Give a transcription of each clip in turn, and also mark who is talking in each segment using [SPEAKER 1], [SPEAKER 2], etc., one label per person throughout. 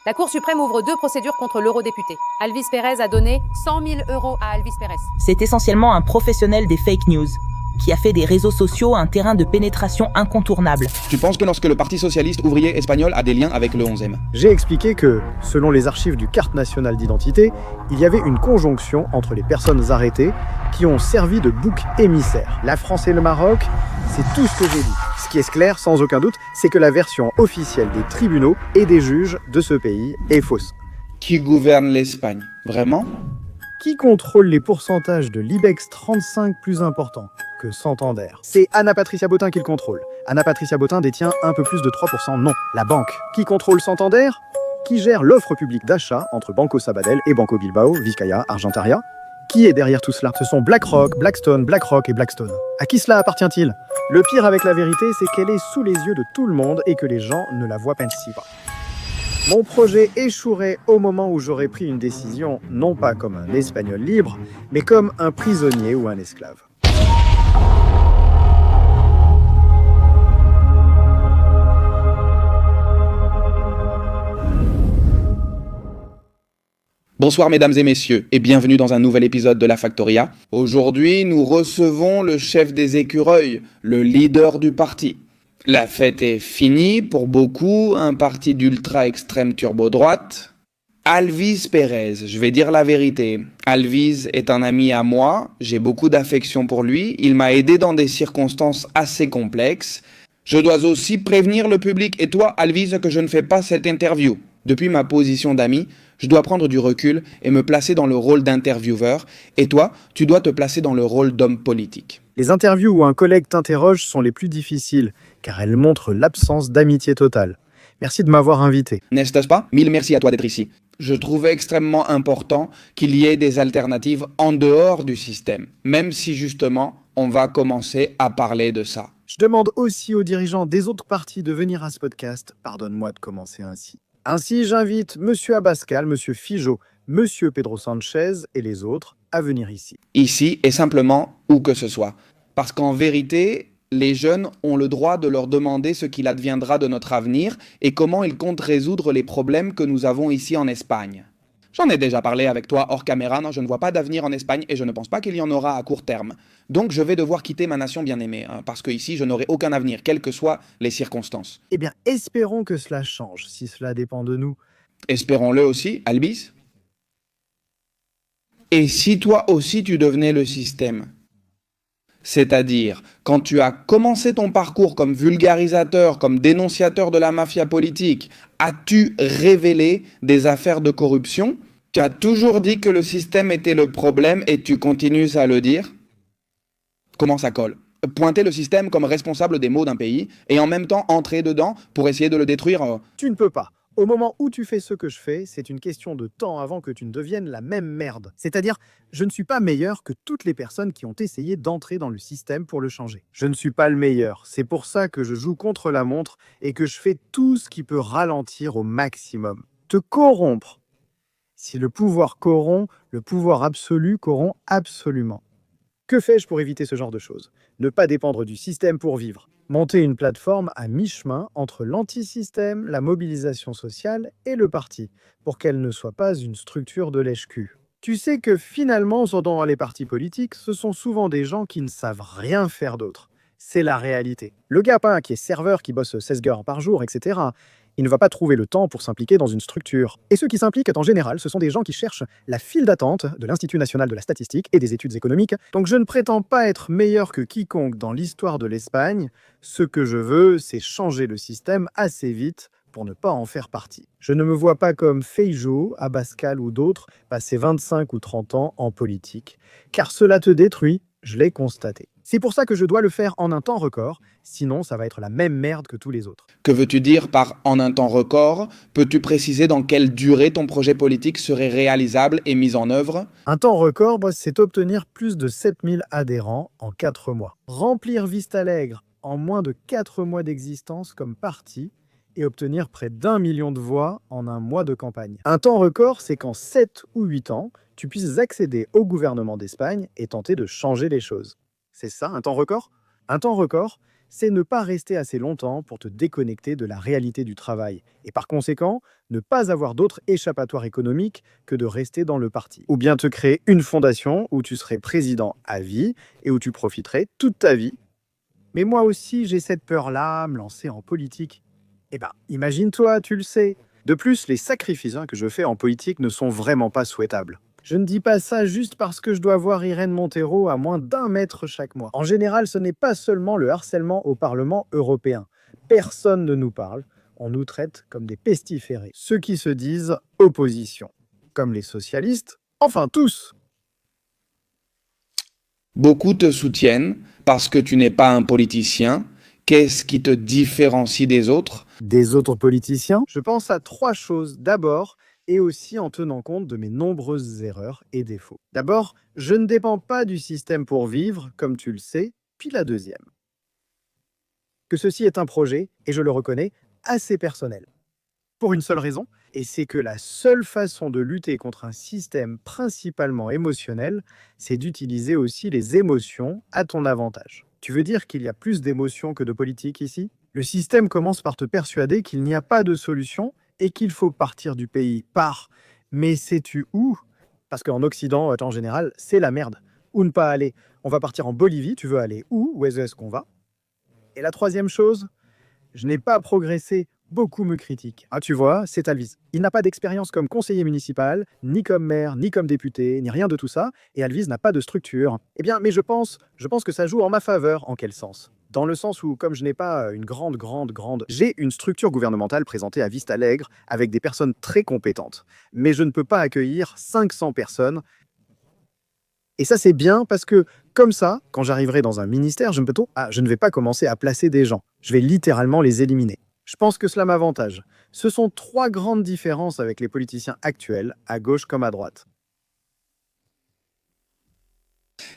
[SPEAKER 1] La Cour suprême ouvre 2 procédures contre l'eurodéputé. Alvis Pérez a donné 100 000 € à Alvis Pérez.
[SPEAKER 2] C'est essentiellement un professionnel des fake news qui a fait des réseaux sociaux un terrain de pénétration incontournable.
[SPEAKER 3] Tu penses que lorsque le Parti socialiste ouvrier espagnol a des liens avec le 11e?
[SPEAKER 4] J'ai expliqué que, selon les archives du Carte nationale d'identité, il y avait une conjonction entre les personnes arrêtées qui ont servi de bouc émissaire. La France et le Maroc, c'est tout ce que j'ai dit. Ce qui est clair, sans aucun doute, c'est que la version officielle des tribunaux et des juges de ce pays est fausse.
[SPEAKER 3] Qui gouverne l'Espagne? Vraiment?
[SPEAKER 4] Qui contrôle les pourcentages de l'IBEX 35 plus importants que Santander? C'est Ana Patricia Botín qui le contrôle. Ana Patricia Botín détient un peu plus de 3%, non, la banque. Qui contrôle Santander? Qui gère l'offre publique d'achat entre Banco Sabadell et Banco Bilbao, Vizcaya, Argentaria? Qui est derrière tout cela? Ce sont BlackRock, Blackstone, BlackRock et Blackstone. À qui cela appartient-il? Le pire avec la vérité, c'est qu'elle est sous les yeux de tout le monde et que les gens ne la voient pas. Mon projet échouerait au moment où j'aurais pris une décision, non pas comme un Espagnol libre, mais comme un prisonnier ou un esclave.
[SPEAKER 3] Bonsoir mesdames et messieurs et bienvenue dans un nouvel épisode de La Factoria. Aujourd'hui, nous recevons le chef des écureuils, le leader du parti. La fête est finie pour beaucoup, un parti d'ultra-extrême turbo-droite. Alvis Pérez, je vais dire la vérité. Alvis est un ami à moi, j'ai beaucoup d'affection pour lui, il m'a aidé dans des circonstances assez complexes. Je dois aussi prévenir le public et toi, Alvis, que je ne fais pas cette interview. Depuis ma position d'ami, je dois prendre du recul et me placer dans le rôle d'intervieweur. Et toi, tu dois te placer dans le rôle d'homme politique.
[SPEAKER 4] Les interviews où un collègue t'interroge sont les plus difficiles, car elles montrent l'absence d'amitié totale. Merci de m'avoir invité.
[SPEAKER 3] N'est-ce pas? Mille merci à toi d'être ici. Je trouvais extrêmement important qu'il y ait des alternatives en dehors du système, même si justement, on va commencer à parler de ça.
[SPEAKER 4] Je demande aussi aux dirigeants des autres partis de venir à ce podcast. Pardonne-moi de commencer ainsi. Ainsi, j'invite Monsieur Abascal, Monsieur Figeaud, Monsieur Pedro Sanchez et les autres à venir ici.
[SPEAKER 3] Ici et simplement où que ce soit. Parce qu'en vérité, les jeunes ont le droit de leur demander ce qu'il adviendra de notre avenir et comment ils comptent résoudre les problèmes que nous avons ici en Espagne. J'en ai déjà parlé avec toi hors caméra, non, je ne vois pas d'avenir en Espagne et je ne pense pas qu'il y en aura à court terme. Donc je vais devoir quitter ma nation bien-aimée, parce que ici je n'aurai aucun avenir, quelles que soient les circonstances.
[SPEAKER 4] Eh bien, espérons que cela change, si cela dépend de nous.
[SPEAKER 3] Espérons-le aussi, Albis. Et si toi aussi tu devenais le système? C'est-à-dire, quand tu as commencé ton parcours comme vulgarisateur, comme dénonciateur de la mafia politique, as-tu révélé des affaires de corruption? Tu as toujours dit que le système était le problème et tu continues à le dire? Comment ça colle? Pointer le système comme responsable des maux d'un pays et en même temps entrer dedans pour essayer de le détruire?
[SPEAKER 4] Tu ne peux pas. Au moment où tu fais ce que je fais, c'est une question de temps avant que tu ne deviennes la même merde. C'est-à-dire, je ne suis pas meilleur que toutes les personnes qui ont essayé d'entrer dans le système pour le changer. Je ne suis pas le meilleur. C'est pour ça que je joue contre la montre et que je fais tout ce qui peut ralentir au maximum. Te corrompre. Si le pouvoir corrompt, le pouvoir absolu corrompt absolument. Que fais-je pour éviter ce genre de choses? Ne pas dépendre du système pour vivre. Monter une plateforme à mi-chemin entre l'antisystème, la mobilisation sociale et le parti, pour qu'elle ne soit pas une structure de lèche-cul. Tu sais que finalement, dans les partis politiques, ce sont souvent des gens qui ne savent rien faire d'autre. C'est la réalité. Le gars qui est serveur, qui bosse 16 heures par jour, etc., il ne va pas trouver le temps pour s'impliquer dans une structure. Et ceux qui s'impliquent, en général, ce sont des gens qui cherchent la file d'attente de l'Institut national de la statistique et des études économiques. Donc je ne prétends pas être meilleur que quiconque dans l'histoire de l'Espagne. Ce que je veux, c'est changer le système assez vite pour ne pas en faire partie. Je ne me vois pas comme Figeaud, Abascal ou d'autres passer 25 ou 30 ans en politique, car cela te détruit, je l'ai constaté. C'est pour ça que je dois le faire en un temps record, sinon ça va être la même merde que tous les autres.
[SPEAKER 3] Que veux-tu dire par « en un temps record » ? Peux-tu préciser dans quelle durée ton projet politique serait réalisable et mis en œuvre ?
[SPEAKER 4] Un temps record, c'est obtenir plus de 7000 adhérents en 4 mois. Remplir Vistalegre en moins de 4 mois d'existence comme parti et obtenir près d'1 million de voix en un mois de campagne. Un temps record, c'est qu'en 7 ou 8 ans, tu puisses accéder au gouvernement d'Espagne et tenter de changer les choses. C'est ça, un temps record? Un temps record, c'est ne pas rester assez longtemps pour te déconnecter de la réalité du travail et par conséquent, ne pas avoir d'autre échappatoire économique que de rester dans le parti. Ou bien te créer une fondation où tu serais président à vie et où tu profiterais toute ta vie. Mais moi aussi, j'ai cette peur-là, me lancer en politique. Eh ben, imagine-toi, tu le sais. De plus, les sacrifices que je fais en politique ne sont vraiment pas souhaitables. Je ne dis pas ça juste parce que je dois voir Irène Montero à moins d'1 mètre chaque mois. En général, ce n'est pas seulement le harcèlement au Parlement européen. Personne ne nous parle. On nous traite comme des pestiférés. Ceux qui se disent opposition. Comme les socialistes. Enfin, tous.
[SPEAKER 3] Beaucoup te soutiennent parce que tu n'es pas un politicien. Qu'est-ce qui te différencie des autres?
[SPEAKER 4] Des autres politiciens, je pense à 3 choses. D'abord, et aussi en tenant compte de mes nombreuses erreurs et défauts. D'abord, je ne dépends pas du système pour vivre, comme tu le sais. Puis la deuxième, que ceci est un projet, et je le reconnais, assez personnel. Pour une seule raison, et c'est que la seule façon de lutter contre un système principalement émotionnel, c'est d'utiliser aussi les émotions à ton avantage. Tu veux dire qu'il y a plus d'émotions que de politique ici? Le système commence par te persuader qu'il n'y a pas de solution et qu'il faut partir du pays par. Mais sais-tu où? Parce qu'en Occident, en général, c'est la merde. Où ne pas aller? On va partir en Bolivie, tu veux aller où? Où est-ce qu'on va? Et la troisième chose, je n'ai pas progressé. Beaucoup me critiquent. Ah, tu vois, c'est Alviz. Il n'a pas d'expérience comme conseiller municipal, ni comme maire, ni comme député, ni rien de tout ça, et Alviz n'a pas de structure. Eh bien, mais je pense que ça joue en ma faveur. En quel sens? Dans le sens où, comme je n'ai pas une grande... J'ai une structure gouvernementale présentée à Vista Alegre, avec des personnes très compétentes. Mais je ne peux pas accueillir 500 personnes. Et ça, c'est bien parce que, comme ça, quand j'arriverai dans un ministère, je ne vais pas commencer à placer des gens. Je vais littéralement les éliminer. Je pense que cela m'avantage. Ce sont 3 grandes différences avec les politiciens actuels, à gauche comme à droite.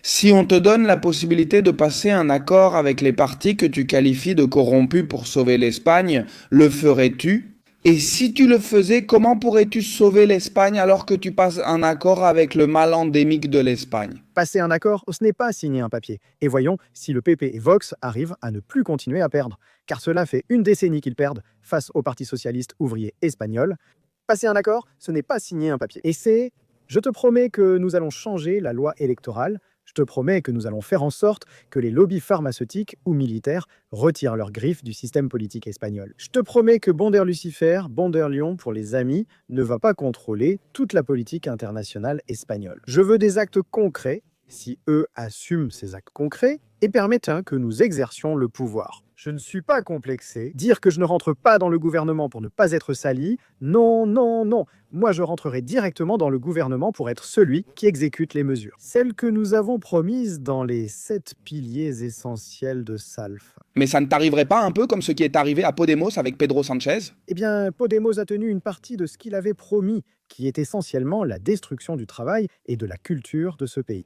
[SPEAKER 3] Si on te donne la possibilité de passer un accord avec les partis que tu qualifies de corrompus pour sauver l'Espagne, le ferais-tu? Et si tu le faisais, comment pourrais-tu sauver l'Espagne alors que tu passes un accord avec le mal endémique de l'Espagne?
[SPEAKER 4] Passer un accord, ce n'est pas signer un papier. Et voyons si le PP et Vox arrivent à ne plus continuer à perdre. Car cela fait une décennie qu'ils perdent face au Parti socialiste ouvrier espagnol. Passer un accord, ce n'est pas signer un papier. Et c'est, je te promets que nous allons changer la loi électorale. Je te promets que nous allons faire en sorte que les lobbies pharmaceutiques ou militaires retirent leurs griffes du système politique espagnol. Je te promets que Bonder Lucifer, Bonder Lyon pour les amis, ne va pas contrôler toute la politique internationale espagnole. Je veux des actes concrets, si eux assument ces actes concrets, et permettent que nous exercions le pouvoir. Je ne suis pas complexé. Dire que je ne rentre pas dans le gouvernement pour ne pas être sali, non, non, non. Moi, je rentrerai directement dans le gouvernement pour être celui qui exécute les mesures. Celles que nous avons promises dans les 7 piliers essentiels de SALF.
[SPEAKER 3] Mais ça ne t'arriverait pas un peu comme ce qui est arrivé à Podemos avec Pedro Sanchez?
[SPEAKER 4] Eh bien, Podemos a tenu une partie de ce qu'il avait promis, qui est essentiellement la destruction du travail et de la culture de ce pays.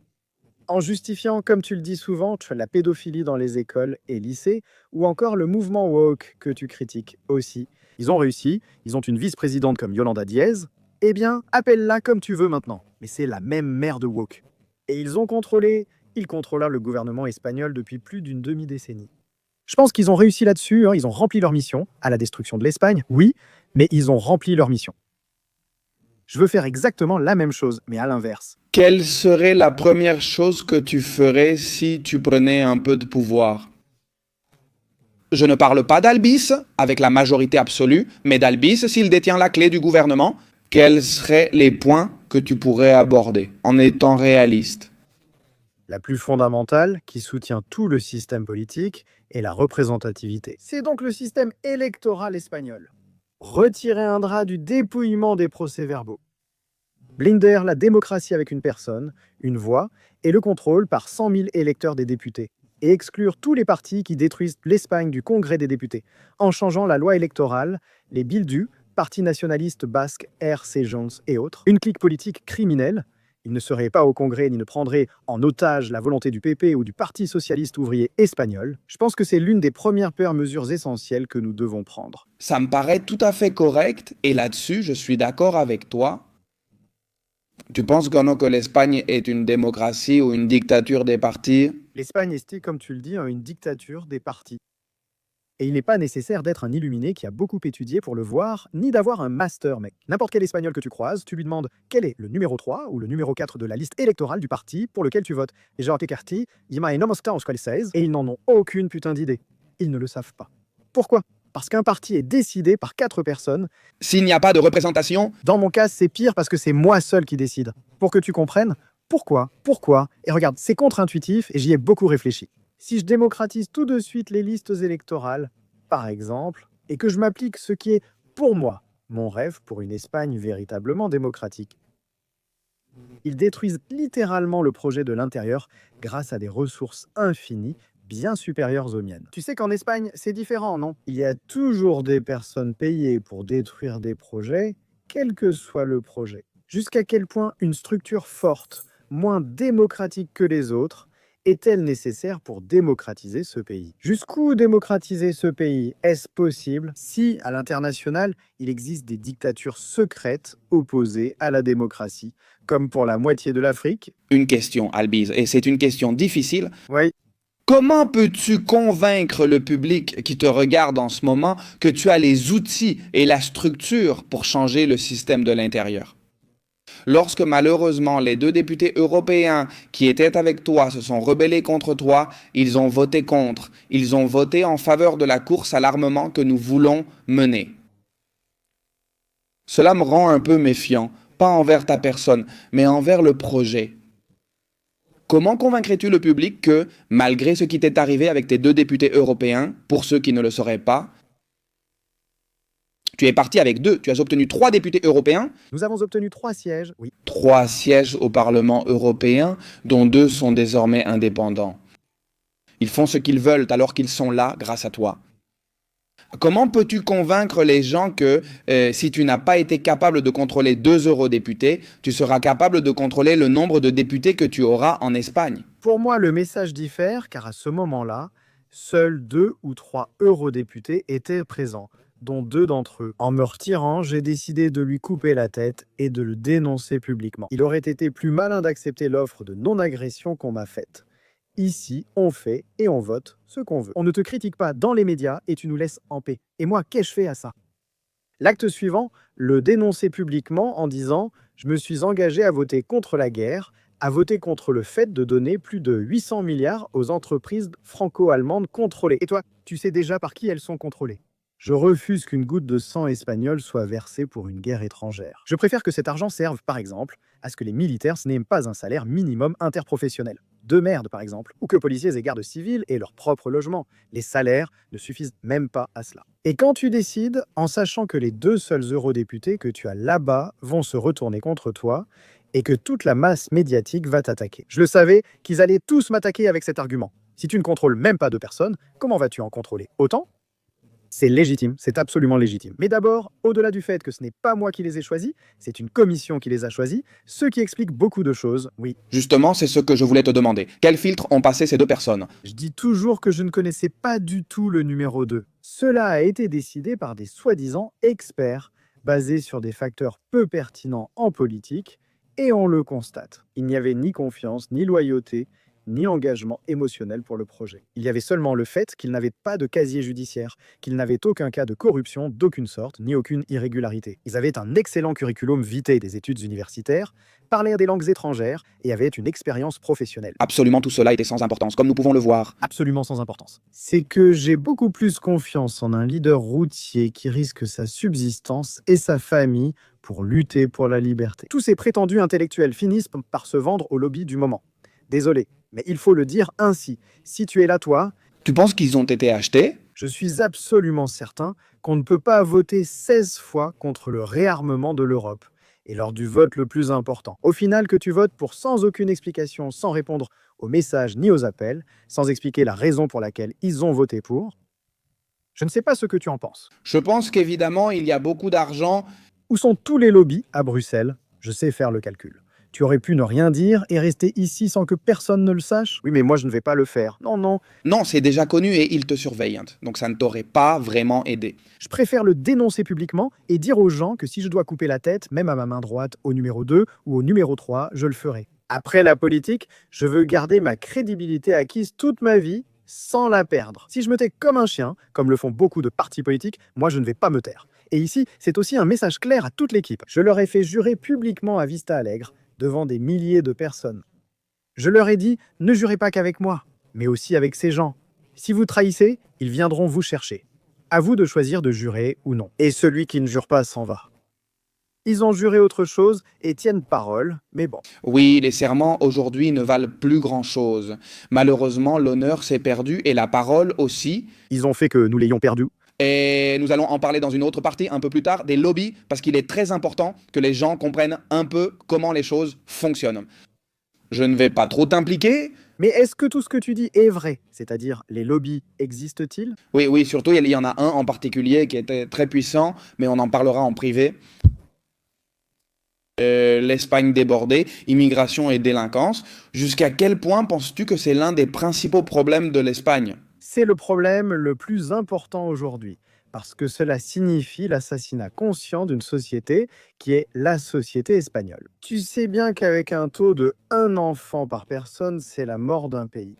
[SPEAKER 4] En justifiant, comme tu le dis souvent, la pédophilie dans les écoles et lycées, ou encore le mouvement woke que tu critiques aussi. Ils ont réussi, ils ont une vice-présidente comme Yolanda Díez. Eh bien, appelle-la comme tu veux maintenant. Mais c'est la même merde woke. Et ils contrôlent le gouvernement espagnol depuis plus d'une demi-décennie. Je pense qu'ils ont réussi là-dessus, ils ont rempli leur mission, à la destruction de l'Espagne, oui, mais ils ont rempli leur mission. Je veux faire exactement la même chose, mais à l'inverse.
[SPEAKER 3] Quelle serait la première chose que tu ferais si tu prenais un peu de pouvoir? Je ne parle pas d'Albis, avec la majorité absolue, mais d'Albis s'il détient la clé du gouvernement. Quels seraient les points que tu pourrais aborder, en étant réaliste?
[SPEAKER 4] La plus fondamentale, qui soutient tout le système politique, est la représentativité. C'est donc le système électoral espagnol. Retirer un drap du dépouillement des procès-verbaux. Blinder la démocratie avec une personne, une voix, et le contrôle par 100 000 électeurs des députés. Et exclure tous les partis qui détruisent l'Espagne du Congrès des députés, en changeant la loi électorale, les Bildu, Parti nationaliste basque, RC Jones et autres. Une clique politique criminelle. Ils ne seraient pas au Congrès ni ne prendraient en otage la volonté du PP ou du Parti socialiste ouvrier espagnol. Je pense que c'est l'une des premières mesures essentielles que nous devons prendre.
[SPEAKER 3] Ça me paraît tout à fait correct, et là-dessus, je suis d'accord avec toi. Tu penses que l'Espagne est une démocratie ou une dictature des partis?
[SPEAKER 4] L'Espagne est, comme tu le dis, une dictature des partis. Et il n'est pas nécessaire d'être un illuminé qui a beaucoup étudié pour le voir, ni d'avoir un master, mec. N'importe quel espagnol que tu croises, tu lui demandes quel est le numéro 3 ou le numéro 4 de la liste électorale du parti pour lequel tu votes. Et genre, Carti, Yima et Nomosta et ils n'en ont aucune putain d'idée. Ils ne le savent pas. Pourquoi? Parce qu'un parti est décidé par 4 personnes.
[SPEAKER 3] S'il n'y a pas de représentation,
[SPEAKER 4] Dans mon cas, c'est pire parce que c'est moi seul qui décide. Pour que tu comprennes, pourquoi, et regarde, c'est contre-intuitif et j'y ai beaucoup réfléchi. Si je démocratise tout de suite les listes électorales, par exemple, et que je m'applique ce qui est, pour moi, mon rêve pour une Espagne véritablement démocratique, ils détruisent littéralement le projet de l'intérieur grâce à des ressources infinies bien supérieures aux miennes. Tu sais qu'en Espagne, c'est différent, non? Il y a toujours des personnes payées pour détruire des projets, quel que soit le projet. Jusqu'à quel point une structure forte, moins démocratique que les autres, est-elle nécessaire pour démocratiser ce pays? Jusqu'où démocratiser ce pays? Est-ce possible si, à l'international, il existe des dictatures secrètes opposées à la démocratie, comme pour la moitié de l'Afrique?
[SPEAKER 3] une question, Albiz, et c'est une question difficile.
[SPEAKER 4] Oui.
[SPEAKER 3] Comment peux-tu convaincre le public qui te regarde en ce moment que tu as les outils et la structure pour changer le système de l'intérieur? Lorsque malheureusement les 2 députés européens qui étaient avec toi se sont rebellés contre toi, ils ont voté contre. Ils ont voté en faveur de la course à l'armement que nous voulons mener. Cela me rend un peu méfiant, pas envers ta personne, mais envers le projet. Comment convaincrais-tu le public que, malgré ce qui t'est arrivé avec tes 2 députés européens, pour ceux qui ne le sauraient pas, tu es parti avec 2, tu as obtenu 3 députés européens,
[SPEAKER 4] Nous avons obtenu 3 sièges, oui.
[SPEAKER 3] 3 sièges au Parlement européen, dont 2 sont désormais indépendants. Ils font ce qu'ils veulent alors qu'ils sont là grâce à toi. Comment peux-tu convaincre les gens que si tu n'as pas été capable de contrôler 2 eurodéputés, tu seras capable de contrôler le nombre de députés que tu auras en Espagne?
[SPEAKER 4] Pour moi, le message diffère car à ce moment-là, seuls 2 ou 3 eurodéputés étaient présents, dont 2 d'entre eux. En me retirant, j'ai décidé de lui couper la tête et de le dénoncer publiquement. Il aurait été plus malin d'accepter l'offre de non-agression qu'on m'a faite. Ici, on fait et on vote ce qu'on veut. On ne te critique pas dans les médias et tu nous laisses en paix. Et moi, qu'ai-je fait à ça? L'acte suivant, le dénoncer publiquement en disant « Je me suis engagé à voter contre la guerre, à voter contre le fait de donner plus de 800 milliards aux entreprises franco-allemandes contrôlées. Et toi, tu sais déjà par qui elles sont contrôlées. Je refuse qu'une goutte de sang espagnol soit versée pour une guerre étrangère. Je préfère que cet argent serve, par exemple, à ce que les militaires n'aient pas un salaire minimum interprofessionnel. De merde, par exemple, ou que policiers et gardes civils aient leur propre logement. Les salaires ne suffisent même pas à cela. Et quand tu décides, en sachant que les 2 seuls eurodéputés que tu as là-bas vont se retourner contre toi, et que toute la masse médiatique va t'attaquer. Je le savais qu'ils allaient tous m'attaquer avec cet argument. Si tu ne contrôles même pas 2 personnes, comment vas-tu en contrôler autant? C'est légitime, c'est absolument légitime. Mais d'abord, au-delà du fait que ce n'est pas moi qui les ai choisis, c'est une commission qui les a choisis, ce qui explique beaucoup de choses, oui.
[SPEAKER 3] Justement, c'est ce que je voulais te demander. Quels filtres ont passé ces 2 personnes?
[SPEAKER 4] Je dis toujours que je ne connaissais pas du tout le numéro 2. Cela a été décidé par des soi-disant experts, basés sur des facteurs peu pertinents en politique, et on le constate. Il n'y avait ni confiance, ni loyauté, ni engagement émotionnel pour le projet. Il y avait seulement le fait qu'ils n'avaient pas de casier judiciaire, qu'ils n'avaient aucun cas de corruption d'aucune sorte, ni aucune irrégularité. Ils avaient un excellent curriculum vitae des études universitaires, parlaient des langues étrangères et avaient une expérience professionnelle.
[SPEAKER 3] Absolument tout cela était sans importance, comme nous pouvons le voir.
[SPEAKER 4] Absolument sans importance. C'est que j'ai beaucoup plus confiance en un leader routier qui risque sa subsistance et sa famille pour lutter pour la liberté. Tous ces prétendus intellectuels finissent par se vendre au lobby du moment. Désolé, mais il faut le dire ainsi. Si tu es là, toi,
[SPEAKER 3] Tu penses qu'ils ont été achetés?
[SPEAKER 4] je suis absolument certain qu'on ne peut pas voter 16 fois contre le réarmement de l'Europe. Et lors du vote le plus important. Au final, que tu votes pour sans aucune explication, sans répondre aux messages ni aux appels, sans expliquer la raison pour laquelle ils ont voté pour, je ne sais pas ce que tu en penses.
[SPEAKER 3] Je pense qu'évidemment, il y a beaucoup d'argent.
[SPEAKER 4] Où sont tous les lobbies à Bruxelles? Je sais faire le calcul. Tu aurais pu ne rien dire et rester ici sans que personne ne le sache? Oui, mais moi je ne vais pas le faire. Non, non.
[SPEAKER 3] Non, c'est déjà connu et ils te surveillent. Donc ça ne t'aurait pas vraiment aidé.
[SPEAKER 4] Je préfère le dénoncer publiquement et dire aux gens que si je dois couper la tête, même à ma main droite, au numéro 2 ou au numéro 3, je le ferai. Après la politique, je veux garder ma crédibilité acquise toute ma vie, sans la perdre. Si je me tais comme un chien, comme le font beaucoup de partis politiques, moi je ne vais pas me taire. Et ici, c'est aussi un message clair à toute l'équipe. Je leur ai fait jurer publiquement à Vista Alegre, devant des milliers de personnes. Je leur ai dit, ne jurez pas qu'avec moi, mais aussi avec ces gens. Si vous trahissez, ils viendront vous chercher. À vous de choisir de jurer ou non. Et celui qui ne jure pas s'en va. Ils ont juré autre chose et tiennent parole, mais bon.
[SPEAKER 3] Oui, les serments aujourd'hui ne valent plus grand-chose. Malheureusement, l'honneur s'est perdu et la parole aussi.
[SPEAKER 4] Ils ont fait que nous l'ayons perdu.
[SPEAKER 3] Et nous allons en parler dans une autre partie un peu plus tard, des lobbies, parce qu'il est très important que les gens comprennent un peu comment les choses fonctionnent. Je ne vais pas trop t'impliquer.
[SPEAKER 4] Mais est-ce que tout ce que tu dis est vrai? C'est-à-dire, les lobbies existent-ils?
[SPEAKER 3] Oui, surtout il y en a un en particulier qui était très puissant, mais on en parlera en privé. L'Espagne débordée, immigration et délinquance. Jusqu'à quel point penses-tu que c'est l'un des principaux problèmes de l'Espagne?
[SPEAKER 4] C'est le problème le plus important aujourd'hui, parce que cela signifie l'assassinat conscient d'une société qui est la société espagnole. Tu sais bien qu'avec un taux de 1 enfant par personne, c'est la mort d'un pays.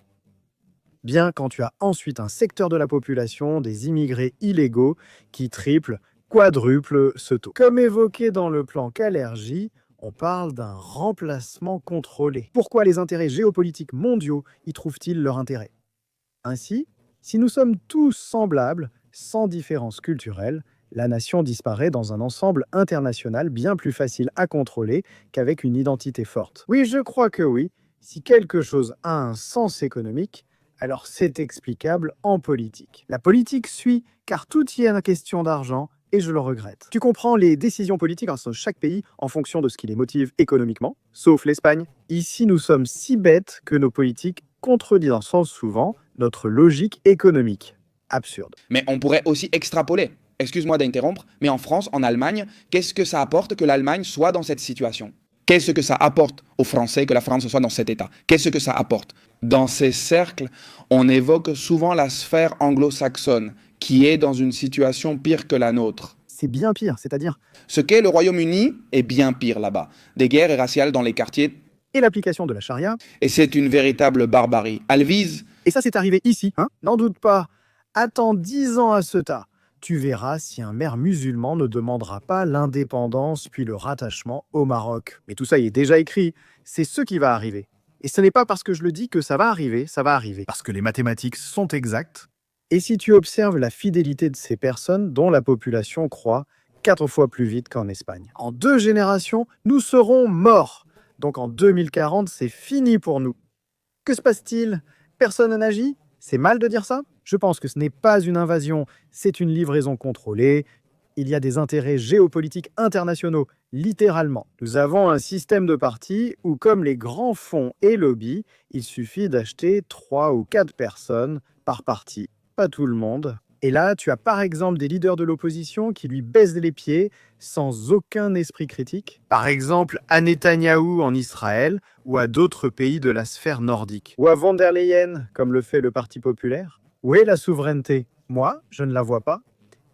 [SPEAKER 4] Bien quand tu as ensuite un secteur de la population, des immigrés illégaux, qui triple, quadruple ce taux. Comme évoqué dans le plan Kalergi, on parle d'un remplacement contrôlé. Pourquoi les intérêts géopolitiques mondiaux y trouvent-ils leur intérêt? Ainsi, si nous sommes tous semblables, sans différence culturelle, la nation disparaît dans un ensemble international bien plus facile à contrôler qu'avec une identité forte. Oui, je crois que oui. Si quelque chose a un sens économique, alors c'est explicable en politique. La politique suit, car tout y est une question d'argent, et je le regrette. Tu comprends les décisions politiques dans chaque pays en fonction de ce qui les motive économiquement, sauf l'Espagne. Ici, nous sommes si bêtes que nos politiques contredisent souvent notre logique économique. Absurde.
[SPEAKER 3] Mais on pourrait aussi extrapoler. Excuse-moi d'interrompre, mais en France, en Allemagne, qu'est-ce que ça apporte que l'Allemagne soit dans cette situation? Qu'est-ce que ça apporte aux Français que la France soit dans cet état? Qu'est-ce que ça apporte? Dans ces cercles, on évoque souvent la sphère anglo-saxonne, qui est dans une situation pire que la nôtre.
[SPEAKER 4] C'est bien pire, c'est-à-dire...
[SPEAKER 3] Ce qu'est le Royaume-Uni est bien pire là-bas. Des guerres raciales dans les quartiers.
[SPEAKER 4] Et l'application de la charia.
[SPEAKER 3] Et c'est une véritable barbarie. Alvise.
[SPEAKER 4] Et ça, c'est arrivé ici, hein? N'en doute pas. Attends 10 ans à ce tas. Tu verras si un maire musulman ne demandera pas l'indépendance puis le rattachement au Maroc. Mais tout ça y est déjà écrit. C'est ce qui va arriver. Et ce n'est pas parce que je le dis que ça va arriver, ça va arriver. Parce que les mathématiques sont exactes. Et si tu observes la fidélité de ces personnes dont la population croît 4 fois plus vite qu'en Espagne. En 2 générations, nous serons morts. Donc en 2040, c'est fini pour nous. Que se passe-t-il? Personne n'agit? C'est mal de dire ça? Je pense que ce n'est pas une invasion, c'est une livraison contrôlée. Il y a des intérêts géopolitiques internationaux, littéralement. Nous avons un système de partis où, comme les grands fonds et lobbies, il suffit d'acheter 3 ou 4 personnes par parti. Pas tout le monde. Et là, tu as par exemple des leaders de l'opposition qui lui baissent les pieds sans aucun esprit critique. Par exemple, à Netanyahou en Israël ou à d'autres pays de la sphère nordique. Ou à von der Leyen, comme le fait le Parti populaire. Où est la souveraineté? Moi, je ne la vois pas.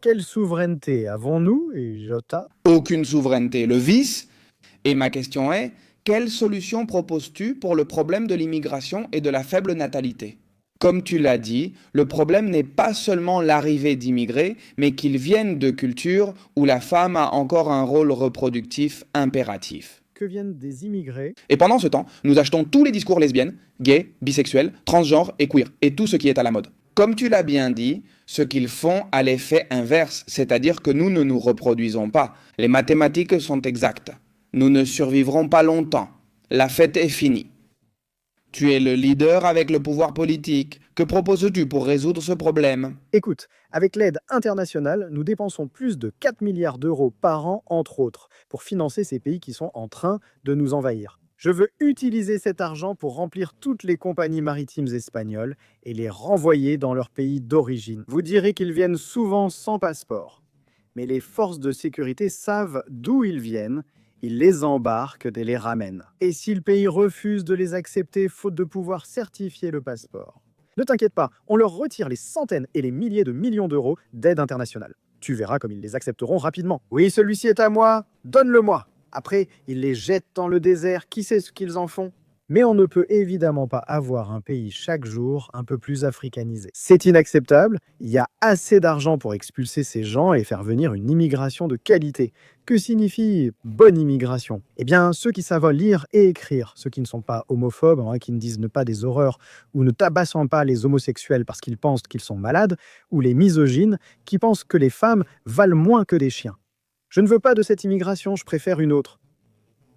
[SPEAKER 4] Quelle souveraineté avons-nous, et Jota?
[SPEAKER 3] Aucune souveraineté. Le vice. Et ma question est, quelle solution proposes-tu pour le problème de l'immigration et de la faible natalité? Comme tu l'as dit, le problème n'est pas seulement l'arrivée d'immigrés, mais qu'ils viennent de cultures où la femme a encore un rôle reproductif impératif.
[SPEAKER 4] Que viennent des immigrés?
[SPEAKER 3] Et pendant ce temps, nous achetons tous les discours lesbiennes, gays, bisexuels, transgenres et queer, et tout ce qui est à la mode. Comme tu l'as bien dit, ce qu'ils font a l'effet inverse, c'est-à-dire que nous ne nous reproduisons pas. Les mathématiques sont exactes. Nous ne survivrons pas longtemps. La fête est finie. Tu es le leader avec le pouvoir politique. Que proposes-tu pour résoudre ce problème?
[SPEAKER 4] Écoute, avec l'aide internationale, nous dépensons plus de 4 milliards d'euros par an, entre autres, pour financer ces pays qui sont en train de nous envahir. Je veux utiliser cet argent pour remplir toutes les compagnies maritimes espagnoles et les renvoyer dans leur pays d'origine. Vous direz qu'ils viennent souvent sans passeport. Mais les forces de sécurité savent d'où ils viennent. Ils les embarquent et les ramènent. Et si le pays refuse de les accepter faute de pouvoir certifier le passeport? Ne t'inquiète pas, on leur retire les centaines et les milliers de millions d'euros d'aide internationale. Tu verras comme ils les accepteront rapidement. Oui, celui-ci est à moi, donne-le-moi. Après, ils les jettent dans le désert, qui sait ce qu'ils en font? Mais on ne peut évidemment pas avoir un pays chaque jour un peu plus africanisé. C'est inacceptable, il y a assez d'argent pour expulser ces gens et faire venir une immigration de qualité. Que signifie bonne immigration? Eh bien, ceux qui savent lire et écrire, ceux qui ne sont pas homophobes, qui ne disent pas des horreurs ou ne tabassent pas les homosexuels parce qu'ils pensent qu'ils sont malades, ou les misogynes qui pensent que les femmes valent moins que des chiens. Je ne veux pas de cette immigration, je préfère une autre.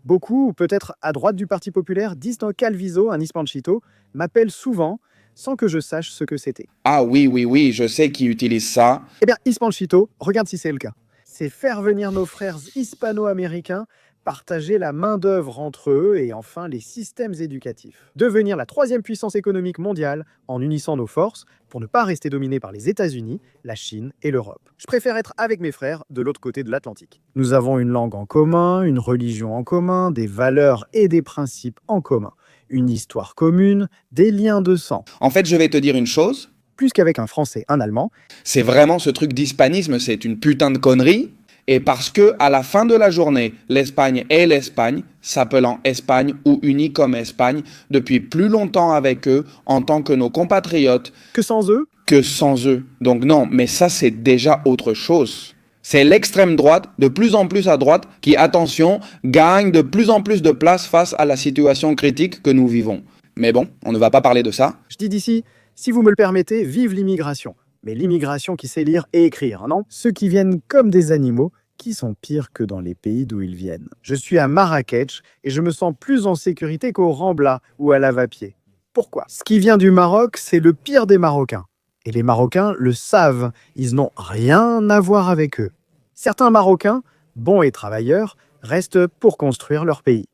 [SPEAKER 4] Beaucoup, ou peut-être à droite du Parti populaire, disent Calviso, un Hispanchito, m'appelle souvent sans que je sache ce que c'était.
[SPEAKER 3] Ah oui, je sais qui utilise ça.
[SPEAKER 4] Eh bien, Hispanchito, regarde si c'est le cas. C'est faire venir nos frères hispano-américains, partager la main-d'œuvre entre eux et enfin les systèmes éducatifs. Devenir la troisième puissance économique mondiale en unissant nos forces pour ne pas rester dominés par les États-Unis, la Chine et l'Europe. Je préfère être avec mes frères de l'autre côté de l'Atlantique. Nous avons une langue en commun, une religion en commun, des valeurs et des principes en commun, une histoire commune, des liens de sang.
[SPEAKER 3] En fait, je vais te dire une chose.
[SPEAKER 4] Plus qu'avec un Français, un Allemand.
[SPEAKER 3] C'est vraiment ce truc d'hispanisme, c'est une putain de connerie. Et parce que, à la fin de la journée, l'Espagne est l'Espagne, s'appelant Espagne ou unie comme Espagne, depuis plus longtemps avec eux, en tant que nos compatriotes.
[SPEAKER 4] Que sans eux?
[SPEAKER 3] Que sans eux. Donc non, mais ça c'est déjà autre chose. C'est l'extrême droite, de plus en plus à droite, qui, attention, gagne de plus en plus de place face à la situation critique que nous vivons. Mais bon, on ne va pas parler de ça.
[SPEAKER 4] Je dis d'ici, si vous me le permettez, vive l'immigration. Mais l'immigration qui sait lire et écrire, non? Ceux qui viennent comme des animaux, qui sont pires que dans les pays d'où ils viennent. Je suis à Marrakech et je me sens plus en sécurité qu'au Rambla ou à Lavapié. Pourquoi? Ce qui vient du Maroc, c'est le pire des Marocains. Et les Marocains le savent, ils n'ont rien à voir avec eux. Certains Marocains, bons et travailleurs, restent pour construire leur pays.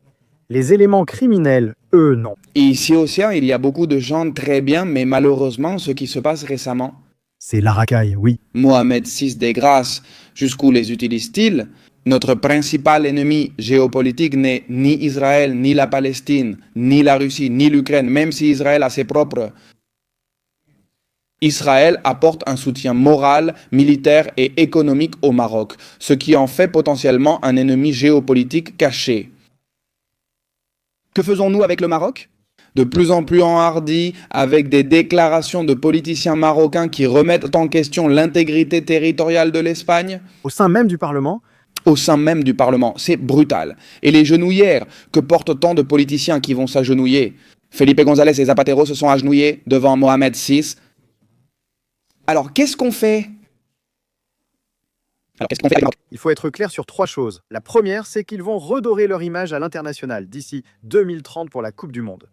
[SPEAKER 4] Les éléments criminels, eux, non.
[SPEAKER 3] Et ici aussi, il y a beaucoup de gens très bien, mais malheureusement, ce qui se passe récemment,
[SPEAKER 4] c'est la racaille, oui.
[SPEAKER 3] Mohamed VI des Grâces, jusqu'où les utilise-t-il? Notre principal ennemi géopolitique n'est ni Israël, ni la Palestine, ni la Russie, ni l'Ukraine, même si Israël a ses propres. Israël apporte un soutien moral, militaire et économique au Maroc, ce qui en fait potentiellement un ennemi géopolitique caché. Que faisons-nous avec le Maroc ? De plus en plus enhardi, avec des déclarations de politiciens marocains qui remettent en question l'intégrité territoriale de l'Espagne.
[SPEAKER 4] Au sein même du Parlement ?
[SPEAKER 3] Au sein même du Parlement, c'est brutal. Et les genouillères que portent tant de politiciens qui vont s'agenouiller. Felipe González et Zapatero se sont agenouillés devant Mohamed VI. Alors, qu'est-ce qu'on fait ?
[SPEAKER 4] Il faut être clair sur 3 choses. La première, c'est qu'ils vont redorer leur image à l'international d'ici 2030 pour la Coupe du Monde.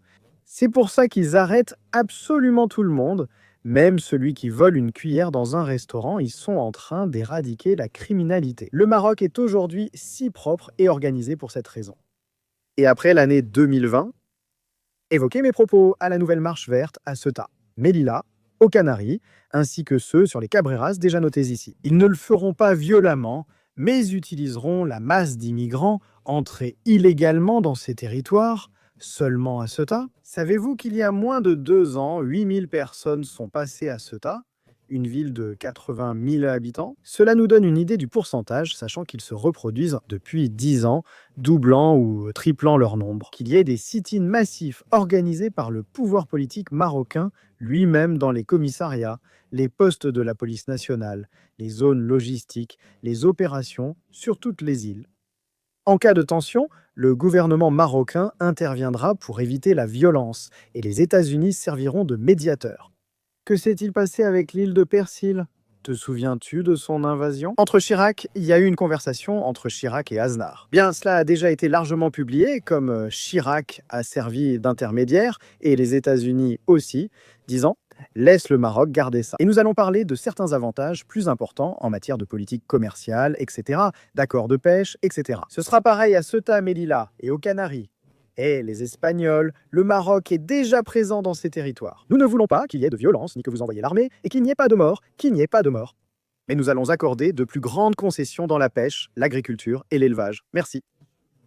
[SPEAKER 4] C'est pour ça qu'ils arrêtent absolument tout le monde, même celui qui vole une cuillère dans un restaurant. Ils sont en train d'éradiquer la criminalité. Le Maroc est aujourd'hui si propre et organisé pour cette raison. Et après l'année 2020, évoquez mes propos à la nouvelle marche verte à Ceuta, Melilla, aux Canaries, ainsi que ceux sur les Cabreras déjà notés ici. Ils ne le feront pas violemment, mais utiliseront la masse d'immigrants entrés illégalement dans ces territoires, seulement à Ceuta. Savez-vous qu'il y a moins de 2 ans, 8000 personnes sont passées à Ceuta, une ville de 80 000 habitants? Cela nous donne une idée du pourcentage, sachant qu'ils se reproduisent depuis 10 ans, doublant ou triplant leur nombre. Qu'il y ait des sit-ins massifs organisés par le pouvoir politique marocain lui-même dans les commissariats, les postes de la police nationale, les zones logistiques, les opérations sur toutes les îles. En cas de tension, le gouvernement marocain interviendra pour éviter la violence et les États-Unis serviront de médiateurs. Que s'est-il passé avec l'île de Persil? Te souviens-tu de son invasion? Entre Chirac, il y a eu une conversation entre Chirac et Aznar. Bien, cela a déjà été largement publié, comme Chirac a servi d'intermédiaire, et les États-Unis aussi, disant « Laisse le Maroc garder ça ». Et nous allons parler de certains avantages plus importants en matière de politique commerciale, etc., d'accords de pêche, etc. Ce sera pareil à Ceuta, Melilla et aux Canaries. Et les Espagnols, le Maroc est déjà présent dans ces territoires. Nous ne voulons pas qu'il y ait de violence, ni que vous envoyiez l'armée, et qu'il n'y ait pas de mort, qu'il n'y ait pas de mort. Mais nous allons accorder de plus grandes concessions dans la pêche, l'agriculture et l'élevage. Merci.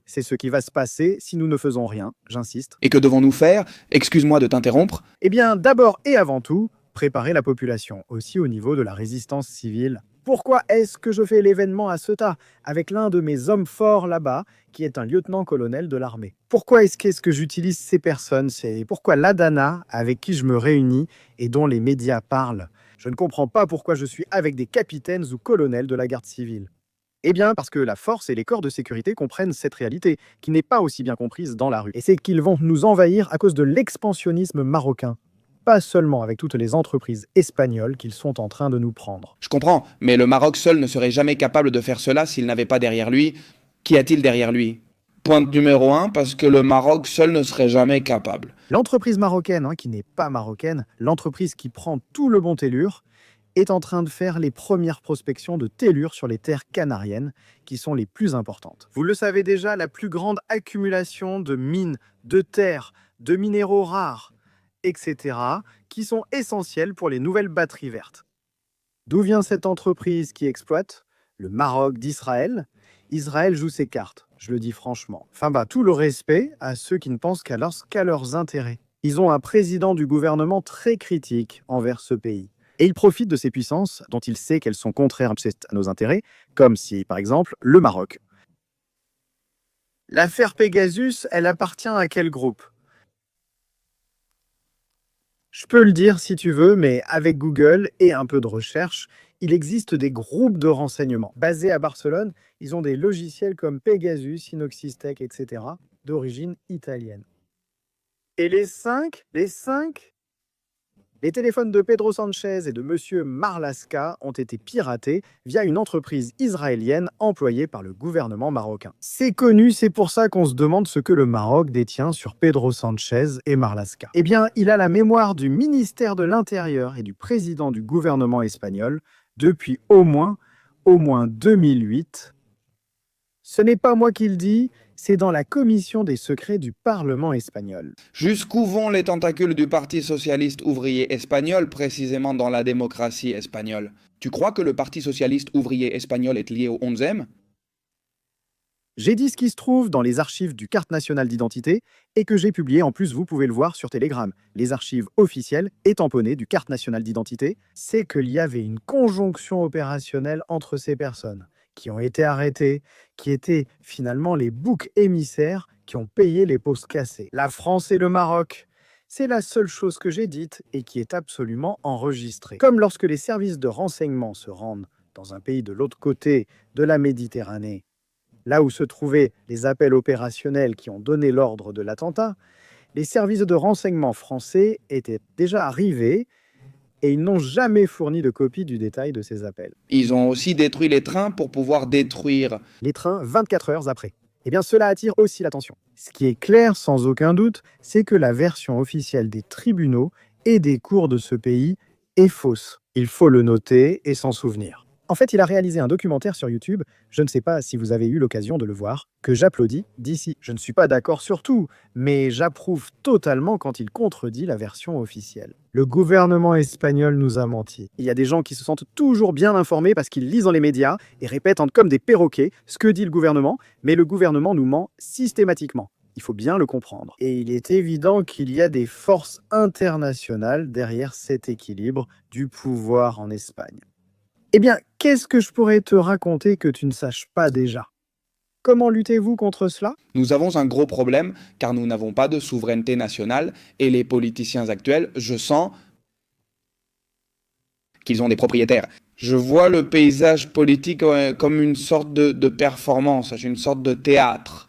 [SPEAKER 4] C'est ce qui va se passer si nous ne faisons rien, j'insiste.
[SPEAKER 3] Et que devons-nous faire? Excuse-moi de t'interrompre.
[SPEAKER 4] Eh bien, d'abord et avant tout, préparer la population, aussi au niveau de la résistance civile. Pourquoi est-ce que je fais l'événement à Ceuta avec l'un de mes hommes forts là-bas, qui est un lieutenant-colonel de l'armée? Pourquoi est-ce que j'utilise ces personnes? C'est pourquoi l'Adana, avec qui je me réunis et dont les médias parlent. Je ne comprends pas pourquoi je suis avec des capitaines ou colonels de la garde civile. Eh bien, parce que la force et les corps de sécurité comprennent cette réalité, qui n'est pas aussi bien comprise dans la rue. Et c'est qu'ils vont nous envahir à cause de l'expansionnisme marocain. Pas seulement avec toutes les entreprises espagnoles qu'ils sont en train de nous prendre.
[SPEAKER 3] Je comprends, mais le Maroc seul ne serait jamais capable de faire cela s'il n'avait pas derrière lui. Qu'y a-t-il derrière lui? Point numéro 1, parce que le Maroc seul ne serait jamais capable.
[SPEAKER 4] L'entreprise marocaine, qui n'est pas marocaine, l'entreprise qui prend tout le bon tellure, est en train de faire les premières prospections de tellure sur les terres canariennes, qui sont les plus importantes. Vous le savez déjà, la plus grande accumulation de mines, de terres, de minéraux rares, etc., qui sont essentiels pour les nouvelles batteries vertes. D'où vient cette entreprise qui exploite? Le Maroc d'Israël. Israël joue ses cartes, je le dis franchement. Tout le respect à ceux qui ne pensent qu'à leurs intérêts. Ils ont un président du gouvernement très critique envers ce pays. Et il profite de ces puissances dont il sait qu'elles sont contraires à nos intérêts, comme si, par exemple, le Maroc. L'affaire Pegasus, elle appartient à quel groupe? Je peux le dire si tu veux, mais avec Google et un peu de recherche, il existe des groupes de renseignement. Basés à Barcelone, ils ont des logiciels comme Pegasus, Inoxistec, etc., d'origine italienne. Et les cinq Les téléphones de Pedro Sanchez et de Monsieur Marlaska ont été piratés via une entreprise israélienne employée par le gouvernement marocain. C'est connu, c'est pour ça qu'on se demande ce que le Maroc détient sur Pedro Sanchez et Marlaska. Eh bien, il a la mémoire du ministère de l'Intérieur et du président du gouvernement espagnol depuis au moins 2008. Ce n'est pas moi qui le dis, c'est dans la commission des secrets du Parlement espagnol.
[SPEAKER 3] Jusqu'où vont les tentacules du Parti socialiste ouvrier espagnol, précisément dans la démocratie espagnole? Tu crois que le Parti socialiste ouvrier espagnol est lié au 11e?
[SPEAKER 4] J'ai dit ce qui se trouve dans les archives du carte nationale d'identité et que j'ai publié, en plus vous pouvez le voir sur Telegram. Les archives officielles et tamponnées du carte nationale d'identité, c'est qu'il y avait une conjonction opérationnelle entre ces personnes qui ont été arrêtés, qui étaient finalement les boucs émissaires qui ont payé les postes cassés. La France et le Maroc, c'est la seule chose que j'ai dite et qui est absolument enregistrée. Comme lorsque les services de renseignement se rendent dans un pays de l'autre côté de la Méditerranée, là où se trouvaient les appels opérationnels qui ont donné l'ordre de l'attentat, les services de renseignement français étaient déjà arrivés et ils n'ont jamais fourni de copie du détail de ces appels.
[SPEAKER 3] Ils ont aussi détruit les trains pour pouvoir détruire
[SPEAKER 4] les trains 24 heures après. Eh bien, cela attire aussi l'attention. Ce qui est clair, sans aucun doute, c'est que la version officielle des tribunaux et des cours de ce pays est fausse. Il faut le noter et s'en souvenir. En fait, il a réalisé un documentaire sur YouTube, je ne sais pas si vous avez eu l'occasion de le voir, que j'applaudis d'ici. Je ne suis pas d'accord sur tout, mais j'approuve totalement quand il contredit la version officielle. Le gouvernement espagnol nous a menti. Il y a des gens qui se sentent toujours bien informés parce qu'ils lisent dans les médias et répètent comme des perroquets ce que dit le gouvernement, mais le gouvernement nous ment systématiquement. Il faut bien le comprendre. Et il est évident qu'il y a des forces internationales derrière cet équilibre du pouvoir en Espagne. Eh bien, qu'est-ce que je pourrais te raconter que tu ne saches pas déjà? Comment luttez-vous contre cela?
[SPEAKER 3] Nous avons un gros problème car nous n'avons pas de souveraineté nationale et les politiciens actuels, je sens qu'ils ont des propriétaires. Je vois le paysage politique comme une sorte de performance, une sorte de théâtre.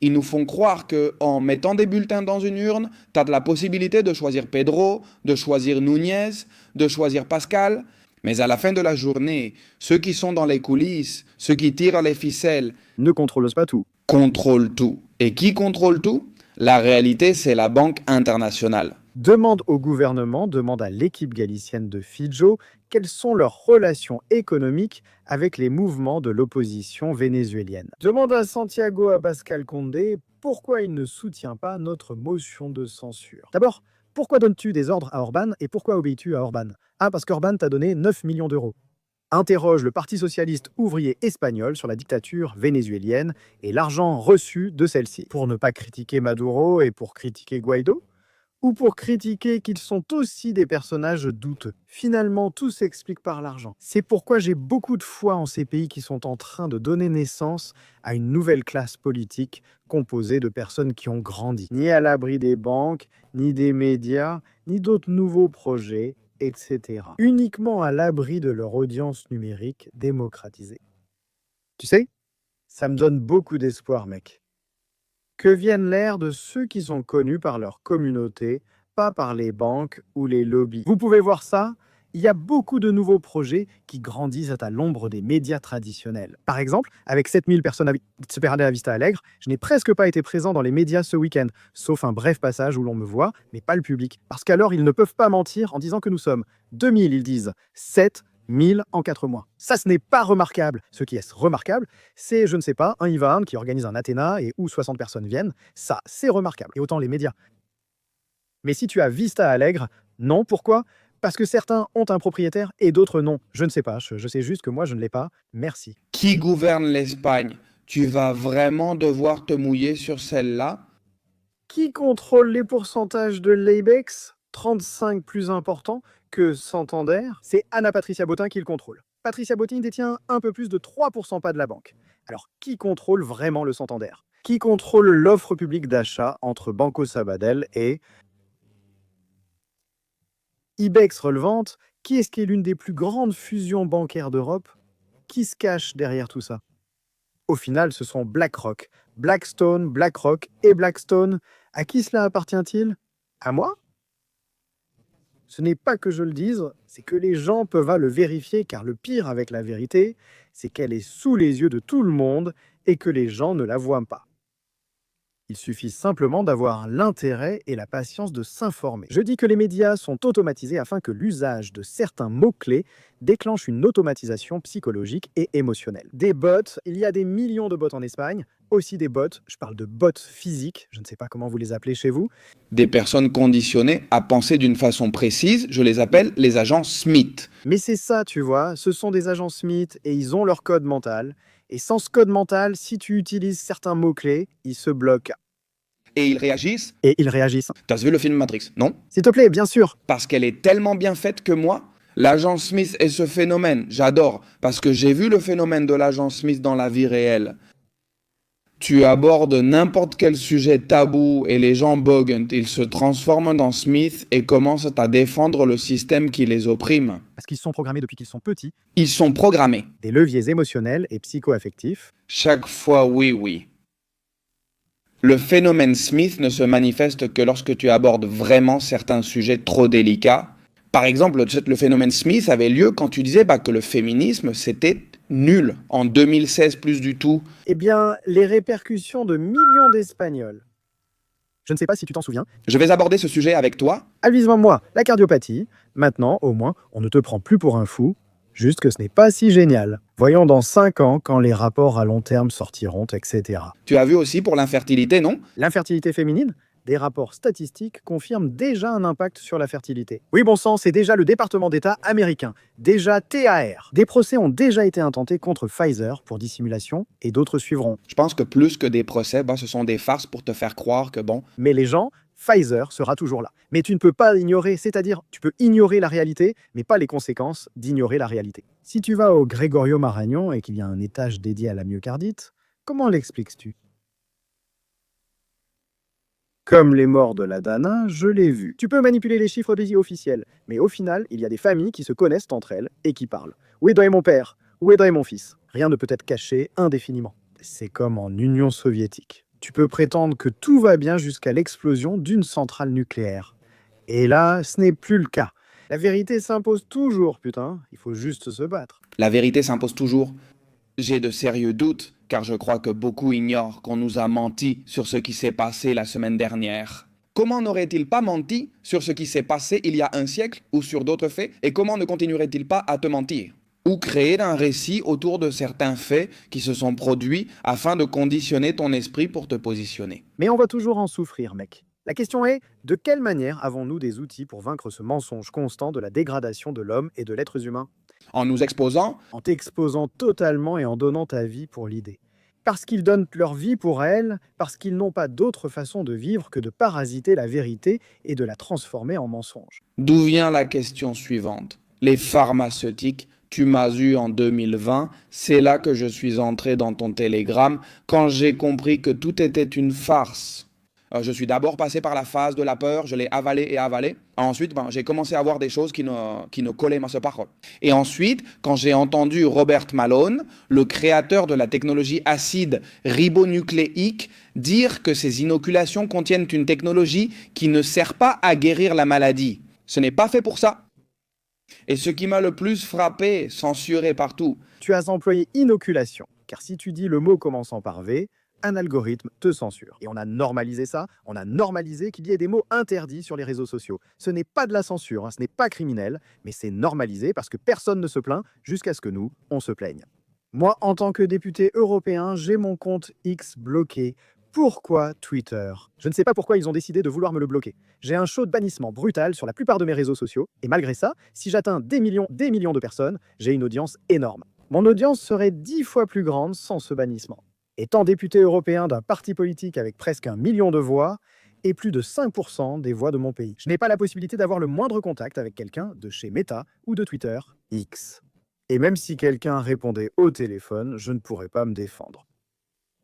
[SPEAKER 3] Ils nous font croire qu'en mettant des bulletins dans une urne, tu as de la possibilité de choisir Pedro, de choisir Núñez, de choisir Pascal. Mais à la fin de la journée, ceux qui sont dans les coulisses, ceux qui tirent les ficelles,
[SPEAKER 4] ne contrôlent pas tout.
[SPEAKER 3] Contrôlent tout. Et qui contrôle tout? La réalité, c'est la Banque internationale.
[SPEAKER 4] Demande au gouvernement, demande à l'équipe galicienne de Fijo, quelles sont leurs relations économiques avec les mouvements de l'opposition vénézuélienne. Demande à Santiago Abascal Condé pourquoi il ne soutient pas notre motion de censure. D'abord, pourquoi donnes-tu des ordres à Orban et pourquoi obéis-tu à Orban? Parce qu'Orban t'a donné 9 millions d'euros. Interroge le Parti socialiste ouvrier espagnol sur la dictature vénézuélienne et l'argent reçu de celle-ci. Pour ne pas critiquer Maduro et pour critiquer Guaido? ou pour critiquer qu'ils sont aussi des personnages douteux. Finalement, tout s'explique par l'argent. C'est pourquoi j'ai beaucoup de foi en ces pays qui sont en train de donner naissance à une nouvelle classe politique composée de personnes qui ont grandi, ni à l'abri des banques, ni des médias, ni d'autres nouveaux projets, etc. Uniquement à l'abri de leur audience numérique démocratisée. Tu sais, ça me donne beaucoup d'espoir, mec. Que vienne l'ère de ceux qui sont connus par leur communauté, pas par les banques ou les lobbies. Vous pouvez voir ça, il y a beaucoup de nouveaux projets qui grandissent à l'ombre des médias traditionnels. Par exemple, avec 7000 personnes à la Vista Alegre, je n'ai presque pas été présent dans les médias ce week-end, sauf un bref passage où l'on me voit, mais pas le public. Parce qu'alors, ils ne peuvent pas mentir en disant que nous sommes 2000, ils disent 7000 en 4 mois. Ça, ce n'est pas remarquable. Ce qui est remarquable, c'est, je ne sais pas, un Ivan qui organise un Athéna et où 60 personnes viennent. Ça, c'est remarquable. Et autant les médias. Mais si tu as Vista Alegre, non, pourquoi ? Parce que certains ont un propriétaire et d'autres non. Je ne sais pas, je sais juste que moi je ne l'ai pas. Merci.
[SPEAKER 3] Qui gouverne l'Espagne? Tu vas vraiment devoir te mouiller sur celle-là?
[SPEAKER 4] Qui contrôle les pourcentages de l'Ibex 35 plus important que Santander? C'est Ana Patricia Botín qui le contrôle. Patricia Botín détient un peu plus de 3% pas de la banque. Alors, qui contrôle vraiment le Santander? Qui contrôle l'offre publique d'achat entre Banco Sabadell et Ibex relevante? Qui est-ce qui est l'une des plus grandes fusions bancaires d'Europe? Qui se cache derrière tout ça? Au final, ce sont BlackRock, Blackstone, BlackRock et Blackstone. À qui cela appartient-il? À moi? Ce n'est pas que je le dise, c'est que les gens peuvent le vérifier, car le pire avec la vérité, c'est qu'elle est sous les yeux de tout le monde et que les gens ne la voient pas. Il suffit simplement d'avoir l'intérêt et la patience de s'informer. Je dis que les médias sont automatisés afin que l'usage de certains mots-clés déclenche une automatisation psychologique et émotionnelle. Des bots, il y a des millions de bots en Espagne, aussi des bots, je parle de bots physiques, je ne sais pas comment vous les appelez chez vous.
[SPEAKER 3] Des personnes conditionnées à penser d'une façon précise, je les appelle les agents Smith.
[SPEAKER 4] Mais c'est ça, tu vois, ce sont des agents Smith et ils ont leur code mental. Et sans ce code mental, si tu utilises certains mots-clés, ils se bloquent.
[SPEAKER 3] Et ils réagissent?
[SPEAKER 4] Et ils réagissent.
[SPEAKER 3] T'as vu le film Matrix, non?
[SPEAKER 4] S'il te plaît, bien sûr.
[SPEAKER 3] Parce qu'elle est tellement bien faite que moi, l'agent Smith et ce phénomène, j'adore. Parce que j'ai vu le phénomène de l'agent Smith dans la vie réelle. Tu abordes n'importe quel sujet tabou et les gens boguent. Ils se transforment dans Smith et commencent à défendre le système qui les opprime.
[SPEAKER 4] Parce qu'ils sont programmés depuis qu'ils sont petits.
[SPEAKER 3] Ils sont programmés.
[SPEAKER 4] Des leviers émotionnels et psycho-affectifs.
[SPEAKER 3] Chaque fois, oui. Le phénomène Smith ne se manifeste que lorsque tu abordes vraiment certains sujets trop délicats. Par exemple, le phénomène Smith avait lieu quand tu disais que le féminisme, c'était nul. En 2016, plus du tout.
[SPEAKER 4] Eh bien, les répercussions de millions d'Espagnols. Je ne sais pas si tu t'en souviens.
[SPEAKER 3] Je vais aborder ce sujet avec toi.
[SPEAKER 4] Avise-moi, la cardiopathie. Maintenant, au moins, on ne te prend plus pour un fou. Juste que ce n'est pas si génial. Voyons dans 5 ans quand les rapports à long terme sortiront, etc.
[SPEAKER 3] Tu as vu aussi pour l'infertilité, non?
[SPEAKER 4] L'infertilité féminine? Des rapports statistiques confirment déjà un impact sur la fertilité. Oui, bon sang, c'est déjà le département d'État américain, déjà TAR. Des procès ont déjà été intentés contre Pfizer pour dissimulation et d'autres suivront.
[SPEAKER 3] Je pense que plus que des procès, ce sont des farces pour te faire croire que
[SPEAKER 4] Mais les gens, Pfizer sera toujours là. Mais tu ne peux pas ignorer, c'est-à-dire tu peux ignorer la réalité, mais pas les conséquences d'ignorer la réalité. Si tu vas au Gregorio Marañón et qu'il y a un étage dédié à la myocardite, comment l'expliques-tu? Comme les morts de la Dana, je l'ai vu. Tu peux manipuler les chiffres officiels, mais au final, il y a des familles qui se connaissent entre elles et qui parlent. Où est mon père? Où est mon fils? Rien ne peut être caché indéfiniment. C'est comme en Union soviétique. Tu peux prétendre que tout va bien jusqu'à l'explosion d'une centrale nucléaire. Et là, ce n'est plus le cas. La vérité s'impose toujours, putain. Il faut juste se battre.
[SPEAKER 3] La vérité s'impose toujours. J'ai de sérieux doutes, car je crois que beaucoup ignorent qu'on nous a menti sur ce qui s'est passé la semaine dernière. Comment n'aurait-il pas menti sur ce qui s'est passé il y a un siècle ou sur d'autres faits, et comment ne continuerait-il pas à te mentir? Ou créer un récit autour de certains faits qui se sont produits afin de conditionner ton esprit pour te positionner.
[SPEAKER 4] Mais on va toujours en souffrir, mec. La question est, de quelle manière avons-nous des outils pour vaincre ce mensonge constant de la dégradation de l'homme et de l'être humain?
[SPEAKER 3] En nous exposant,
[SPEAKER 4] En t'exposant totalement et en donnant ta vie pour l'idée. Parce qu'ils donnent leur vie pour elle, parce qu'ils n'ont pas d'autre façon de vivre que de parasiter la vérité et de la transformer en mensonge.
[SPEAKER 3] D'où vient la question suivante? Les pharmaceutiques, tu m'as eu en 2020, c'est là que je suis entré dans ton télégramme quand j'ai compris que tout était une farce. Je suis d'abord passé par la phase de la peur, je l'ai avalé et avalé. Ensuite, j'ai commencé à voir des choses qui ne collaient à ce parole. Et ensuite, quand j'ai entendu Robert Malone, le créateur de la technologie acide ribonucléique, dire que ces inoculations contiennent une technologie qui ne sert pas à guérir la maladie. Ce n'est pas fait pour ça. Et ce qui m'a le plus frappé, censuré partout,
[SPEAKER 4] Tu as employé inoculation, car si tu dis le mot commençant par V, un algorithme te censure. Et on a normalisé ça, on a normalisé qu'il y ait des mots interdits sur les réseaux sociaux. Ce n'est pas de la censure, hein, ce n'est pas criminel, mais c'est normalisé parce que personne ne se plaint jusqu'à ce que nous, on se plaigne. Moi, en tant que député européen, j'ai mon compte X bloqué. Pourquoi Twitter? Je ne sais pas pourquoi ils ont décidé de vouloir me le bloquer. J'ai un show de bannissement brutal sur la plupart de mes réseaux sociaux, et malgré ça, si j'atteins des millions de personnes, j'ai une audience énorme. Mon audience serait 10 fois plus grande sans ce bannissement. Étant député européen d'un parti politique avec presque 1 million de voix et plus de 5% des voix de mon pays, je n'ai pas la possibilité d'avoir le moindre contact avec quelqu'un de chez Meta ou de Twitter X. Et même si quelqu'un répondait au téléphone, je ne pourrais pas me défendre.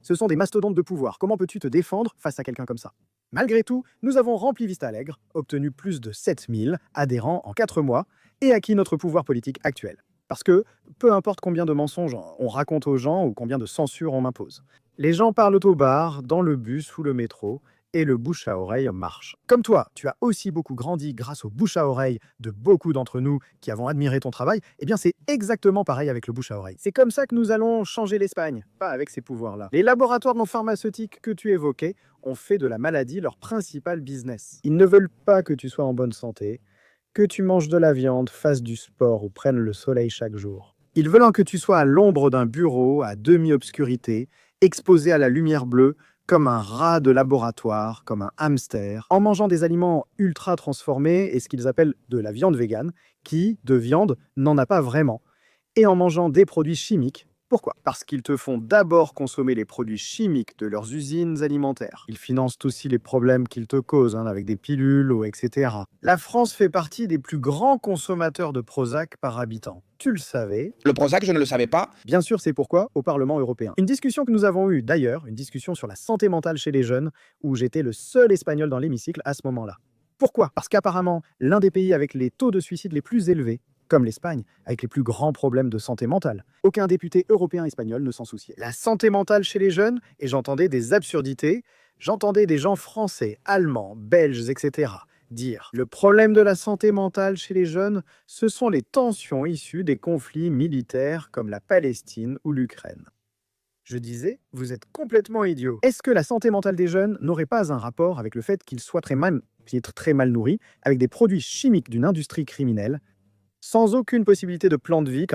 [SPEAKER 4] Ce sont des mastodontes de pouvoir. Comment peux-tu te défendre face à quelqu'un comme ça? Malgré tout, nous avons rempli Vista Alegre, obtenu plus de 7000 adhérents en 4 mois et acquis notre pouvoir politique actuel. Parce que, peu importe combien de mensonges on raconte aux gens ou combien de censure on m'impose, les gens parlent au bar, dans le bus ou le métro, et le bouche à oreille marche. Comme toi, tu as aussi beaucoup grandi grâce au bouche à oreille de beaucoup d'entre nous qui avons admiré ton travail, eh bien c'est exactement pareil avec le bouche à oreille. C'est comme ça que nous allons changer l'Espagne, pas avec ces pouvoirs-là. Les laboratoires non pharmaceutiques que tu évoquais ont fait de la maladie leur principal business. Ils ne veulent pas que tu sois en bonne santé, que tu manges de la viande, fasses du sport ou prennes le soleil chaque jour. Ils veulent que tu sois à l'ombre d'un bureau, à demi-obscurité, exposé à la lumière bleue, comme un rat de laboratoire, comme un hamster, en mangeant des aliments ultra transformés et ce qu'ils appellent de la viande végane, qui, de viande, n'en a pas vraiment, et en mangeant des produits chimiques. Pourquoi? Parce qu'ils te font d'abord consommer les produits chimiques de leurs usines alimentaires. Ils financent aussi les problèmes qu'ils te causent, avec des pilules ou etc. La France fait partie des plus grands consommateurs de Prozac par habitant. Tu le savais?
[SPEAKER 3] le Prozac, je ne le savais pas.
[SPEAKER 4] Bien sûr, c'est pourquoi au Parlement européen. Une discussion que nous avons eue d'ailleurs, une discussion sur la santé mentale chez les jeunes, où j'étais le seul Espagnol dans l'hémicycle à ce moment-là. Pourquoi? Parce qu'apparemment, l'un des pays avec les taux de suicide les plus élevés, comme l'Espagne, avec les plus grands problèmes de santé mentale. Aucun député européen espagnol ne s'en souciait. La santé mentale chez les jeunes, et j'entendais des absurdités, j'entendais des gens français, allemands, belges, etc. dire « Le problème de la santé mentale chez les jeunes, ce sont les tensions issues des conflits militaires comme la Palestine ou l'Ukraine. » Je disais, vous êtes complètement idiot. Est-ce que la santé mentale des jeunes n'aurait pas un rapport avec le fait qu'ils soient très mal nourris, avec des produits chimiques d'une industrie criminelle, sans aucune possibilité de plan de vie,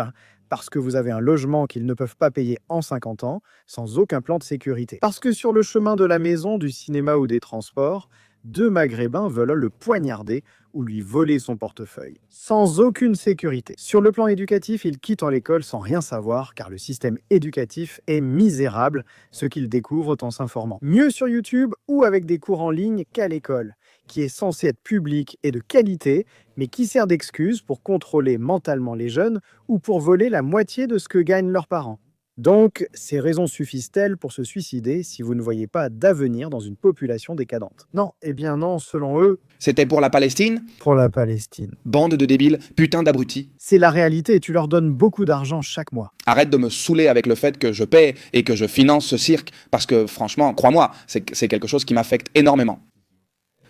[SPEAKER 4] parce que vous avez un logement qu'ils ne peuvent pas payer en 50 ans, sans aucun plan de sécurité. Parce que sur le chemin de la maison, du cinéma ou des transports, 2 Maghrébins veulent le poignarder ou lui voler son portefeuille, sans aucune sécurité. Sur le plan éducatif, ils quittent l'école sans rien savoir, car le système éducatif est misérable, ce qu'ils découvrent en s'informant. Mieux sur YouTube ou avec des cours en ligne qu'à l'école, qui est censé être public et de qualité, mais qui sert d'excuse pour contrôler mentalement les jeunes ou pour voler la moitié de ce que gagnent leurs parents. Donc, ces raisons suffisent-elles pour se suicider si vous ne voyez pas d'avenir dans une population décadente? Non, eh bien non, selon eux,
[SPEAKER 3] C'était pour la Palestine?
[SPEAKER 4] pour la Palestine.
[SPEAKER 3] Bande de débiles, putain d'abrutis.
[SPEAKER 4] C'est la réalité et tu leur donnes beaucoup d'argent chaque mois.
[SPEAKER 3] Arrête de me saouler avec le fait que je paie et que je finance ce cirque, parce que franchement, crois-moi, c'est quelque chose qui m'affecte énormément.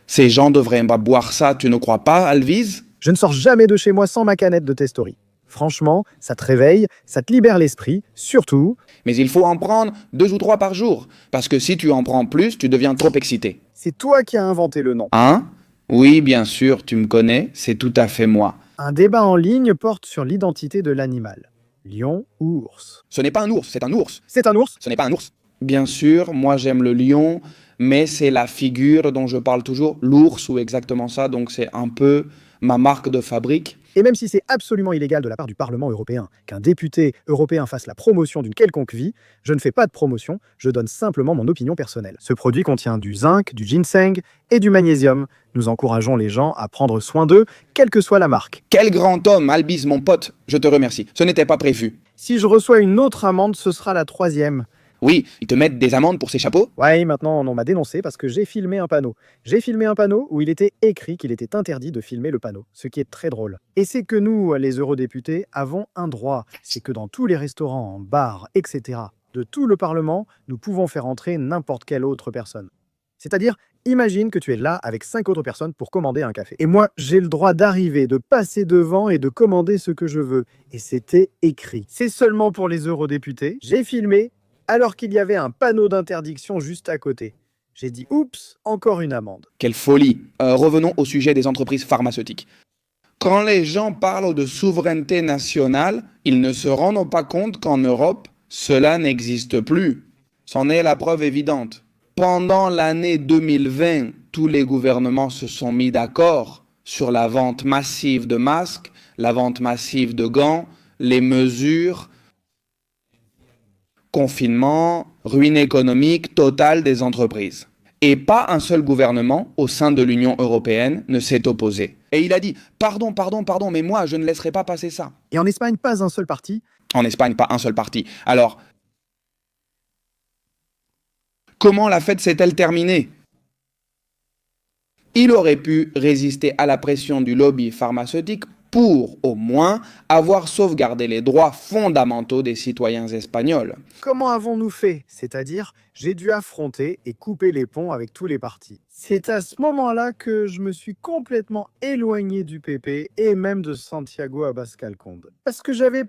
[SPEAKER 3] Ces gens devraient boire ça, tu ne crois pas, Alvise?
[SPEAKER 4] Je ne sors jamais de chez moi sans ma canette de Testori. Franchement, ça te réveille, ça te libère l'esprit, surtout...
[SPEAKER 3] Mais il faut en prendre 2 ou 3 par jour, parce que si tu en prends plus, tu deviens trop excité.
[SPEAKER 4] C'est toi qui as inventé le nom.
[SPEAKER 3] Hein? Oui, bien sûr, tu me connais, c'est tout à fait moi.
[SPEAKER 4] Un débat en ligne porte sur l'identité de l'animal. Lion ou ours?
[SPEAKER 3] Ce n'est pas un ours, c'est un ours.
[SPEAKER 4] C'est un ours?
[SPEAKER 3] Ce n'est pas un ours. Bien sûr, moi j'aime le lion, mais c'est la figure dont je parle toujours, l'ours ou exactement ça, donc c'est un peu ma marque de fabrique.
[SPEAKER 4] Et même si c'est absolument illégal de la part du Parlement européen qu'un député européen fasse la promotion d'une quelconque vie, je ne fais pas de promotion, je donne simplement mon opinion personnelle. Ce produit contient du zinc, du ginseng et du magnésium. Nous encourageons les gens à prendre soin d'eux, quelle que soit la marque.
[SPEAKER 3] Quel grand homme, Albis, mon pote, je te remercie. Ce n'était pas prévu.
[SPEAKER 4] Si je reçois une autre amende, ce sera la 3e.
[SPEAKER 3] Oui, ils te mettent des amendes pour ces chapeaux?
[SPEAKER 4] Ouais, maintenant on m'a dénoncé parce que j'ai filmé un panneau. J'ai filmé un panneau où il était écrit qu'il était interdit de filmer le panneau, ce qui est très drôle. Et c'est que nous, les eurodéputés, avons un droit. C'est que dans tous les restaurants, bars, etc., de tout le Parlement, nous pouvons faire entrer n'importe quelle autre personne. C'est-à-dire, imagine que tu es là avec 5 autres personnes pour commander un café. Et moi, j'ai le droit d'arriver, de passer devant et de commander ce que je veux. Et c'était écrit. C'est seulement pour les eurodéputés. J'ai filmé, alors qu'il y avait un panneau d'interdiction juste à côté. J'ai dit « Oups, encore une amende ».
[SPEAKER 3] Quelle folie. Revenons au sujet des entreprises pharmaceutiques. Quand les gens parlent de souveraineté nationale, ils ne se rendent pas compte qu'en Europe, cela n'existe plus. C'en est la preuve évidente. Pendant l'année 2020, tous les gouvernements se sont mis d'accord sur la vente massive de masques, la vente massive de gants, les mesures, confinement, ruine économique totale des entreprises. Et pas un seul gouvernement au sein de l'Union européenne ne s'est opposé. Et il a dit « Pardon, mais moi, je ne laisserai pas passer ça. »
[SPEAKER 4] Et en Espagne, pas un seul parti.
[SPEAKER 3] En Espagne, pas un seul parti. Alors, comment la fête s'est-elle terminée? Il aurait pu résister à la pression du lobby pharmaceutique pour, au moins, avoir sauvegardé les droits fondamentaux des citoyens espagnols.
[SPEAKER 4] Comment avons-nous fait? C'est-à-dire, j'ai dû affronter et couper les ponts avec tous les partis. C'est à ce moment-là que je me suis complètement éloigné du PP et même de Santiago Abascal Conde. Parce que j'avais,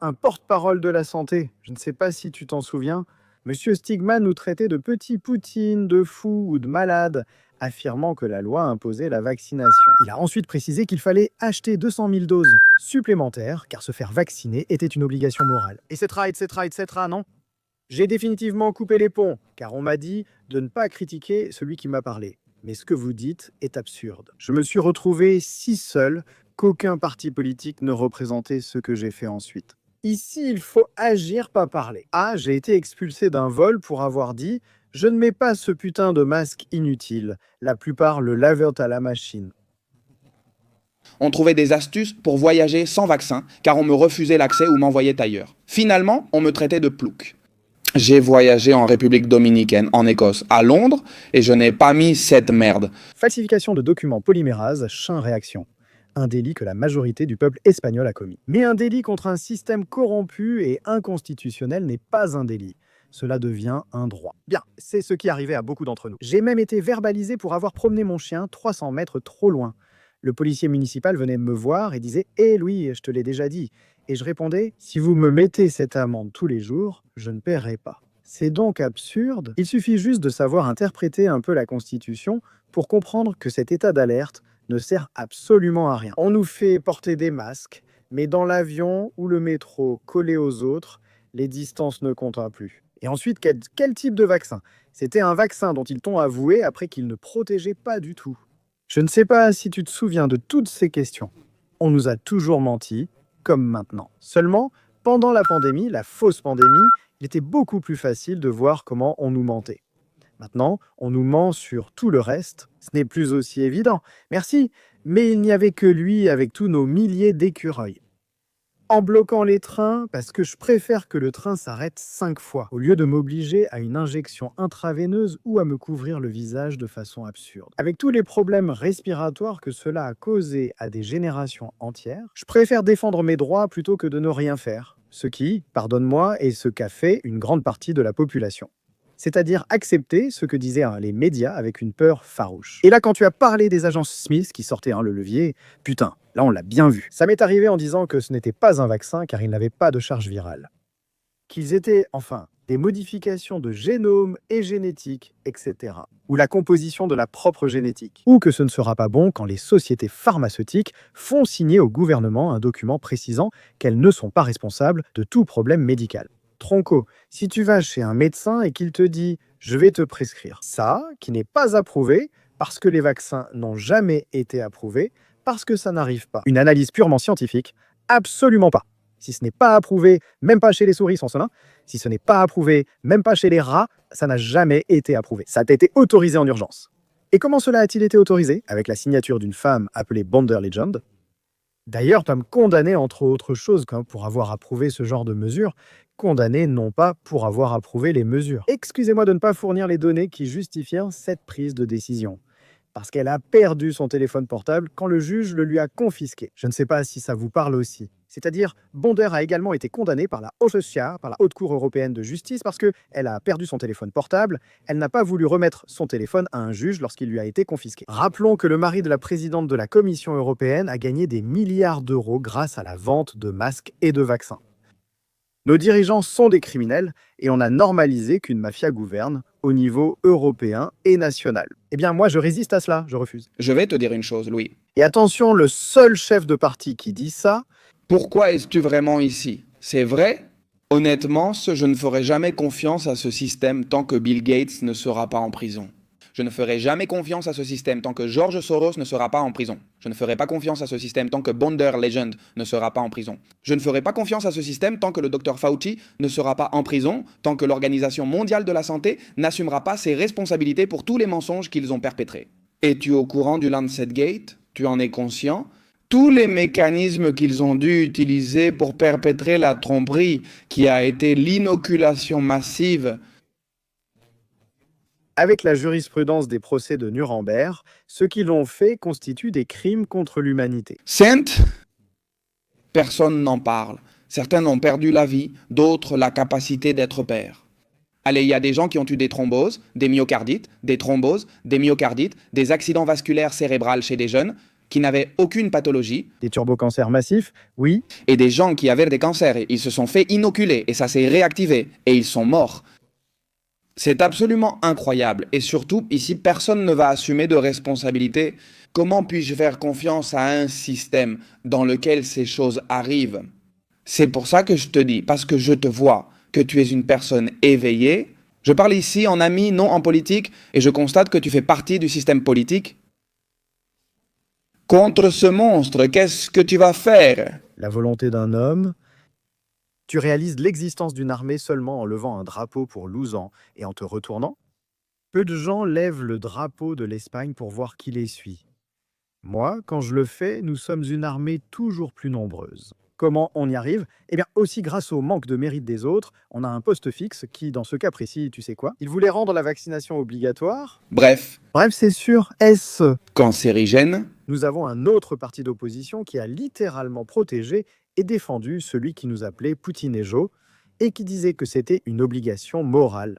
[SPEAKER 4] un porte-parole de la santé. Je ne sais pas si tu t'en souviens. Monsieur Stigman nous traitait de petits poutines, de fous ou de malades, affirmant que la loi imposait la vaccination. Il a ensuite précisé qu'il fallait acheter 200 000 doses supplémentaires, car se faire vacciner était une obligation morale. Etc., non? J'ai définitivement coupé les ponts, car on m'a dit de ne pas critiquer celui qui m'a parlé. Mais ce que vous dites est absurde. Je me suis retrouvé si seul qu'aucun parti politique ne représentait ce que j'ai fait ensuite. Ici, il faut agir, pas parler. Ah, j'ai été expulsé d'un vol pour avoir dit « Je ne mets pas ce putain de masque inutile. La plupart le lavent à la machine. »
[SPEAKER 3] On trouvait des astuces pour voyager sans vaccin, car on me refusait l'accès ou m'envoyait ailleurs. Finalement, on me traitait de plouc. J'ai voyagé en République dominicaine, en Écosse, à Londres, et je n'ai pas mis cette merde.
[SPEAKER 4] Falsification de documents polymérase, réaction. Un délit que la majorité du peuple espagnol a commis. Mais un délit contre un système corrompu et inconstitutionnel n'est pas un délit. Cela devient un droit. Bien, c'est ce qui arrivait à beaucoup d'entre nous. J'ai même été verbalisé pour avoir promené mon chien 300 mètres trop loin. Le policier municipal venait me voir et disait « Eh Louis, je te l'ai déjà dit ». Et je répondais « Si vous me mettez cette amende tous les jours, je ne paierai pas ». C'est donc absurde. Il suffit juste de savoir interpréter un peu la Constitution pour comprendre que cet état d'alerte ne sert absolument à rien. On nous fait porter des masques, mais dans l'avion ou le métro collés aux autres, les distances ne comptent plus. Et ensuite, quel type de vaccin? C'était un vaccin dont ils t'ont avoué après qu'il ne protégeait pas du tout. Je ne sais pas si tu te souviens de toutes ces questions. On nous a toujours menti, comme maintenant. Seulement, pendant la pandémie, la fausse pandémie, il était beaucoup plus facile de voir comment on nous mentait. Maintenant, on nous ment sur tout le reste. Ce n'est plus aussi évident. Merci, mais il n'y avait que lui avec tous nos milliers d'écureuils. En bloquant les trains, parce que je préfère que le train s'arrête 5 fois, au lieu de m'obliger à une injection intraveineuse ou à me couvrir le visage de façon absurde. Avec tous les problèmes respiratoires que cela a causé à des générations entières, je préfère défendre mes droits plutôt que de ne rien faire. Ce qui, pardonne-moi, est ce qu'a fait une grande partie de la population. C'est-à-dire accepter ce que disaient les médias avec une peur farouche. Et là, quand tu as parlé des agences Smith qui sortaient le levier, putain, là on l'a bien vu. Ça m'est arrivé en disant que ce n'était pas un vaccin car il n'avait pas de charge virale. Qu'ils étaient, des modifications de génome et génétique, etc. Ou la composition de la propre génétique. Ou que ce ne sera pas bon quand les sociétés pharmaceutiques font signer au gouvernement un document précisant qu'elles ne sont pas responsables de tout problème médical. Tronco, si tu vas chez un médecin et qu'il te dit « je vais te prescrire ça », qui n'est pas approuvé parce que les vaccins n'ont jamais été approuvés, Parce que ça n'arrive pas. Une analyse purement scientifique, absolument pas. Si ce n'est pas approuvé, même pas chez les souris sans sonin, si ce n'est pas approuvé, même pas chez les rats, ça n'a jamais été approuvé. Ça a été autorisé en urgence. Et comment cela a-t-il été autorisé? Avec la signature d'une femme appelée Bonder Legend. D'ailleurs, tu vas me condamner, entre autres choses, pour avoir approuvé ce genre de mesures, condamné non pas pour avoir approuvé les mesures. Excusez-moi de ne pas fournir les données qui justifient cette prise de décision. Parce qu'elle a perdu son téléphone portable quand le juge le lui a confisqué. Je ne sais pas si ça vous parle aussi. C'est-à-dire, Bonder a également été condamnée par la HCA, par la Haute Cour européenne de justice, parce qu'elle a perdu son téléphone portable. Elle n'a pas voulu remettre son téléphone à un juge lorsqu'il lui a été confisqué. Rappelons que le mari de la présidente de la Commission européenne a gagné des milliards d'euros grâce à la vente de masques et de vaccins. Nos dirigeants sont des criminels et on a normalisé qu'une mafia gouverne au niveau européen et national. Eh bien, moi, je résiste à cela, je refuse.
[SPEAKER 3] Je vais te dire une chose, Louis.
[SPEAKER 4] Et attention, le seul chef de parti qui dit ça,
[SPEAKER 3] Pourquoi es-tu vraiment ici? C'est vrai? Honnêtement, je ne ferai jamais confiance à ce système tant que Bill Gates ne sera pas en prison. Je ne ferai jamais confiance à ce système tant que George Soros ne sera pas en prison. Je ne ferai pas confiance à ce système tant que Bonder Legend ne sera pas en prison. Je ne ferai pas confiance à ce système tant que le Dr Fauci ne sera pas en prison, tant que l'Organisation mondiale de la santé n'assumera pas ses responsabilités pour tous les mensonges qu'ils ont perpétrés. Es-tu au courant du Lancet Gate? Tu en es conscient? Tous les mécanismes qu'ils ont dû utiliser pour perpétrer la tromperie, qui a été l'inoculation massive.
[SPEAKER 4] avec la jurisprudence des procès de Nuremberg, ceux qui l'ont fait constituent des crimes contre l'humanité.
[SPEAKER 3] Sainte, personne n'en parle. Certains ont perdu la vie, d'autres la capacité d'être pères. Allez, il y a des gens qui ont eu des thromboses, des myocardites, des thromboses, des myocardites, des accidents vasculaires cérébrales chez des jeunes qui n'avaient aucune pathologie,
[SPEAKER 4] Des turbocancers massifs, oui,
[SPEAKER 3] et des gens qui avaient des cancers. Ils se sont fait inoculer et ça s'est réactivé et ils sont morts. C'est absolument incroyable et surtout, ici, personne ne va assumer de responsabilité. Comment puis-je faire confiance à un système dans lequel ces choses arrivent? C'est pour ça que je te dis, parce que je te vois, que tu es une personne éveillée. Je parle ici en ami, non en politique, et je constate que tu fais partie du système politique. Contre ce monstre, qu'est-ce que tu vas faire?
[SPEAKER 4] la volonté d'un homme. Tu réalises l'existence d'une armée seulement en levant un drapeau pour Louzan et en te retournant. Peu de gens lèvent le drapeau de l'Espagne pour voir qui les suit. Moi, quand je le fais, nous sommes une armée toujours plus nombreuse. Comment on y arrive? Eh bien, aussi grâce au manque de mérite des autres, on a un poste fixe qui, dans ce cas précis, tu sais quoi? Il voulait rendre la vaccination obligatoire.
[SPEAKER 3] Bref,
[SPEAKER 4] Bref, c'est sûr, est-ce?
[SPEAKER 3] cancérigène,
[SPEAKER 4] Nous avons un autre parti d'opposition qui a littéralement protégé et défendu celui qui nous appelait Poutinejo et qui disait que c'était une obligation morale.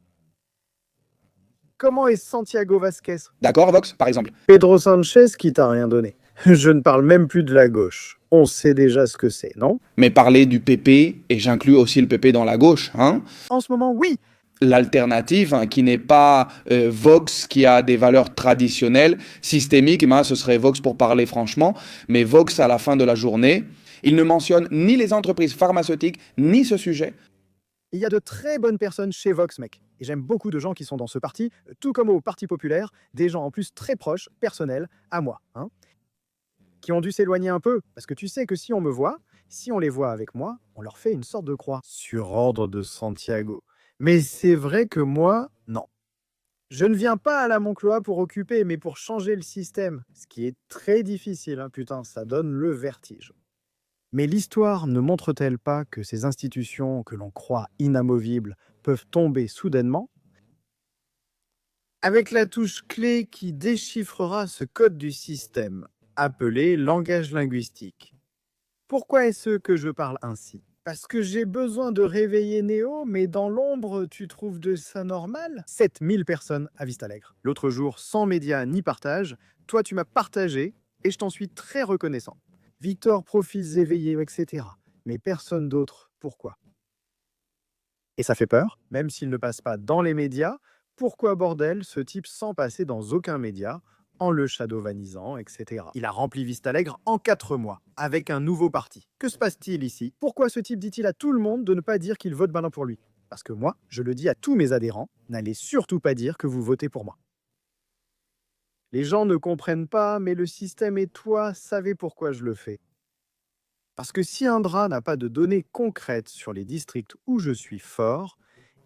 [SPEAKER 4] Comment est Santiago Vasquez?
[SPEAKER 3] d'accord Vox, par exemple.
[SPEAKER 4] Pedro Sanchez qui t'a rien donné. Je ne parle même plus de la gauche. On sait déjà ce que c'est, non?
[SPEAKER 3] Mais parler du PP, et j'inclus aussi le PP dans la gauche, hein,
[SPEAKER 4] En ce moment, oui.
[SPEAKER 3] l'alternative, hein, qui n'est pas Vox, qui a des valeurs traditionnelles, systémiques, ben, ce serait Vox pour parler franchement, mais Vox à la fin de la journée, il ne mentionne ni les entreprises pharmaceutiques, ni ce sujet.
[SPEAKER 4] Il y a de très bonnes personnes chez Vox, mec. Et j'aime beaucoup de gens qui sont dans ce parti, tout comme au Parti populaire, des gens en plus très proches, personnels, à moi, hein, qui ont dû s'éloigner un peu, parce que tu sais que si on me voit, si on les voit avec moi, on leur fait une sorte de croix. Sur ordre de Santiago. Mais c'est vrai que moi, non. Je ne viens pas à la Moncloa pour occuper, mais pour changer le système. Ce qui est très difficile, hein, putain, ça donne le vertige. Mais l'histoire ne montre-t-elle pas que ces institutions que l'on croit inamovibles peuvent tomber soudainement? Avec la touche clé qui déchiffrera ce code du système, appelé langage linguistique. Pourquoi est-ce que je parle ainsi? Parce que j'ai besoin de réveiller Néo, mais dans l'ombre, tu trouves de ça normal? 7000 personnes à Vistalegre. L'autre jour, sans médias ni partage, toi tu m'as partagé et je t'en suis très reconnaissant. Victor, profils éveillés, etc. Mais personne d'autre. Pourquoi? Et ça fait peur, même s'il ne passe pas dans les médias. Pourquoi, bordel, ce type sans passer dans aucun média, en le shadowvanisant, etc. Il a rempli Vistalegre en 4 mois, avec un nouveau parti. Que se passe-t-il ici? Pourquoi ce type dit-il à tout le monde de ne pas dire qu'il vote maintenant pour lui? Parce que moi, je le dis à tous mes adhérents, n'allez surtout pas dire que vous votez pour moi. Les gens ne comprennent pas, mais le système et toi savez pourquoi je le fais. Parce que si Indra n'a pas de données concrètes sur les districts où je suis fort,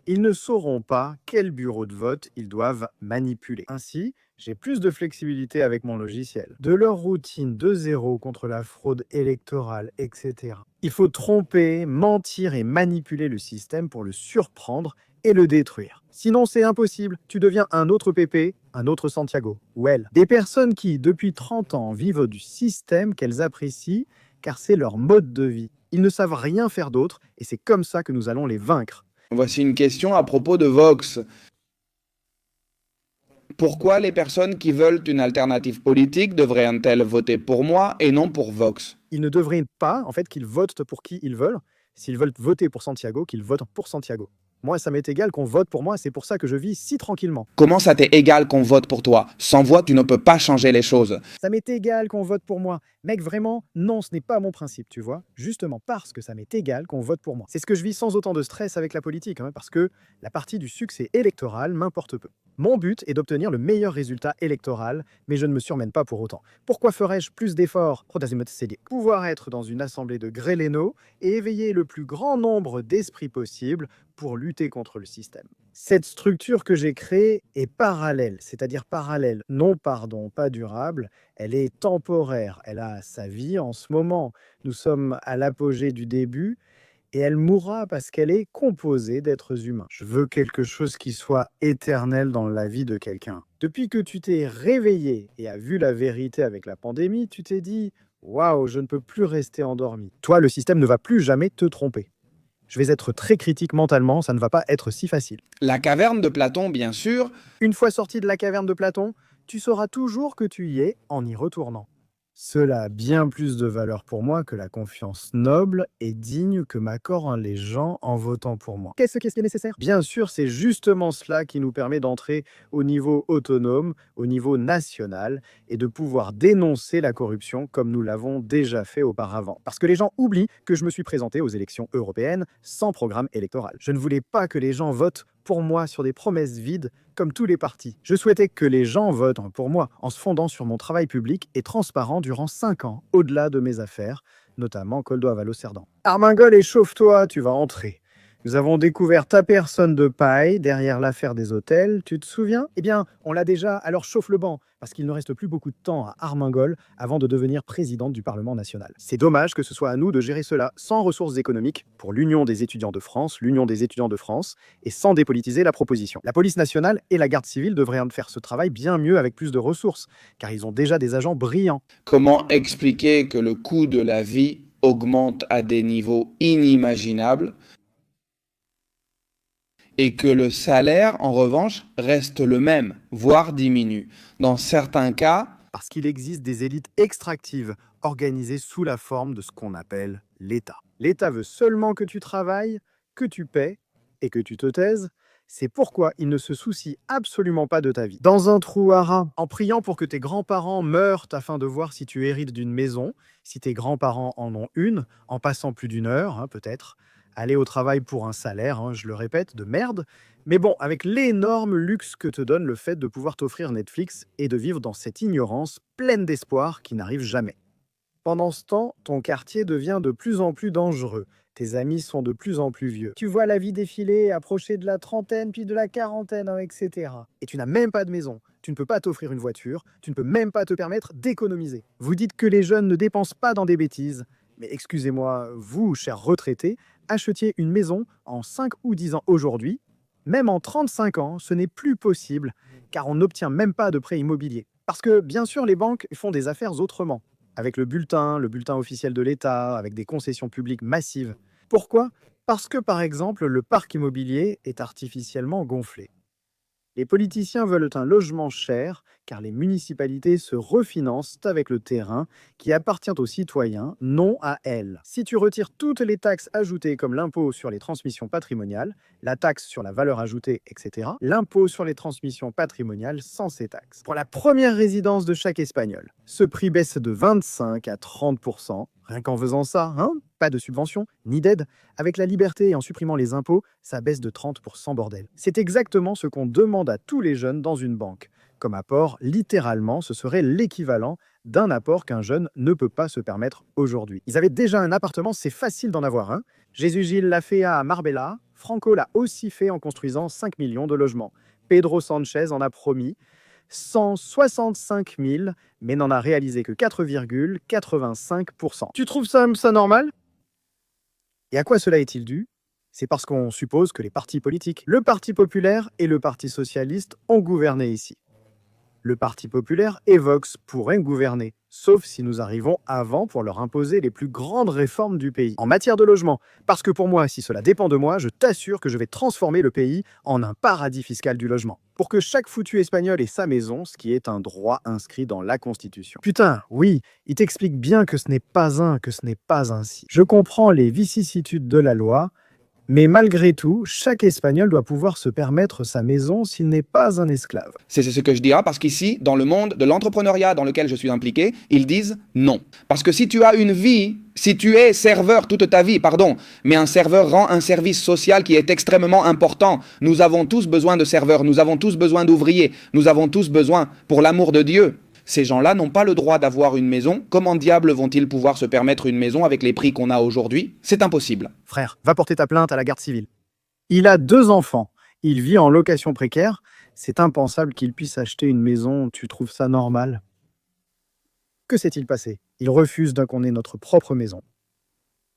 [SPEAKER 4] ils ne sauront pas quel bureau de vote ils doivent manipuler. Ainsi, j'ai plus de flexibilité avec mon logiciel. De leur routine de zéro contre la fraude électorale, etc. Il faut tromper, mentir et manipuler le système pour le surprendre et le détruire. Sinon, c'est impossible. Tu deviens un autre Pépé, un autre Santiago, ou elle. Des personnes qui, depuis 30 ans, vivent du système qu'elles apprécient, car c'est leur mode de vie. Ils ne savent rien faire d'autre, et c'est comme ça que nous allons les vaincre.
[SPEAKER 3] Voici une question à propos de Vox. Pourquoi les personnes qui veulent une alternative politique devraient-elles voter pour moi et non pour Vox?
[SPEAKER 4] Ils ne devraient pas, en fait, qu'ils votent pour qui ils veulent. S'ils veulent voter pour Santiago, qu'ils votent pour Santiago. Moi, ça m'est égal qu'on vote pour moi, c'est pour ça que je vis si tranquillement.
[SPEAKER 3] Comment ça t'est égal qu'on vote pour toi? Sans voix, tu ne peux pas changer les choses.
[SPEAKER 4] Ça m'est égal qu'on vote pour moi. Mec, vraiment, non, ce n'est pas mon principe, tu vois. Justement parce que ça m'est égal qu'on vote pour moi. C'est ce que je vis sans autant de stress avec la politique, hein, parce que la partie du succès électoral m'importe peu. Mon but est d'obtenir le meilleur résultat électoral, mais je ne me surmène pas pour autant. Pourquoi ferais-je plus d'efforts? Pouvoir être dans une assemblée de grélénaux et éveiller le plus grand nombre d'esprits possible pour lutter contre le système. Cette structure que j'ai créée est parallèle, c'est-à-dire parallèle, non pardon, pas durable, elle est temporaire, elle a sa vie en ce moment. Nous sommes à l'apogée du début et elle mourra parce qu'elle est composée d'êtres humains. Je veux quelque chose qui soit éternel dans la vie de quelqu'un. Depuis que tu t'es réveillé et as vu la vérité avec la pandémie, tu t'es dit « Waouh, je ne peux plus rester endormi ». Toi, le système ne va plus jamais te tromper. Je vais être très critique mentalement, ça ne va pas être si facile.
[SPEAKER 3] La caverne de Platon, bien sûr.
[SPEAKER 4] Une fois sorti de la caverne de Platon, tu sauras toujours que tu y es en y retournant. Cela a bien plus de valeur pour moi que la confiance noble et digne que m'accordent les gens en votant pour moi. Qu'est-ce qui est nécessaire? Bien sûr, c'est justement cela qui nous permet d'entrer au niveau autonome, au niveau national, et de pouvoir dénoncer la corruption comme nous l'avons déjà fait auparavant. Parce que les gens oublient que je me suis présenté aux élections européennes sans programme électoral. Je ne voulais pas que les gens votent pour moi sur des promesses vides comme tous les partis. Je souhaitais que les gens votent pour moi en se fondant sur mon travail public et transparent durant 5 ans, au-delà de mes affaires, notamment Coldo-Avalo-Cerdan. Armengol, échauffe-toi, tu vas entrer. Nous avons découvert ta personne de paille derrière l'affaire des hôtels, tu te souviens? Eh bien, on l'a déjà, alors chauffe le banc, parce qu'il ne reste plus beaucoup de temps à Armengol avant de devenir présidente du Parlement national. C'est dommage que ce soit à nous de gérer cela sans ressources économiques pour l'Union des étudiants de France, l'Union des étudiants de France, et sans dépolitiser la proposition. La police nationale et la garde civile devraient faire ce travail bien mieux avec plus de ressources, car ils ont déjà des agents brillants.
[SPEAKER 3] Comment expliquer que le coût de la vie augmente à des niveaux inimaginables et que le salaire, en revanche, reste le même, voire diminue? Dans certains cas,
[SPEAKER 4] parce qu'il existe des élites extractives organisées sous la forme de ce qu'on appelle l'État. L'État veut seulement que tu travailles, que tu paies et que tu te taises. C'est pourquoi il ne se soucie absolument pas de ta vie. Dans un trou à rats, en priant pour que tes grands-parents meurent afin de voir si tu hérites d'une maison, si tes grands-parents en ont une, en passant plus d'1 heure, peut-être, aller au travail pour un salaire, je le répète, de merde, mais bon, avec l'énorme luxe que te donne le fait de pouvoir t'offrir Netflix et de vivre dans cette ignorance pleine d'espoir qui n'arrive jamais. Pendant ce temps, ton quartier devient de plus en plus dangereux. Tes amis sont de plus en plus vieux. Tu vois la vie défiler, approcher de la trentaine, puis de la quarantaine, etc. Et tu n'as même pas de maison. Tu ne peux pas t'offrir une voiture. Tu ne peux même pas te permettre d'économiser. Vous dites que les jeunes ne dépensent pas dans des bêtises. Mais excusez-moi, vous, chers retraités, achetiez une maison en 5 ou 10 ans aujourd'hui. Même en 35 ans, ce n'est plus possible, car on n'obtient même pas de prêt immobilier. Parce que, bien sûr, les banques font des affaires autrement. Avec le bulletin officiel de l'État, avec des concessions publiques massives. Pourquoi? Parce que, par exemple, le parc immobilier est artificiellement gonflé. Les politiciens veulent un logement cher, car les municipalités se refinancent avec le terrain qui appartient aux citoyens, non à elles. Si tu retires toutes les taxes ajoutées comme l'impôt sur les transmissions patrimoniales, la taxe sur la valeur ajoutée, etc., l'impôt sur les transmissions patrimoniales sans ces taxes. Pour la première résidence de chaque Espagnol, ce prix baisse de 25 à 30%. Rien qu'en faisant ça, pas de subvention, ni d'aide. Avec la liberté et en supprimant les impôts, ça baisse de 30%, bordel. C'est exactement ce qu'on demande à tous les jeunes dans une banque. comme apport. Littéralement, ce serait l'équivalent d'un apport qu'un jeune ne peut pas se permettre aujourd'hui. Ils avaient déjà un appartement, c'est facile d'en avoir un. Jésus Gilles l'a fait à Marbella. Franco l'a aussi fait en construisant 5 millions de logements. Pedro Sanchez en a promis 165 000, mais n'en a réalisé que 4,85%. Tu trouves ça normal? Et à quoi cela est-il dû? C'est parce qu'on suppose que les partis politiques, le Parti populaire et le Parti socialiste, ont gouverné ici. Le Parti populaire et Vox pourraient gouverner, sauf si nous arrivons avant pour leur imposer les plus grandes réformes du pays en matière de logement. Parce que pour moi, si cela dépend de moi, je t'assure que je vais transformer le pays en un paradis fiscal du logement. Pour que chaque foutu espagnol ait sa maison, ce qui est un droit inscrit dans la Constitution. Putain, oui, il t'explique bien que ce n'est pas ainsi. Je comprends les vicissitudes de la loi, mais malgré tout, chaque Espagnol doit pouvoir se permettre sa maison s'il n'est pas un esclave.
[SPEAKER 3] C'est ce que je dirais parce qu'ici, dans le monde de l'entrepreneuriat dans lequel je suis impliqué, ils disent non. Parce que si tu as une vie, si tu es serveur toute ta vie, mais un serveur rend un service social qui est extrêmement important. Nous avons tous besoin de serveurs, nous avons tous besoin d'ouvriers, nous avons tous besoin, pour l'amour de Dieu. Ces gens-là n'ont pas le droit d'avoir une maison. Comment diable vont-ils pouvoir se permettre une maison avec les prix qu'on a aujourd'hui? C'est impossible.
[SPEAKER 4] Frère, va porter ta plainte à la garde civile. Il a 2 enfants. Il vit en location précaire. C'est impensable qu'il puisse acheter une maison. Tu trouves ça normal? Que s'est-il passé? Il refuse qu'on ait notre propre maison.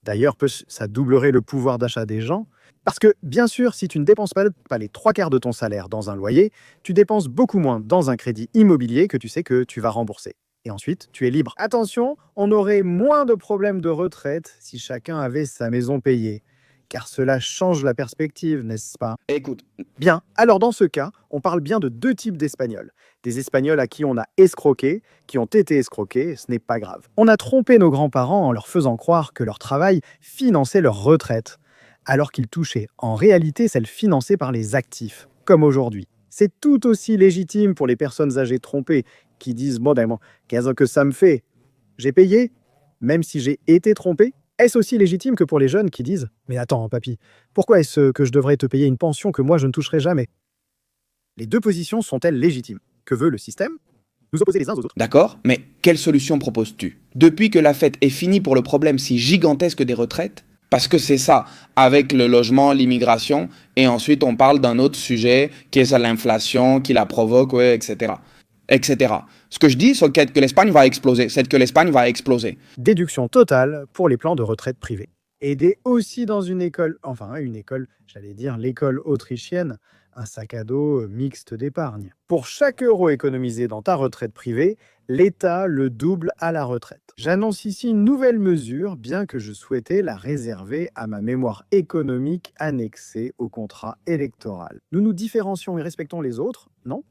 [SPEAKER 4] D'ailleurs, ça doublerait le pouvoir d'achat des gens. Parce que, bien sûr, si tu ne dépenses pas les 3/4 de ton salaire dans un loyer, tu dépenses beaucoup moins dans un crédit immobilier que tu sais que tu vas rembourser. Et ensuite, tu es libre. Attention, on aurait moins de problèmes de retraite si chacun avait sa maison payée. Car cela change la perspective, n'est-ce pas?
[SPEAKER 3] Écoute,
[SPEAKER 4] Bien, alors dans ce cas, on parle bien de 2 types d'Espagnols. Des Espagnols à qui on a escroqué, qui ont été escroqués, ce n'est pas grave. On a trompé nos grands-parents en leur faisant croire que leur travail finançait leur retraite, alors qu'ils touchaient en réalité celle financée par les actifs, comme aujourd'hui. C'est tout aussi légitime pour les personnes âgées trompées qui disent « Bon, qu'est-ce que ça me fait? J'ai payé, même si j'ai été trompé ?» Est-ce aussi légitime que pour les jeunes qui disent « Mais attends, papy, pourquoi est-ce que je devrais te payer une pension que moi je ne toucherai jamais ?» Les 2 positions sont-elles légitimes? Que veut le système? Nous opposer les uns aux autres.
[SPEAKER 3] d'accord, mais quelle solution proposes-tu? Depuis que la fête est finie pour le problème si gigantesque des retraites, parce que c'est ça, avec le logement, l'immigration, et ensuite on parle d'un autre sujet qui est l'inflation, qui la provoque, etc. Ce que je dis, c'est que l'Espagne va exploser. C'est que l'Espagne va exploser.
[SPEAKER 4] Déduction totale pour les plans de retraite privés. Aider aussi dans une école, j'allais dire l'école autrichienne, un sac à dos mixte d'épargne. Pour chaque euro économisé dans ta retraite privée, l'État le double à la retraite. J'annonce ici une nouvelle mesure, bien que je souhaitais la réserver à ma mémoire économique annexée au contrat électoral. Nous nous différencions et respectons les autres, non?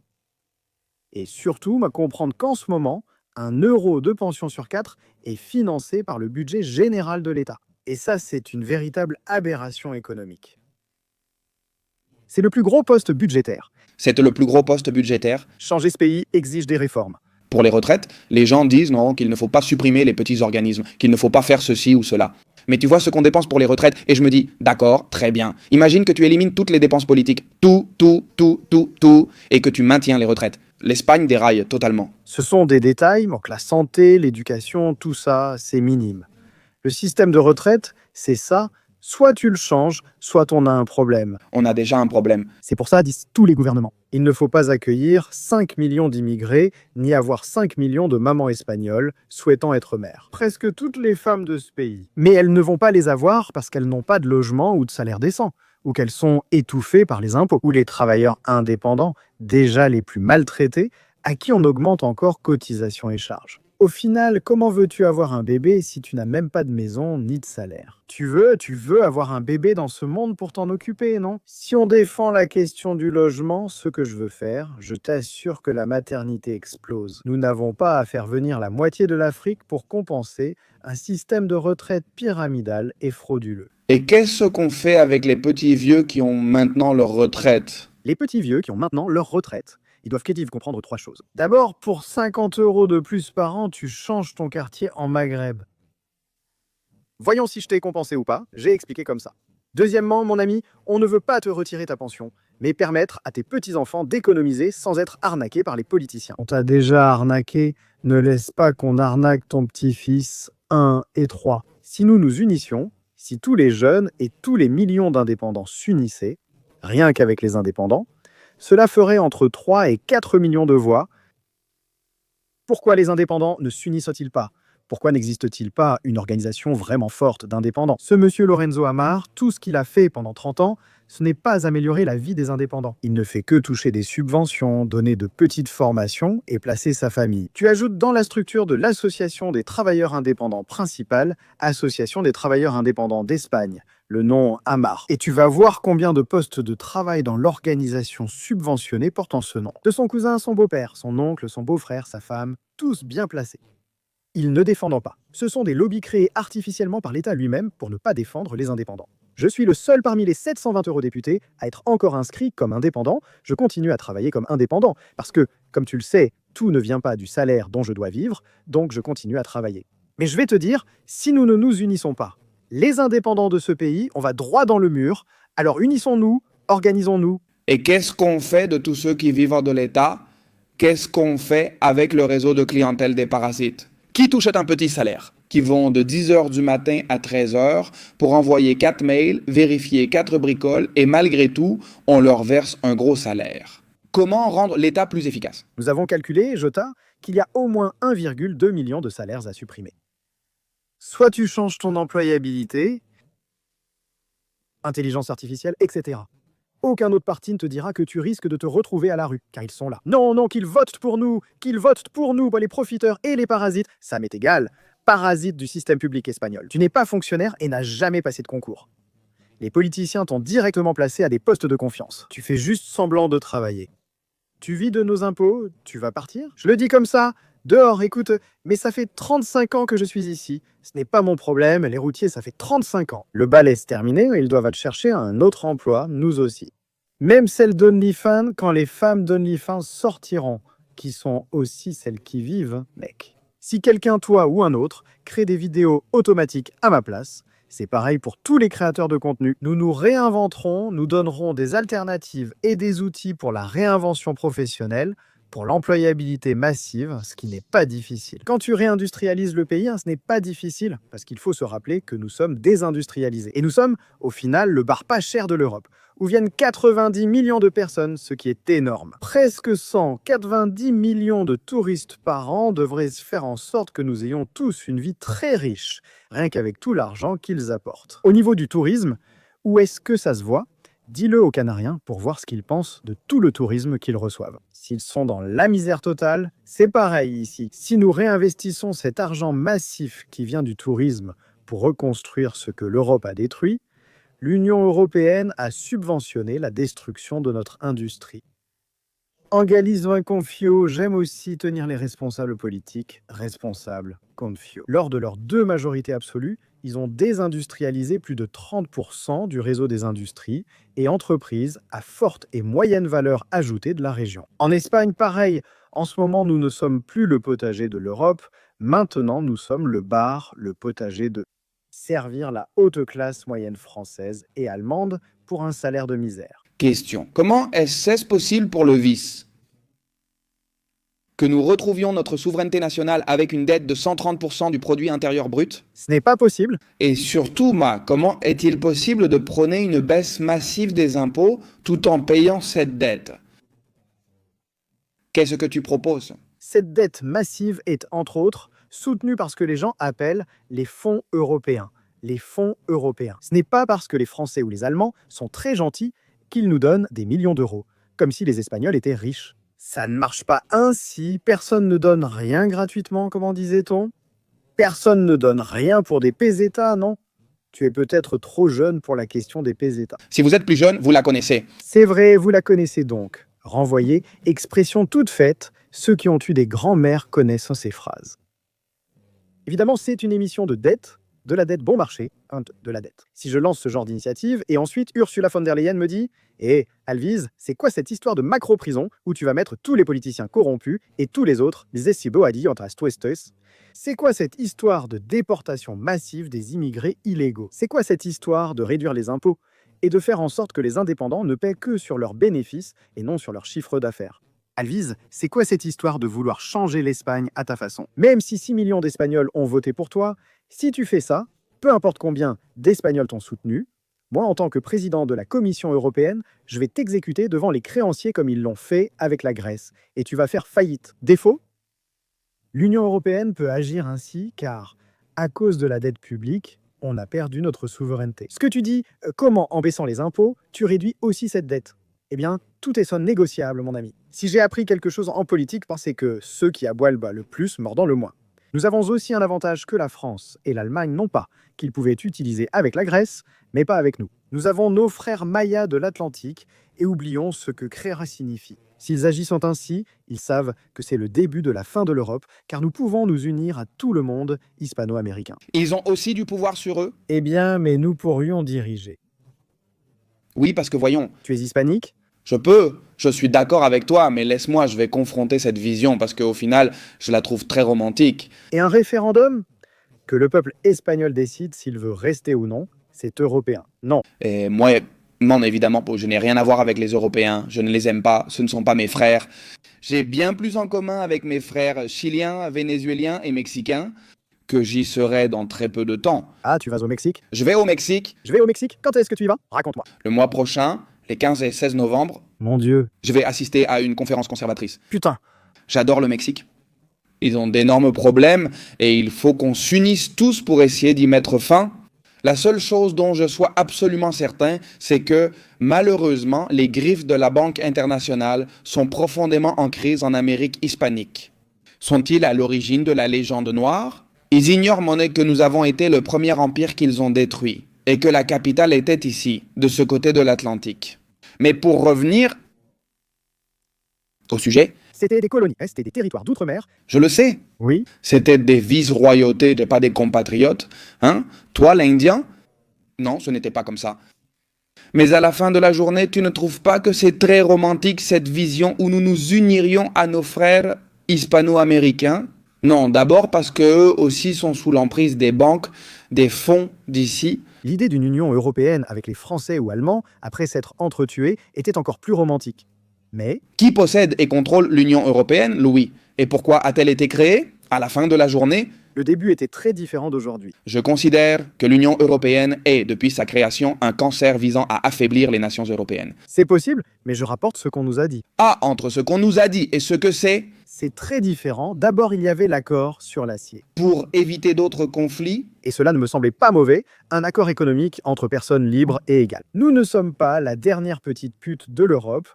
[SPEAKER 4] Et surtout, comprendre qu'en ce moment, 1 euro de pension sur 4 est financé par le budget général de l'État. Et ça, c'est une véritable aberration économique. C'est le plus gros poste budgétaire.
[SPEAKER 3] C'est le plus gros poste budgétaire.
[SPEAKER 4] Changer ce pays exige des réformes.
[SPEAKER 3] Pour les retraites, les gens disent non, qu'il ne faut pas supprimer les petits organismes, qu'il ne faut pas faire ceci ou cela. Mais tu vois ce qu'on dépense pour les retraites et je me dis, d'accord, très bien. Imagine que tu élimines toutes les dépenses politiques, tout, et que tu maintiens les retraites. L'Espagne déraille totalement.
[SPEAKER 4] Ce sont des détails, donc la santé, l'éducation, tout ça, c'est minime. Le système de retraite, c'est ça. Soit tu le changes, soit on a un problème.
[SPEAKER 3] On a déjà un problème.
[SPEAKER 4] C'est pour ça, disent tous les gouvernements. Il ne faut pas accueillir 5 millions d'immigrés, ni avoir 5 millions de mamans espagnoles souhaitant être mères. Presque toutes les femmes de ce pays. Mais elles ne vont pas les avoir parce qu'elles n'ont pas de logement ou de salaire décent, ou qu'elles sont étouffées par les impôts, ou les travailleurs indépendants, déjà les plus maltraités, à qui on augmente encore cotisations et charges. Au final, comment veux-tu avoir un bébé si tu n'as même pas de maison ni de salaire? Tu veux avoir un bébé dans ce monde pour t'en occuper, non? Si on défend la question du logement, ce que je veux faire, je t'assure que la maternité explose. Nous n'avons pas à faire venir la moitié de l'Afrique pour compenser un système de retraite pyramidal et frauduleux.
[SPEAKER 3] Et qu'est-ce qu'on fait avec les petits vieux qui ont maintenant leur retraite?
[SPEAKER 4] Les petits vieux qui ont maintenant leur retraite, ils doivent comprendre 3 choses. D'abord, pour 50 € de plus par an, tu changes ton quartier en Maghreb. Voyons si je t'ai compensé ou pas, j'ai expliqué comme ça. Deuxièmement, mon ami, on ne veut pas te retirer ta pension, mais permettre à tes petits-enfants d'économiser sans être arnaqués par les politiciens. On t'a déjà arnaqué, ne laisse pas qu'on arnaque ton petit-fils 1 et 3. Si nous nous unissions, si tous les jeunes et tous les millions d'indépendants s'unissaient, rien qu'avec les indépendants, cela ferait entre 3 et 4 millions de voix. Pourquoi les indépendants ne s'unissent-ils pas? Pourquoi n'existe-t-il pas une organisation vraiment forte d'indépendants? Ce monsieur Lorenzo Amar, tout ce qu'il a fait pendant 30 ans, ce n'est pas améliorer la vie des indépendants. Il ne fait que toucher des subventions, donner de petites formations et placer sa famille. Tu ajoutes dans la structure de l'Association des travailleurs indépendants principale, Association des travailleurs indépendants d'Espagne, le nom Amar. Et tu vas voir combien de postes de travail dans l'organisation subventionnée portent ce nom. De son cousin à son beau-père, son oncle, son beau-frère, sa femme, tous bien placés. Ils ne défendent pas. Ce sont des lobbies créés artificiellement par l'État lui-même pour ne pas défendre les indépendants. Je suis le seul parmi les 720 eurodéputés à être encore inscrit comme indépendant. Je continue à travailler comme indépendant parce que, comme tu le sais, tout ne vient pas du salaire dont je dois vivre, donc je continue à travailler. Mais je vais te dire, si nous ne nous unissons pas, les indépendants de ce pays, on va droit dans le mur. Alors unissons-nous, organisons-nous.
[SPEAKER 3] Et qu'est-ce qu'on fait de tous ceux qui vivent de l'État? Qu'est-ce qu'on fait avec le réseau de clientèle des parasites qui touchent un petit salaire, qui vont de 10h du matin à 13h pour envoyer 4 mails, vérifier 4 bricoles et malgré tout, on leur verse un gros salaire. Comment rendre l'État plus efficace?
[SPEAKER 4] Nous avons calculé, Jota, qu'il y a au moins 1,2 million de salaires à supprimer. Soit tu changes ton employabilité, intelligence artificielle, etc. Aucun autre parti ne te dira que tu risques de te retrouver à la rue, car ils sont là. Non, non, qu'ils votent pour nous, les profiteurs et les parasites, ça m'est égal. Parasite du système public espagnol. Tu n'es pas fonctionnaire et n'as jamais passé de concours. Les politiciens t'ont directement placé à des postes de confiance. Tu fais juste semblant de travailler. Tu vis de nos impôts, tu vas partir? Je le dis comme ça, dehors, écoute, mais ça fait 35 ans que je suis ici. Ce n'est pas mon problème, les routiers, ça fait 35 ans. Le bal est terminé, ils doivent aller chercher un autre emploi, nous aussi. Même celles d'OnlyFans, quand les femmes d'OnlyFans sortiront, qui sont aussi celles qui vivent, mec. Si quelqu'un, toi ou un autre, crée des vidéos automatiques à ma place, c'est pareil pour tous les créateurs de contenu. Nous nous réinventerons, nous donnerons des alternatives et des outils pour la réinvention professionnelle, pour l'employabilité massive, ce qui n'est pas difficile. Quand tu réindustrialises le pays, ce n'est pas difficile, parce qu'il faut se rappeler que nous sommes désindustrialisés. Et nous sommes, au final, le bar pas cher de l'Europe, où viennent 90 millions de personnes, ce qui est énorme. Presque 190 millions de touristes par an devraient faire en sorte que nous ayons tous une vie très riche, rien qu'avec tout l'argent qu'ils apportent. Au niveau du tourisme, où est-ce que ça se voit ? Dis-le aux Canariens pour voir ce qu'ils pensent de tout le tourisme qu'ils reçoivent. S'ils sont dans la misère totale, c'est pareil ici. Si nous réinvestissons cet argent massif qui vient du tourisme pour reconstruire ce que l'Europe a détruit, l'Union européenne a subventionné la destruction de notre industrie. Angalis Confio, j'aime aussi tenir les responsables politiques responsables, Confio. Lors de leurs 2 majorités absolues, ils ont désindustrialisé plus de 30% du réseau des industries et entreprises à forte et moyenne valeur ajoutée de la région. En Espagne, pareil, en ce moment, nous ne sommes plus le potager de l'Europe, maintenant nous sommes le bar, le potager de servir la haute classe moyenne française et allemande pour un salaire de misère.
[SPEAKER 3] Question. Comment est-ce possible pour le vice que nous retrouvions notre souveraineté nationale avec une dette de 130% du produit intérieur brut?
[SPEAKER 4] Ce n'est pas possible.
[SPEAKER 3] Et surtout, comment est-il possible de prôner une baisse massive des impôts tout en payant cette dette? Qu'est-ce que tu proposes?
[SPEAKER 4] Cette dette massive est, entre autres, soutenue par ce que les gens appellent les fonds européens. Les fonds européens. Ce n'est pas parce que les Français ou les Allemands sont très gentils qu'ils nous donnent des millions d'euros, comme si les Espagnols étaient riches. Ça ne marche pas ainsi, personne ne donne rien gratuitement, comment disait-on? Personne ne donne rien pour des pesetas, non? Tu es peut-être trop jeune pour la question des pesetas.
[SPEAKER 3] Si vous êtes plus jeune, vous la connaissez.
[SPEAKER 4] C'est vrai, vous la connaissez donc. Renvoyez, expression toute faite, ceux qui ont eu des grands-mères connaissent ces phrases. Évidemment, c'est une émission de dette, de la dette bon marché, de la dette. Si je lance ce genre d'initiative, et ensuite Ursula von der Leyen me dit « Eh, Alvise, c'est quoi cette histoire de macro-prison où tu vas mettre tous les politiciens corrompus et tous les autres, les esciboadi entre as. C'est quoi cette histoire de déportation massive des immigrés illégaux? C'est quoi cette histoire de réduire les impôts? et de faire en sorte que les indépendants ne paient que sur leurs bénéfices et non sur leur chiffre d'affaires. Alvise, c'est quoi cette histoire de vouloir changer l'Espagne à ta façon? Même si 6 millions d'Espagnols ont voté pour toi, si tu fais ça, peu importe combien d'Espagnols t'ont soutenu, moi, en tant que président de la Commission européenne, je vais t'exécuter devant les créanciers comme ils l'ont fait avec la Grèce, et tu vas faire faillite. Défaut? L'Union européenne peut agir ainsi car, à cause de la dette publique, on a perdu notre souveraineté. Ce que tu dis, comment en baissant les impôts, tu réduis aussi cette dette? Eh bien, tout est négociable, mon ami. Si j'ai appris quelque chose en politique, c'est que ceux qui aboient le bas le plus mordant le moins. Nous avons aussi un avantage que la France et l'Allemagne n'ont pas, qu'ils pouvaient utiliser avec la Grèce, mais pas avec nous. Nous avons nos frères mayas de l'Atlantique et oublions ce que créera signifie. S'ils agissent ainsi, ils savent que c'est le début de la fin de l'Europe, car nous pouvons nous unir à tout le monde hispano-américain.
[SPEAKER 3] Ils ont aussi du pouvoir sur eux?
[SPEAKER 4] Eh bien, mais nous pourrions diriger.
[SPEAKER 3] Oui, parce que voyons,
[SPEAKER 4] Tu es hispanique?
[SPEAKER 3] je suis d'accord avec toi, mais laisse-moi, je vais confronter cette vision, parce qu'au final, je la trouve très romantique.
[SPEAKER 4] Et un référendum? Que le peuple espagnol décide s'il veut rester ou non, c'est européen. Non.
[SPEAKER 3] Et moi, non, évidemment, je n'ai rien à voir avec les Européens, je ne les aime pas, ce ne sont pas mes frères. J'ai bien plus en commun avec mes frères chiliens, vénézuéliens et mexicains que j'y serai dans très peu de temps.
[SPEAKER 4] Ah, tu vas au Mexique?
[SPEAKER 3] Je vais au Mexique
[SPEAKER 4] Je vais au Mexique. Quand est-ce que tu y vas? Raconte-moi.
[SPEAKER 3] le mois prochain, les 15 et 16 novembre.
[SPEAKER 4] Mon Dieu.
[SPEAKER 3] Je vais assister à une conférence conservatrice.
[SPEAKER 4] Putain.
[SPEAKER 3] J'adore le Mexique. Ils ont d'énormes problèmes et il faut qu'on s'unisse tous pour essayer d'y mettre fin. La seule chose dont je sois absolument certain, c'est que, malheureusement, les griffes de la Banque internationale sont profondément en crise en Amérique hispanique. Sont-ils à l'origine de la légende noire? Ils ignorent, monnaie, que nous avons été le premier empire qu'ils ont détruit et que la capitale était ici, de ce côté de l'Atlantique. Mais pour revenir au sujet,
[SPEAKER 4] C'était des colonies, c'était des territoires d'outre-mer.
[SPEAKER 3] je le sais,
[SPEAKER 4] Oui.
[SPEAKER 3] c'était des vice-royautés, pas des compatriotes. Hein? Toi, l'Indien? Non, ce n'était pas comme ça. Mais à la fin de la journée, tu ne trouves pas que c'est très romantique cette vision où nous nous unirions à nos frères hispano-américains? Non, d'abord parce qu'eux aussi sont sous l'emprise des banques, des fonds d'ici.
[SPEAKER 4] L'idée d'une Union européenne avec les Français ou Allemands, après s'être entretués, était encore plus romantique. Mais
[SPEAKER 3] Qui possède et contrôle l'Union européenne, Louis? Et pourquoi a-t-elle été créée? À la fin de la journée,
[SPEAKER 4] le début était très différent d'aujourd'hui.
[SPEAKER 3] je considère que l'Union européenne est, depuis sa création, un cancer visant à affaiblir les nations européennes.
[SPEAKER 4] C'est possible, mais je rapporte ce qu'on nous a dit.
[SPEAKER 3] Ah, entre ce qu'on nous a dit et ce que c'est,
[SPEAKER 4] C'est très différent. D'abord, il y avait l'accord sur l'acier.
[SPEAKER 3] pour éviter d'autres conflits,
[SPEAKER 4] Et cela ne me semblait pas mauvais, un accord économique entre personnes libres et égales. Nous ne sommes pas la dernière petite pute de l'Europe,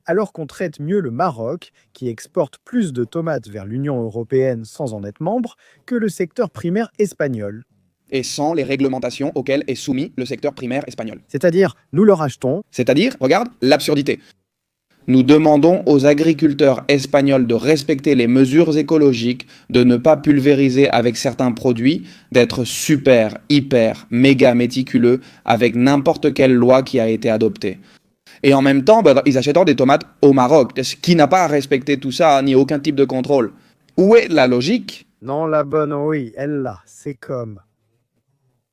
[SPEAKER 4] alors qu'on traite mieux le Maroc, qui exporte plus de tomates vers l'Union européenne sans en être membre, que le secteur primaire espagnol.
[SPEAKER 3] et sans les réglementations auxquelles est soumis le secteur primaire espagnol.
[SPEAKER 4] C'est-à-dire, nous leur achetons,
[SPEAKER 3] C'est-à-dire, regarde, l'absurdité. Nous demandons aux agriculteurs espagnols de respecter les mesures écologiques, de ne pas pulvériser avec certains produits, d'être super, hyper, méga méticuleux avec n'importe quelle loi qui a été adoptée. Et en même temps, ils achètent des tomates au Maroc, qui n'a pas à respecter tout ça, ni aucun type de contrôle. Où est la logique?
[SPEAKER 4] non la bonne, oui, elle là, c'est comme.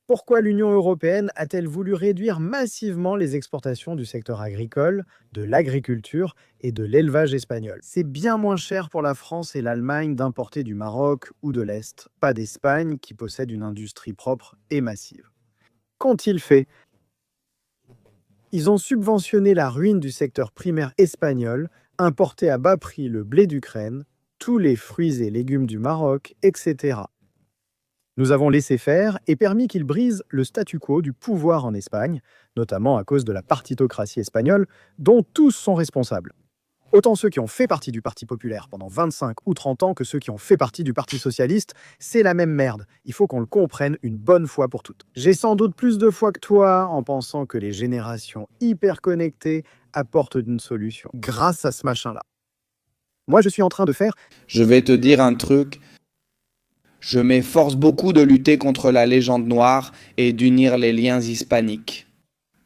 [SPEAKER 4] Pourquoi l'Union européenne a-t-elle voulu réduire massivement les exportations du secteur agricole, de l'agriculture et de l'élevage espagnol? C'est bien moins cher pour la France et l'Allemagne d'importer du Maroc ou de l'Est, pas d'Espagne qui possède une industrie propre et massive. Qu'ont-ils fait? Ils ont subventionné la ruine du secteur primaire espagnol, importé à bas prix le blé d'Ukraine, tous les fruits et légumes du Maroc, etc. Nous avons laissé faire et permis qu'ils brisent le statu quo du pouvoir en Espagne, notamment à cause de la partitocratie espagnole, dont tous sont responsables. Autant ceux qui ont fait partie du Parti populaire pendant 25 ou 30 ans que ceux qui ont fait partie du Parti socialiste, c'est la même merde. Il faut qu'on le comprenne une bonne fois pour toutes. J'ai sans doute plus de foi que toi en pensant que les générations hyper connectées apportent une solution grâce à ce machin-là. Moi, je suis en train de faire
[SPEAKER 3] Je vais te dire un truc. Je m'efforce beaucoup de lutter contre la légende noire et d'unir les liens hispaniques.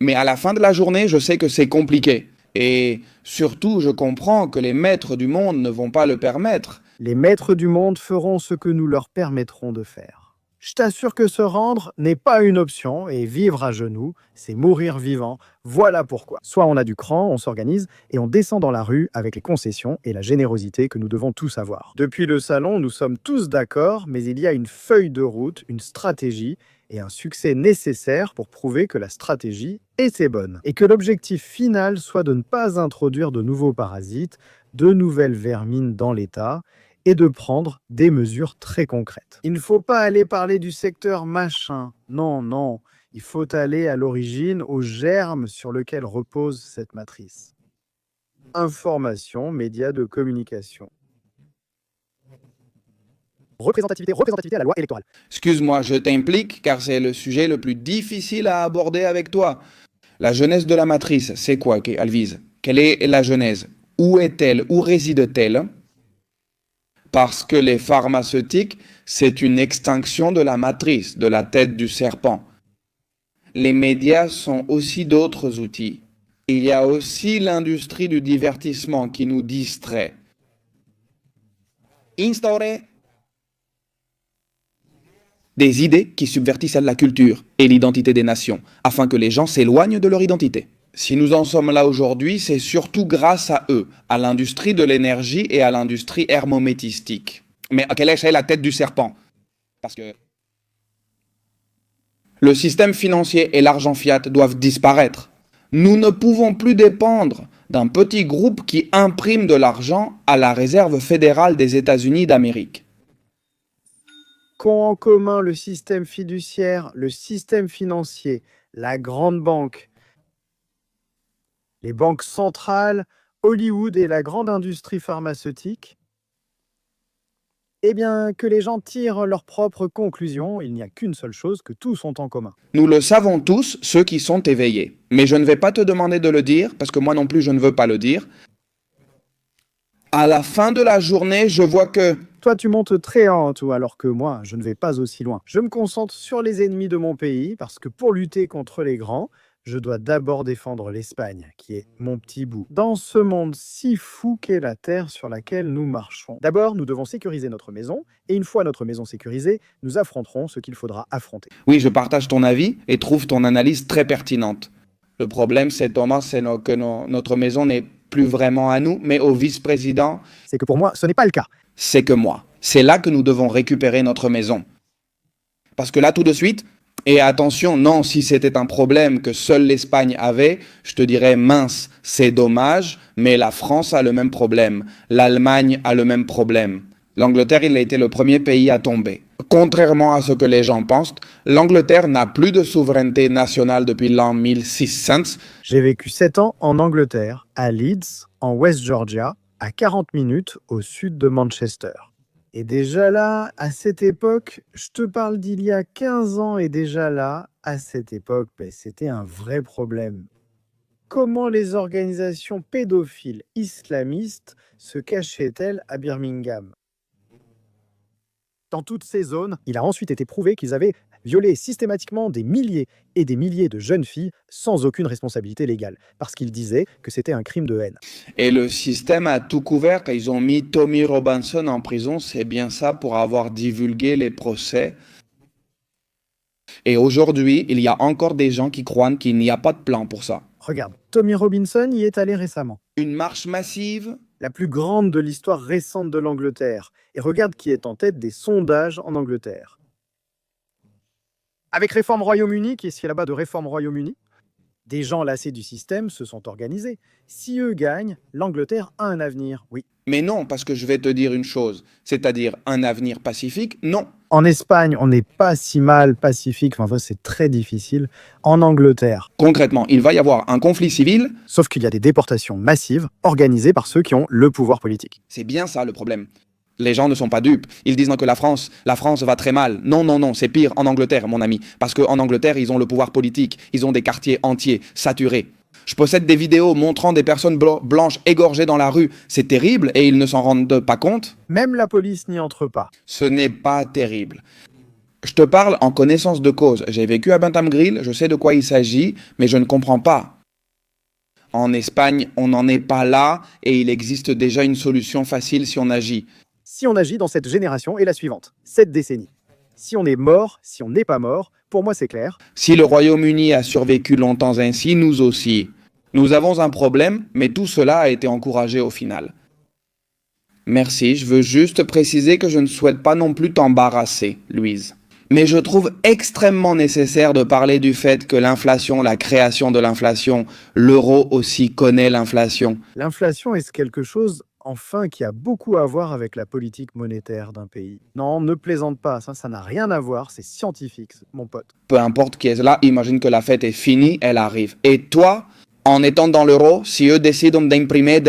[SPEAKER 3] Mais à la fin de la journée, je sais que c'est compliqué. Et surtout, je comprends que les maîtres du monde ne vont pas le permettre.
[SPEAKER 4] les maîtres du monde feront ce que nous leur permettrons de faire. Je t'assure que se rendre n'est pas une option et vivre à genoux, c'est mourir vivant. Voilà pourquoi. Soit on a du cran, on s'organise et on descend dans la rue avec les concessions et la générosité que nous devons tous avoir. Depuis le salon, nous sommes tous d'accord, mais il y a une feuille de route, une stratégie et un succès nécessaire pour prouver que la stratégie était bonne. Et que l'objectif final soit de ne pas introduire de nouveaux parasites, de nouvelles vermines dans l'État et de prendre des mesures très concrètes. Il ne faut pas aller parler du secteur machin. Non, non. Il faut aller à l'origine, au germe sur lequel repose cette matrice. Information, médias de communication. Représentativité à la loi électorale.
[SPEAKER 3] Excuse-moi, je t'implique car c'est le sujet le plus difficile à aborder avec toi. La genèse de la matrice, c'est quoi, Alvise? Quelle est la genèse? Où est-elle? Où réside-t-elle? Parce que les pharmaceutiques, c'est une extinction de la matrice, de la tête du serpent. Les médias sont aussi d'autres outils. Il y a aussi l'industrie du divertissement qui nous distrait. Instaurer des idées qui subvertissent la culture et l'identité des nations, afin que les gens s'éloignent de leur identité. Si nous en sommes là aujourd'hui, c'est surtout grâce à eux, à l'industrie de l'énergie et à l'industrie hermométistique. Mais à quelle échelle la tête du serpent? Parce que le système financier et l'argent fiat doivent disparaître. Nous ne pouvons plus dépendre d'un petit groupe qui imprime de l'argent à la Réserve fédérale des États-Unis d'Amérique.
[SPEAKER 4] Qu'ont en commun le système fiduciaire, le système financier, la grande banque, les banques centrales, Hollywood et la grande industrie pharmaceutique? Eh bien, que les gens tirent leurs propres conclusions, il n'y a qu'une seule chose que tous ont en commun.
[SPEAKER 3] Nous le savons tous, ceux qui sont éveillés. Mais je ne vais pas te demander de le dire, parce que moi non plus je ne veux pas le dire. À la fin de la journée, je vois que...
[SPEAKER 4] Toi, tu montes très haut, alors que moi, je ne vais pas aussi loin. Je me concentre sur les ennemis de mon pays, parce que pour lutter contre les grands, je dois d'abord défendre l'Espagne, qui est mon petit bout, dans ce monde si fou qu'est la terre sur laquelle nous marchons. D'abord, nous devons sécuriser notre maison, et une fois notre maison sécurisée, nous affronterons ce qu'il faudra affronter.
[SPEAKER 3] Oui, je partage ton avis et trouve ton analyse très pertinente. Le problème, c'est Thomas, que notre maison n'est plus vraiment à nous, mais au vice-président.
[SPEAKER 4] C'est que pour moi, ce n'est pas le cas.
[SPEAKER 3] C'est que moi. C'est là que nous devons récupérer notre maison. Parce que là, tout de suite, et attention, non, si c'était un problème que seule l'Espagne avait, je te dirais mince, c'est dommage, mais la France a le même problème. L'Allemagne a le même problème. L'Angleterre, il a été le premier pays à tomber. Contrairement à ce que les gens pensent, l'Angleterre n'a plus de souveraineté nationale depuis l'an 1600.
[SPEAKER 4] J'ai vécu 7 ans en Angleterre, à Leeds, en West Georgia, à 40 minutes au sud de Manchester. Et déjà là, à cette époque, je te parle d'il y a 15 ans, et déjà là, à cette époque, c'était un vrai problème. Comment les organisations pédophiles islamistes se cachaient-elles à Birmingham? Dans toutes ces zones, il a ensuite été prouvé qu'ils avaient violé systématiquement des milliers et des milliers de jeunes filles sans aucune responsabilité légale, parce qu'ils disaient que c'était un crime de haine.
[SPEAKER 3] Et le système a tout couvert. Ils ont mis Tommy Robinson en prison, c'est bien ça, pour avoir divulgué les procès. Et aujourd'hui, il y a encore des gens qui croient qu'il n'y a pas de plan pour ça.
[SPEAKER 4] Regarde, Tommy Robinson y est allé récemment.
[SPEAKER 3] Une marche massive,
[SPEAKER 4] La plus grande de l'histoire récente de l'Angleterre. Et regarde qui est en tête des sondages en Angleterre. Avec Réforme Royaume-Uni, qui est ce là-bas de Réforme Royaume-Uni, des gens lassés du système se sont organisés. Si eux gagnent, l'Angleterre a un avenir, oui.
[SPEAKER 3] mais non, parce que je vais te dire une chose, c'est-à-dire un avenir pacifique, non.
[SPEAKER 4] En Espagne, on n'est pas si mal pacifique, enfin c'est très difficile. En Angleterre,
[SPEAKER 3] Concrètement, il va y avoir un conflit civil,
[SPEAKER 4] sauf qu'il y a des déportations massives organisées par ceux qui ont le pouvoir politique.
[SPEAKER 3] c'est bien ça le problème. Les gens ne sont pas dupes. Ils disent que la France va très mal. Non, non, non, c'est pire en Angleterre, mon ami. Parce qu'en Angleterre, ils ont le pouvoir politique. Ils ont des quartiers entiers, saturés. Je possède des vidéos montrant des personnes blanches égorgées dans la rue. C'est terrible et ils ne s'en rendent pas compte.
[SPEAKER 4] Même la police n'y entre pas.
[SPEAKER 3] Ce n'est pas terrible. Je te parle en connaissance de cause. J'ai vécu à Bantam Grill, je sais de quoi il s'agit, mais je ne comprends pas. En Espagne, on n'en est pas là et il existe déjà une solution facile si on agit.
[SPEAKER 4] Si on agit dans cette génération et la suivante, cette décennie. Si on est mort, si on n'est pas mort, pour moi c'est clair.
[SPEAKER 3] Si le Royaume-Uni a survécu longtemps ainsi, nous aussi. Nous avons un problème, mais tout cela a été encouragé au final. Merci, je veux juste préciser que je ne souhaite pas non plus t'embarrasser, Louise. Mais je trouve extrêmement nécessaire de parler du fait que l'inflation, la création de l'inflation, l'euro aussi connaît l'inflation.
[SPEAKER 4] L'inflation est quelque chose, enfin, qui a beaucoup à voir avec la politique monétaire d'un pays. Non, ne plaisante pas, ça n'a rien à voir, c'est scientifique, mon pote.
[SPEAKER 3] Peu importe qui est là, imagine que la fête est finie, elle arrive. Et toi, en étant dans l'euro, si eux décident d'imprimer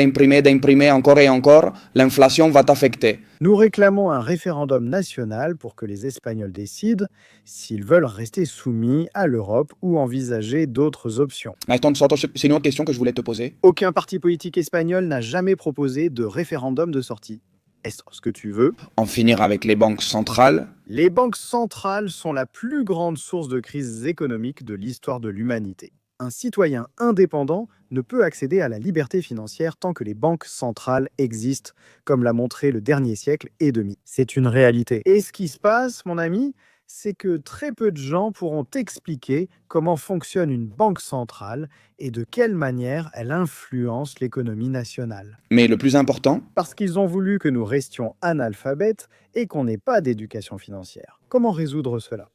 [SPEAKER 3] encore et encore, l'inflation va t'affecter.
[SPEAKER 4] Nous réclamons un référendum national pour que les Espagnols décident s'ils veulent rester soumis à l'Europe ou envisager d'autres options.
[SPEAKER 3] Attends, c'est une autre question que je voulais te poser.
[SPEAKER 4] Aucun parti politique espagnol n'a jamais proposé de référendum de sortie. Est-ce ce que tu veux?
[SPEAKER 3] En finir avec les banques centrales?
[SPEAKER 4] Les banques centrales sont la plus grande source de crise économique de l'histoire de l'humanité. Un citoyen indépendant ne peut accéder à la liberté financière tant que les banques centrales existent, comme l'a montré le dernier siècle et demi. C'est une réalité. Et ce qui se passe, mon ami, c'est que très peu de gens pourront t'expliquer comment fonctionne une banque centrale et de quelle manière elle influence l'économie nationale.
[SPEAKER 3] Mais le plus important?
[SPEAKER 4] Parce qu'ils ont voulu que nous restions analphabètes et qu'on n'ait pas d'éducation financière. Comment résoudre cela ?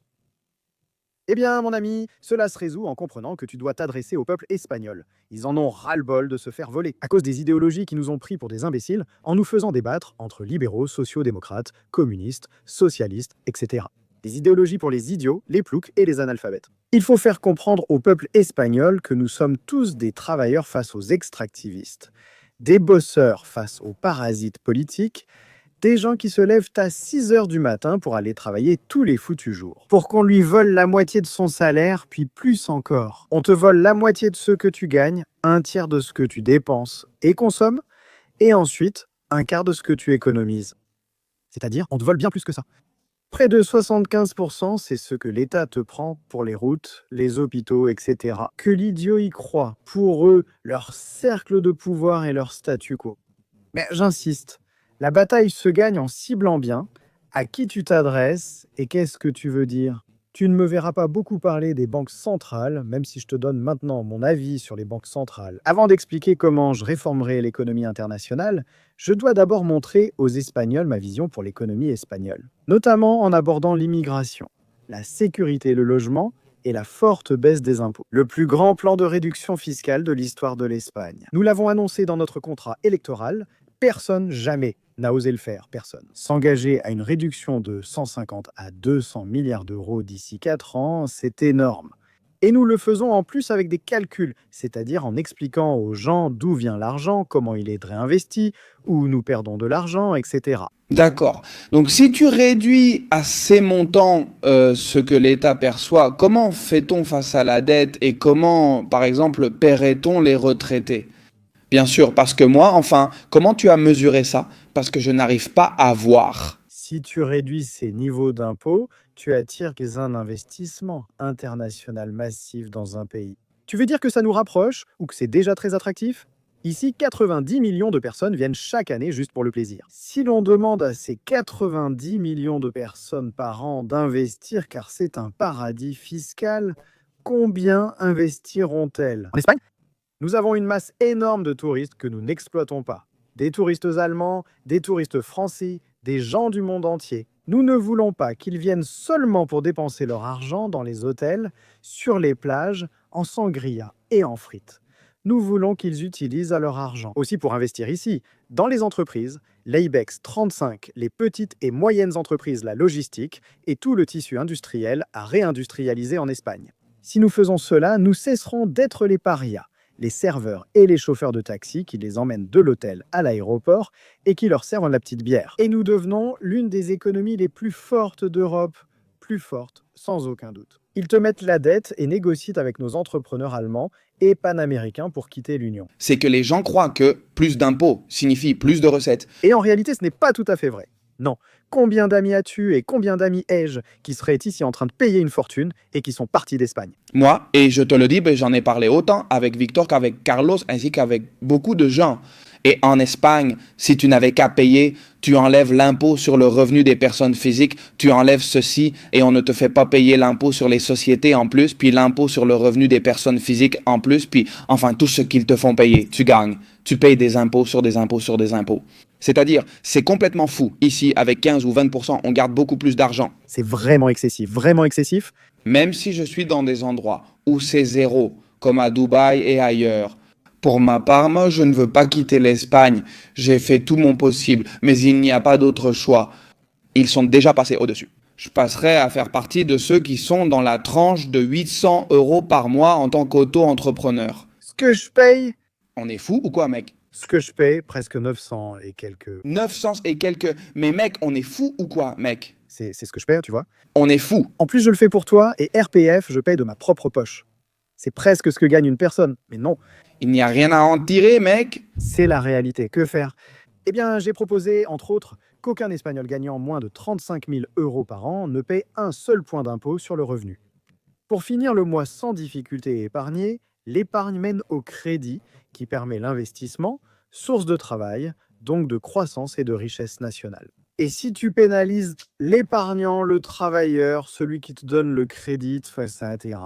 [SPEAKER 4] Eh bien, mon ami, cela se résout en comprenant que tu dois t'adresser au peuple espagnol. Ils en ont ras-le-bol de se faire voler, à cause des idéologies qui nous ont pris pour des imbéciles, en nous faisant débattre entre libéraux, sociaux-démocrates, communistes, socialistes, etc. Des idéologies pour les idiots, les ploucs et les analphabètes. Il faut faire comprendre au peuple espagnol que nous sommes tous des travailleurs face aux extractivistes, des bosseurs face aux parasites politiques, des gens qui se lèvent à 6 heures du matin pour aller travailler tous les foutus jours. Pour qu'on lui vole la moitié de son salaire, puis plus encore. On te vole la moitié de ce que tu gagnes, un tiers de ce que tu dépenses et consommes, et ensuite un quart de ce que tu économises. C'est-à-dire, on te vole bien plus que ça. Près de 75%, c'est ce que l'État te prend pour les routes, les hôpitaux, etc. Que l'idiot y croit. Pour eux, leur cercle de pouvoir et leur statu quo. Mais j'insiste. La bataille se gagne en ciblant bien à qui tu t'adresses et qu'est-ce que tu veux dire. Tu ne me verras pas beaucoup parler des banques centrales, même si je te donne maintenant mon avis sur les banques centrales. Avant d'expliquer comment je réformerai l'économie internationale, je dois d'abord montrer aux Espagnols ma vision pour l'économie espagnole, notamment en abordant l'immigration, la sécurité, le logement et la forte baisse des impôts. Le plus grand plan de réduction fiscale de l'histoire de l'Espagne. Nous l'avons annoncé dans notre contrat électoral. Personne, jamais, n'a osé le faire, personne. S'engager à une réduction de 150 à 200 milliards d'euros d'ici 4 ans, c'est énorme. Et nous le faisons en plus avec des calculs, c'est-à-dire en expliquant aux gens d'où vient l'argent, comment il est réinvesti, où nous perdons de l'argent, etc.
[SPEAKER 3] D'accord. Donc si tu réduis à ces montants ce que l'État perçoit, comment fait-on face à la dette et comment, par exemple, paierait-on les retraités ? Bien sûr, parce que moi, enfin, comment tu as mesuré ça? Parce que je n'arrive pas à voir.
[SPEAKER 4] Si tu réduis ces niveaux d'impôts, tu attires un investissement international massif dans un pays. Tu veux dire que ça nous rapproche ou que c'est déjà très attractif? Ici, 90 millions de personnes viennent chaque année juste pour le plaisir. Si l'on demande à ces 90 millions de personnes par an d'investir car c'est un paradis fiscal, combien investiront-elles? En Espagne ? Nous avons une masse énorme de touristes que nous n'exploitons pas. Des touristes allemands, des touristes français, des gens du monde entier. Nous ne voulons pas qu'ils viennent seulement pour dépenser leur argent dans les hôtels, sur les plages, en sangria et en frites. Nous voulons qu'ils utilisent leur argent aussi pour investir ici, dans les entreprises, l'IBEX 35, les petites et moyennes entreprises, la logistique et tout le tissu industriel à réindustrialiser en Espagne. Si nous faisons cela, nous cesserons d'être les parias, les serveurs et les chauffeurs de taxi qui les emmènent de l'hôtel à l'aéroport et qui leur servent la petite bière. Et nous devenons l'une des économies les plus fortes d'Europe, plus forte sans aucun doute. Ils te mettent la dette et négocient avec nos entrepreneurs allemands et panaméricains pour quitter l'Union.
[SPEAKER 3] C'est que les gens croient que plus d'impôts signifie plus de recettes.
[SPEAKER 4] Et en réalité, ce n'est pas tout à fait vrai. Non. Combien d'amis as-tu et combien d'amis ai-je qui seraient ici en train de payer une fortune et qui sont partis d'Espagne?
[SPEAKER 3] Moi, et je te le dis, j'en ai parlé autant avec Victor qu'avec Carlos ainsi qu'avec beaucoup de gens. Et en Espagne, si tu n'avais qu'à payer, tu enlèves l'impôt sur le revenu des personnes physiques, tu enlèves ceci et on ne te fait pas payer l'impôt sur les sociétés en plus, puis l'impôt sur le revenu des personnes physiques en plus, puis enfin tout ce qu'ils te font payer, tu gagnes. Tu payes des impôts sur des impôts sur des impôts. C'est-à-dire, c'est complètement fou. Ici, avec 15 ou 20%, on garde beaucoup plus d'argent.
[SPEAKER 4] C'est vraiment excessif, vraiment excessif.
[SPEAKER 3] Même si je suis dans des endroits où c'est zéro, comme à Dubaï et ailleurs. Pour ma part, moi, je ne veux pas quitter l'Espagne. J'ai fait tout mon possible, mais il n'y a pas d'autre choix. Ils sont déjà passés au-dessus. Je passerai à faire partie de ceux qui sont dans la tranche de 800 € par mois en tant qu'auto-entrepreneur.
[SPEAKER 4] Ce que je paye,
[SPEAKER 3] On est fou ou quoi, mec?
[SPEAKER 4] ce que je paye, presque 900 et quelques.
[SPEAKER 3] 900 et quelques... Mais mec, on est fou ou quoi, mec?
[SPEAKER 4] C'est ce que je paye, tu vois.
[SPEAKER 3] On est fou.
[SPEAKER 4] En plus, je le fais pour toi et RPF, je paye de ma propre poche. C'est presque ce que gagne une personne, mais non.
[SPEAKER 3] Il n'y a rien à en tirer, mec.
[SPEAKER 4] C'est la réalité. Que faire? Eh bien, j'ai proposé, entre autres, qu'aucun Espagnol gagnant moins de 35 000 € par an ne paye un seul point d'impôt sur le revenu. Pour finir le mois sans difficulté et épargner, l'épargne mène au crédit qui permet l'investissement, source de travail, donc de croissance et de richesse nationale. Et si tu pénalises l'épargnant, le travailleur, celui qui te donne le crédit, etc.,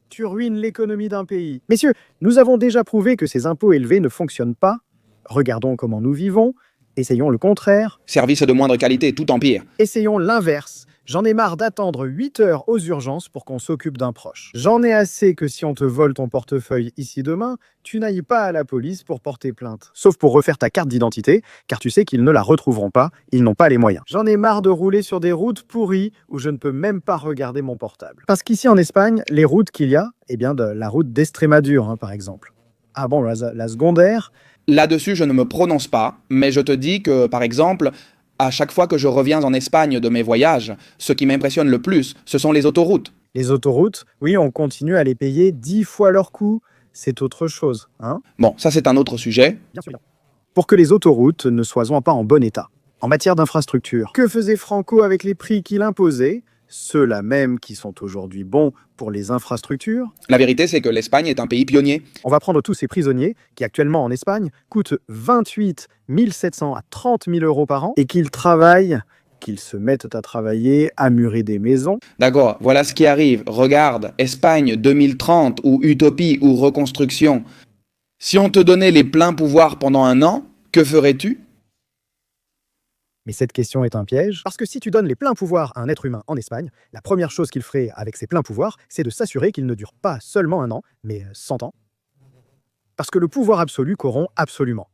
[SPEAKER 4] tu ruines l'économie d'un pays. Messieurs, nous avons déjà prouvé que ces impôts élevés ne fonctionnent pas. Regardons comment nous vivons. Essayons le contraire.
[SPEAKER 3] Service de moindre qualité, tout empire.
[SPEAKER 4] Essayons l'inverse. J'en ai marre d'attendre 8 heures aux urgences pour qu'on s'occupe d'un proche. J'en ai assez que si on te vole ton portefeuille ici demain, tu n'ailles pas à la police pour porter plainte. Sauf pour refaire ta carte d'identité, car tu sais qu'ils ne la retrouveront pas, ils n'ont pas les moyens. J'en ai marre de rouler sur des routes pourries où je ne peux même pas regarder mon portable. Parce qu'ici en Espagne, les routes qu'il y a, eh bien de la route d'Estrémadure, par exemple. Ah bon, la secondaire.
[SPEAKER 3] Là-dessus, je ne me prononce pas, mais je te dis que, par exemple, à chaque fois que je reviens en Espagne de mes voyages, ce qui m'impressionne le plus, ce sont les autoroutes.
[SPEAKER 4] Les autoroutes, oui, on continue à les payer 10 fois leur coût. C'est autre chose, hein?
[SPEAKER 3] Bon, ça c'est un autre sujet.
[SPEAKER 4] Bien sûr. Pour que les autoroutes ne soient pas en bon état. En matière d'infrastructure, que faisait Franco avec les prix qu'il imposait? Ceux-là même qui sont aujourd'hui bons pour les infrastructures.
[SPEAKER 3] La vérité, c'est que l'Espagne est un pays pionnier.
[SPEAKER 4] On va prendre tous ces prisonniers qui, actuellement en Espagne, coûtent 28 700 à 30 000 € par an et qu'ils travaillent, qu'ils se mettent à travailler, à murer des maisons.
[SPEAKER 3] D'accord, voilà ce qui arrive. Regarde, Espagne 2030 ou utopie ou reconstruction. Si on te donnait les pleins pouvoirs pendant un an, que ferais-tu?
[SPEAKER 4] Mais cette question est un piège, parce que si tu donnes les pleins pouvoirs à un être humain en Espagne, la première chose qu'il ferait avec ses pleins pouvoirs, c'est de s'assurer qu'il ne dure pas seulement un an, mais 100 ans. Parce que le pouvoir absolu corrompt absolument.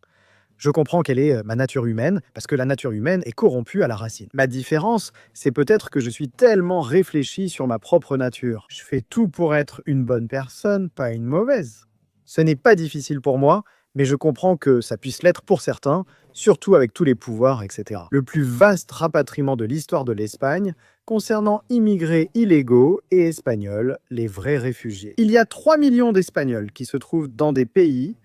[SPEAKER 4] Je comprends quelle est ma nature humaine, parce que la nature humaine est corrompue à la racine. Ma différence, c'est peut-être que je suis tellement réfléchi sur ma propre nature. Je fais tout pour être une bonne personne, pas une mauvaise. Ce n'est pas difficile pour moi, mais je comprends que ça puisse l'être pour certains, surtout avec tous les pouvoirs, etc. Le plus vaste rapatriement de l'histoire de l'Espagne concernant immigrés illégaux et espagnols, les vrais réfugiés. Il y a 3 millions d'Espagnols qui se trouvent dans des pays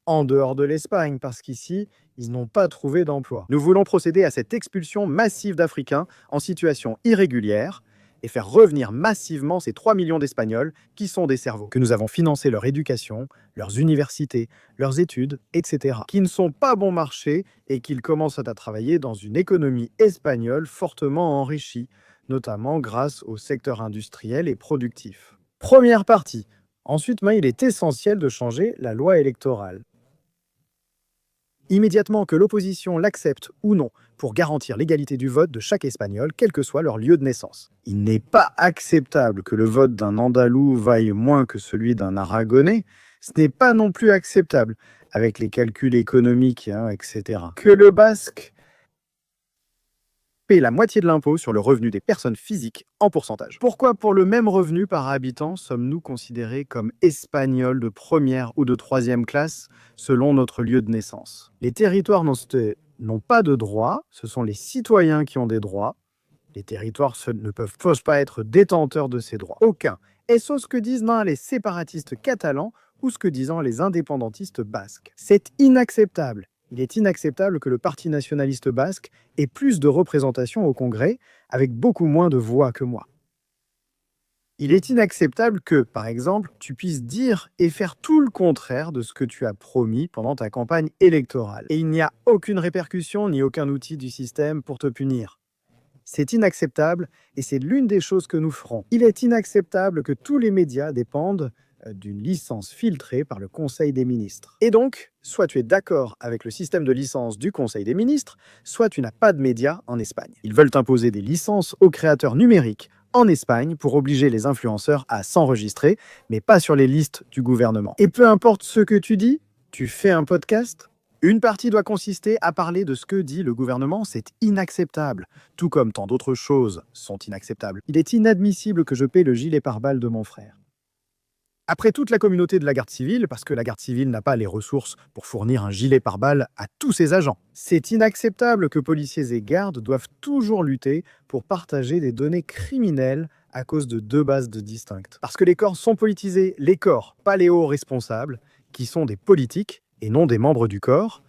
[SPEAKER 4] en dehors de l'Espagne, parce qu'ici, ils n'ont pas trouvé d'emploi. Nous voulons procéder à cette expulsion massive d'Africains en situation irrégulière, et faire revenir massivement ces 3 millions d'Espagnols qui sont des cerveaux, que nous avons financé leur éducation, leurs universités, leurs études, etc., qui ne sont pas bon marché et qu'ils commencent à travailler dans une économie espagnole fortement enrichie, notamment grâce au secteur industriel et productif. Première partie. Ensuite, il est essentiel de changer la loi électorale. Immédiatement que l'opposition l'accepte ou non pour garantir l'égalité du vote de chaque Espagnol, quel que soit leur lieu de naissance. Il n'est pas acceptable que le vote d'un Andalou vaille moins que celui d'un Aragonais. Ce n'est pas non plus acceptable, avec les calculs économiques, etc. Que le Basque paie la moitié de l'impôt sur le revenu des personnes physiques en pourcentage. Pourquoi pour le même revenu par habitant sommes-nous considérés comme Espagnols de première ou de troisième classe selon notre lieu de naissance? Les territoires n'ont pas de droits, ce sont les citoyens qui ont des droits. Les territoires ne peuvent pas être détenteurs de ces droits. Aucun. Est-ce ce que disent les séparatistes catalans ou ce que disent les indépendantistes basques? C'est inacceptable. Il est inacceptable que le Parti nationaliste basque ait plus de représentation au Congrès, avec beaucoup moins de voix que moi. Il est inacceptable que, par exemple, tu puisses dire et faire tout le contraire de ce que tu as promis pendant ta campagne électorale. Et il n'y a aucune répercussion ni aucun outil du système pour te punir. C'est inacceptable et c'est l'une des choses que nous ferons. Il est inacceptable que tous les médias dépendent d'une licence filtrée par le Conseil des ministres. Et donc, soit tu es d'accord avec le système de licence du Conseil des ministres, soit tu n'as pas de médias en Espagne. Ils veulent imposer des licences aux créateurs numériques en Espagne pour obliger les influenceurs à s'enregistrer, mais pas sur les listes du gouvernement. Et peu importe ce que tu dis, tu fais un podcast, une partie doit consister à parler de ce que dit le gouvernement, c'est inacceptable, tout comme tant d'autres choses sont inacceptables. Il est inadmissible que je paie le gilet pare-balles de mon frère. Après toute la communauté de la garde civile, parce que la garde civile n'a pas les ressources pour fournir un gilet pare-balles à tous ses agents. C'est inacceptable que policiers et gardes doivent toujours lutter pour partager des données criminelles à cause de deux bases distinctes. Parce que les corps sont politisés, les corps, pas les hauts responsables, qui sont des politiques et non des membres du corps,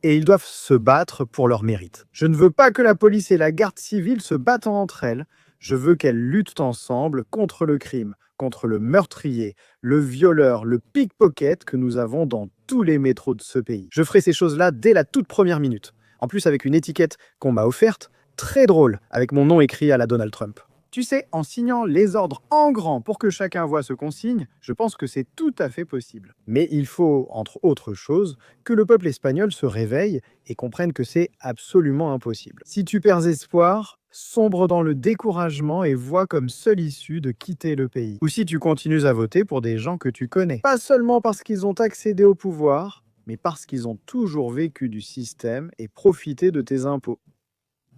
[SPEAKER 4] et ils doivent se battre pour leur mérite. Je ne veux pas que la police et la garde civile se battent entre elles, je veux qu'elles luttent ensemble contre le crime, contre le meurtrier, le violeur, le pickpocket que nous avons dans tous les métros de ce pays. Je ferai ces choses-là dès la toute première minute. En plus avec une étiquette qu'on m'a offerte, très drôle, avec mon nom écrit à la Donald Trump. Tu sais, en signant les ordres en grand pour que chacun voit ce qu'on signe, je pense que c'est tout à fait possible. Mais il faut, entre autres choses, que le peuple espagnol se réveille et comprenne que c'est absolument impossible. Si tu perds espoir, sombre dans le découragement et vois comme seule issue de quitter le pays. Ou si tu continues à voter pour des gens que tu connais. Pas seulement parce qu'ils ont accédé au pouvoir, mais parce qu'ils ont toujours vécu du système et profité de tes impôts.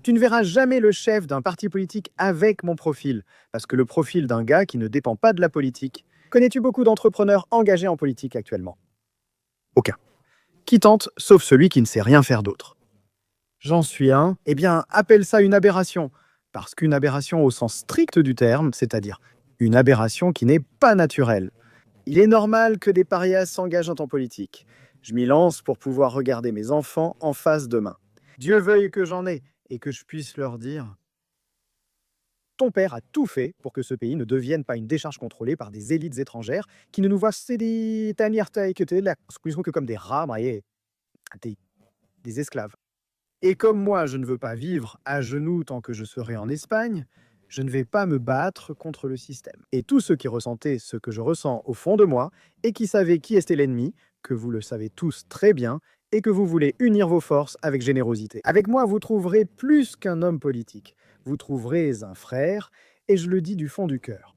[SPEAKER 4] Tu ne verras jamais le chef d'un parti politique avec mon profil, parce que le profil d'un gars qui ne dépend pas de la politique. Connais-tu beaucoup d'entrepreneurs engagés en politique actuellement? Aucun. Qui tente, sauf celui qui ne sait rien faire d'autre. J'en suis un. Eh bien, appelle ça une aberration, parce qu'une aberration au sens strict du terme, c'est-à-dire une aberration qui n'est pas naturelle. Il est normal que des parias s'engagent en politique. Je m'y lance pour pouvoir regarder mes enfants en face demain. Dieu veuille que j'en ai, et que je puisse leur dire « Ton père a tout fait pour que ce pays ne devienne pas une décharge contrôlée par des élites étrangères qui ne nous voient que comme des rats mariés, des esclaves. Et comme moi, je ne veux pas vivre à genoux tant que je serai en Espagne, je ne vais pas me battre contre le système. Et tous ceux qui ressentaient ce que je ressens au fond de moi et qui savaient qui était l'ennemi, que vous le savez tous très bien, et que vous voulez unir vos forces avec générosité. Avec moi, vous trouverez plus qu'un homme politique. Vous trouverez un frère, et je le dis du fond du cœur.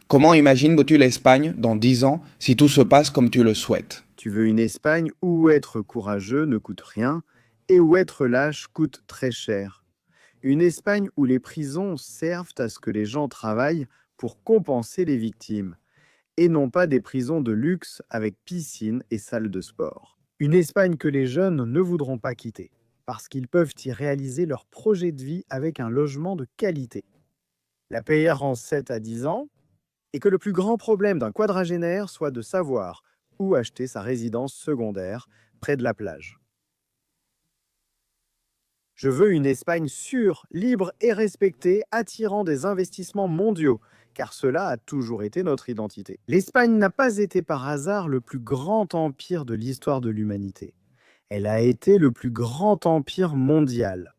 [SPEAKER 3] Comment imagines-tu l'Espagne dans 10 ans si tout se passe comme tu le souhaites?
[SPEAKER 4] Tu veux une Espagne où être courageux ne coûte rien, et où être lâche coûte très cher. Une Espagne où les prisons servent à ce que les gens travaillent pour compenser les victimes, et non pas des prisons de luxe avec piscine et salle de sport. Une Espagne que les jeunes ne voudront pas quitter, parce qu'ils peuvent y réaliser leur projet de vie avec un logement de qualité. La payer en 7 à 10 ans, et que le plus grand problème d'un quadragénaire soit de savoir où acheter sa résidence secondaire près de la plage. Je veux une Espagne sûre, libre et respectée, attirant des investissements mondiaux, car cela a toujours été notre identité. L'Espagne n'a pas été par hasard le plus grand empire de l'histoire de l'humanité. Elle a été le plus grand empire mondial.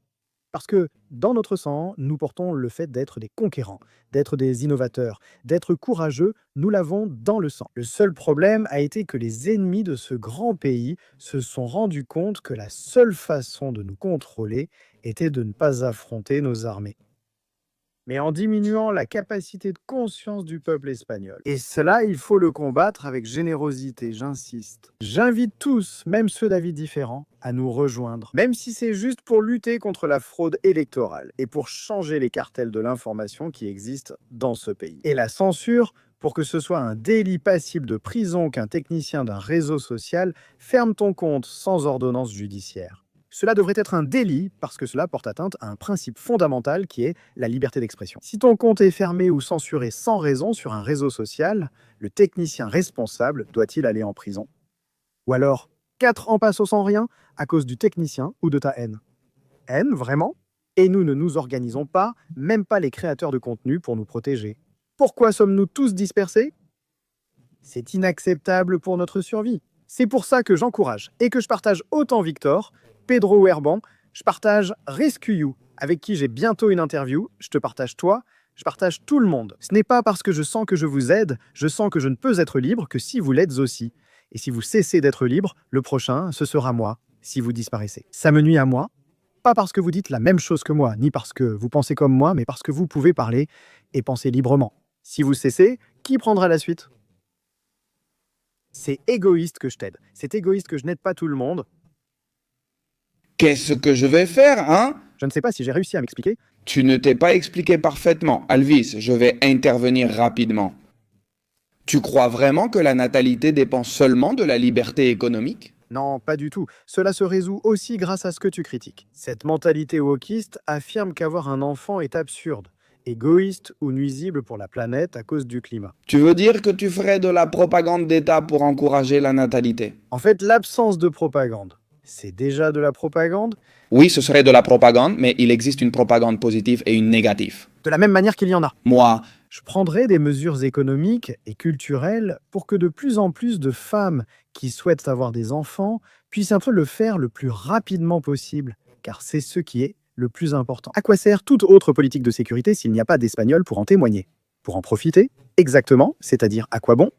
[SPEAKER 4] Parce que dans notre sang, nous portons le fait d'être des conquérants, d'être des innovateurs, d'être courageux, nous l'avons dans le sang. Le seul problème a été que les ennemis de ce grand pays se sont rendus compte que la seule façon de nous contrôler était de ne pas affronter nos armées, mais en diminuant la capacité de conscience du peuple espagnol. Et cela, il faut le combattre avec générosité, j'insiste. J'invite tous, même ceux d'avis différents, à nous rejoindre, même si c'est juste pour lutter contre la fraude électorale et pour changer les cartels de l'information qui existent dans ce pays. Et la censure, pour que ce soit un délit passible de prison qu'un technicien d'un réseau social ferme ton compte sans ordonnance judiciaire. Cela devrait être un délit parce que cela porte atteinte à un principe fondamental qui est la liberté d'expression. Si ton compte est fermé ou censuré sans raison sur un réseau social, le technicien responsable doit-il aller en prison? Ou alors, 4 ans passent sans rien à cause du technicien ou de ta haine? Haine, vraiment? Et nous ne nous organisons pas, même pas les créateurs de contenu, pour nous protéger. Pourquoi sommes-nous tous dispersés? C'est inacceptable pour notre survie. C'est pour ça que j'encourage et que je partage autant Victor, Pedro Herban, je partage Rescue You, avec qui j'ai bientôt une interview, je te partage toi, je partage tout le monde. Ce n'est pas parce que je sens que je vous aide, je sens que je ne peux être libre que si vous l'êtes aussi. Et si vous cessez d'être libre, le prochain, ce sera moi, si vous disparaissez. Ça me nuit à moi, pas parce que vous dites la même chose que moi, ni parce que vous pensez comme moi, mais parce que vous pouvez parler et penser librement. Si vous cessez, qui prendra la suite? C'est égoïste que je t'aide. C'est égoïste que je n'aide pas tout le monde.
[SPEAKER 3] Qu'est-ce que je vais faire, hein?
[SPEAKER 4] Je ne sais pas si j'ai réussi à m'expliquer.
[SPEAKER 3] Tu ne t'es pas expliqué parfaitement. Alvis, je vais intervenir rapidement. Tu crois vraiment que la natalité dépend seulement de la liberté économique?
[SPEAKER 4] Non, pas du tout. Cela se résout aussi grâce à ce que tu critiques. Cette mentalité wokiste affirme qu'avoir un enfant est absurde, égoïste ou nuisible pour la planète à cause du climat.
[SPEAKER 3] Tu veux dire que tu ferais de la propagande d'État pour encourager la natalité?
[SPEAKER 4] En fait, l'absence de propagande, c'est déjà de la propagande,
[SPEAKER 3] Oui, ce serait de la propagande, mais il existe une propagande positive et une négative.
[SPEAKER 4] de la même manière qu'il y en a.
[SPEAKER 3] Moi,
[SPEAKER 4] Je prendrai des mesures économiques et culturelles pour que de plus en plus de femmes qui souhaitent avoir des enfants puissent un peu le faire le plus rapidement possible, car c'est ce qui est le plus important. À quoi sert toute autre politique de sécurité s'il n'y a pas d'Espagnols pour en témoigner? Pour en profiter? Exactement, c'est-à-dire à quoi bon?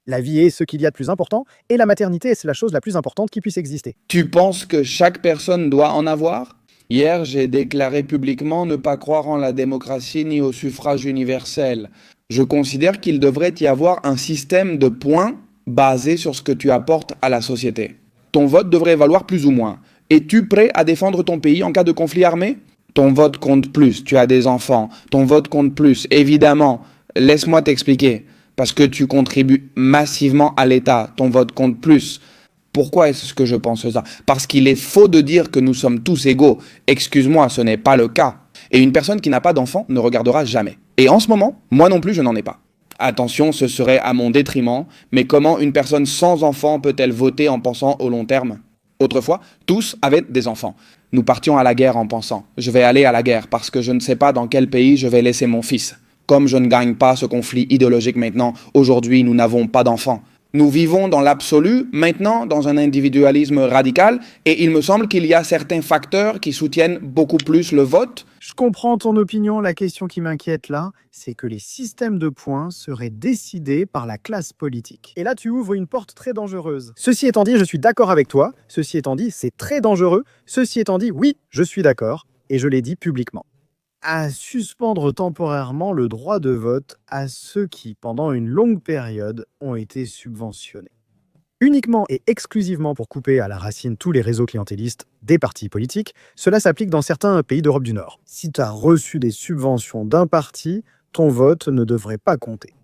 [SPEAKER 4] La vie est ce qu'il y a de plus important, et la maternité est la chose la plus importante qui puisse exister.
[SPEAKER 3] tu penses que chaque personne doit en avoir? Hier, j'ai déclaré publiquement ne pas croire en la démocratie ni au suffrage universel. Je considère qu'il devrait y avoir un système de points basé sur ce que tu apportes à la société. Ton vote devrait valoir plus ou moins. Es-tu prêt à défendre ton pays en cas de conflit armé? Ton vote compte plus, tu as des enfants. Ton vote compte plus, évidemment. Laisse-moi t'expliquer. Parce que tu contribues massivement à l'État, ton vote compte plus. Pourquoi est-ce que je pense ça? Parce qu'il est faux de dire que nous sommes tous égaux. Excuse-moi, ce n'est pas le cas. Et une personne qui n'a pas d'enfant ne regardera jamais. Et en ce moment, moi non plus, je n'en ai pas. Attention, ce serait à mon détriment, mais comment une personne sans enfant peut-elle voter en pensant au long terme? Autrefois, tous avaient des enfants. Nous partions à la guerre en pensant, je vais aller à la guerre parce que je ne sais pas dans quel pays je vais laisser mon fils. Comme je ne gagne pas ce conflit idéologique maintenant, aujourd'hui nous n'avons pas d'enfants. Nous vivons dans l'absolu, maintenant dans un individualisme radical, et il me semble qu'il y a certains facteurs qui soutiennent beaucoup plus le vote.
[SPEAKER 4] Je comprends ton opinion, la question qui m'inquiète là, c'est que les systèmes de points seraient décidés par la classe politique. Et là, tu ouvres une porte très dangereuse. Ceci étant dit, je suis d'accord avec toi. Ceci étant dit, c'est très dangereux. Ceci étant dit, oui, je suis d'accord, et je l'ai dit publiquement. À suspendre temporairement le droit de vote à ceux qui, pendant une longue période, ont été subventionnés. Uniquement et exclusivement pour couper à la racine tous les réseaux clientélistes des partis politiques, cela s'applique dans certains pays d'Europe du Nord. Si tu as reçu des subventions d'un parti, ton vote ne devrait pas compter.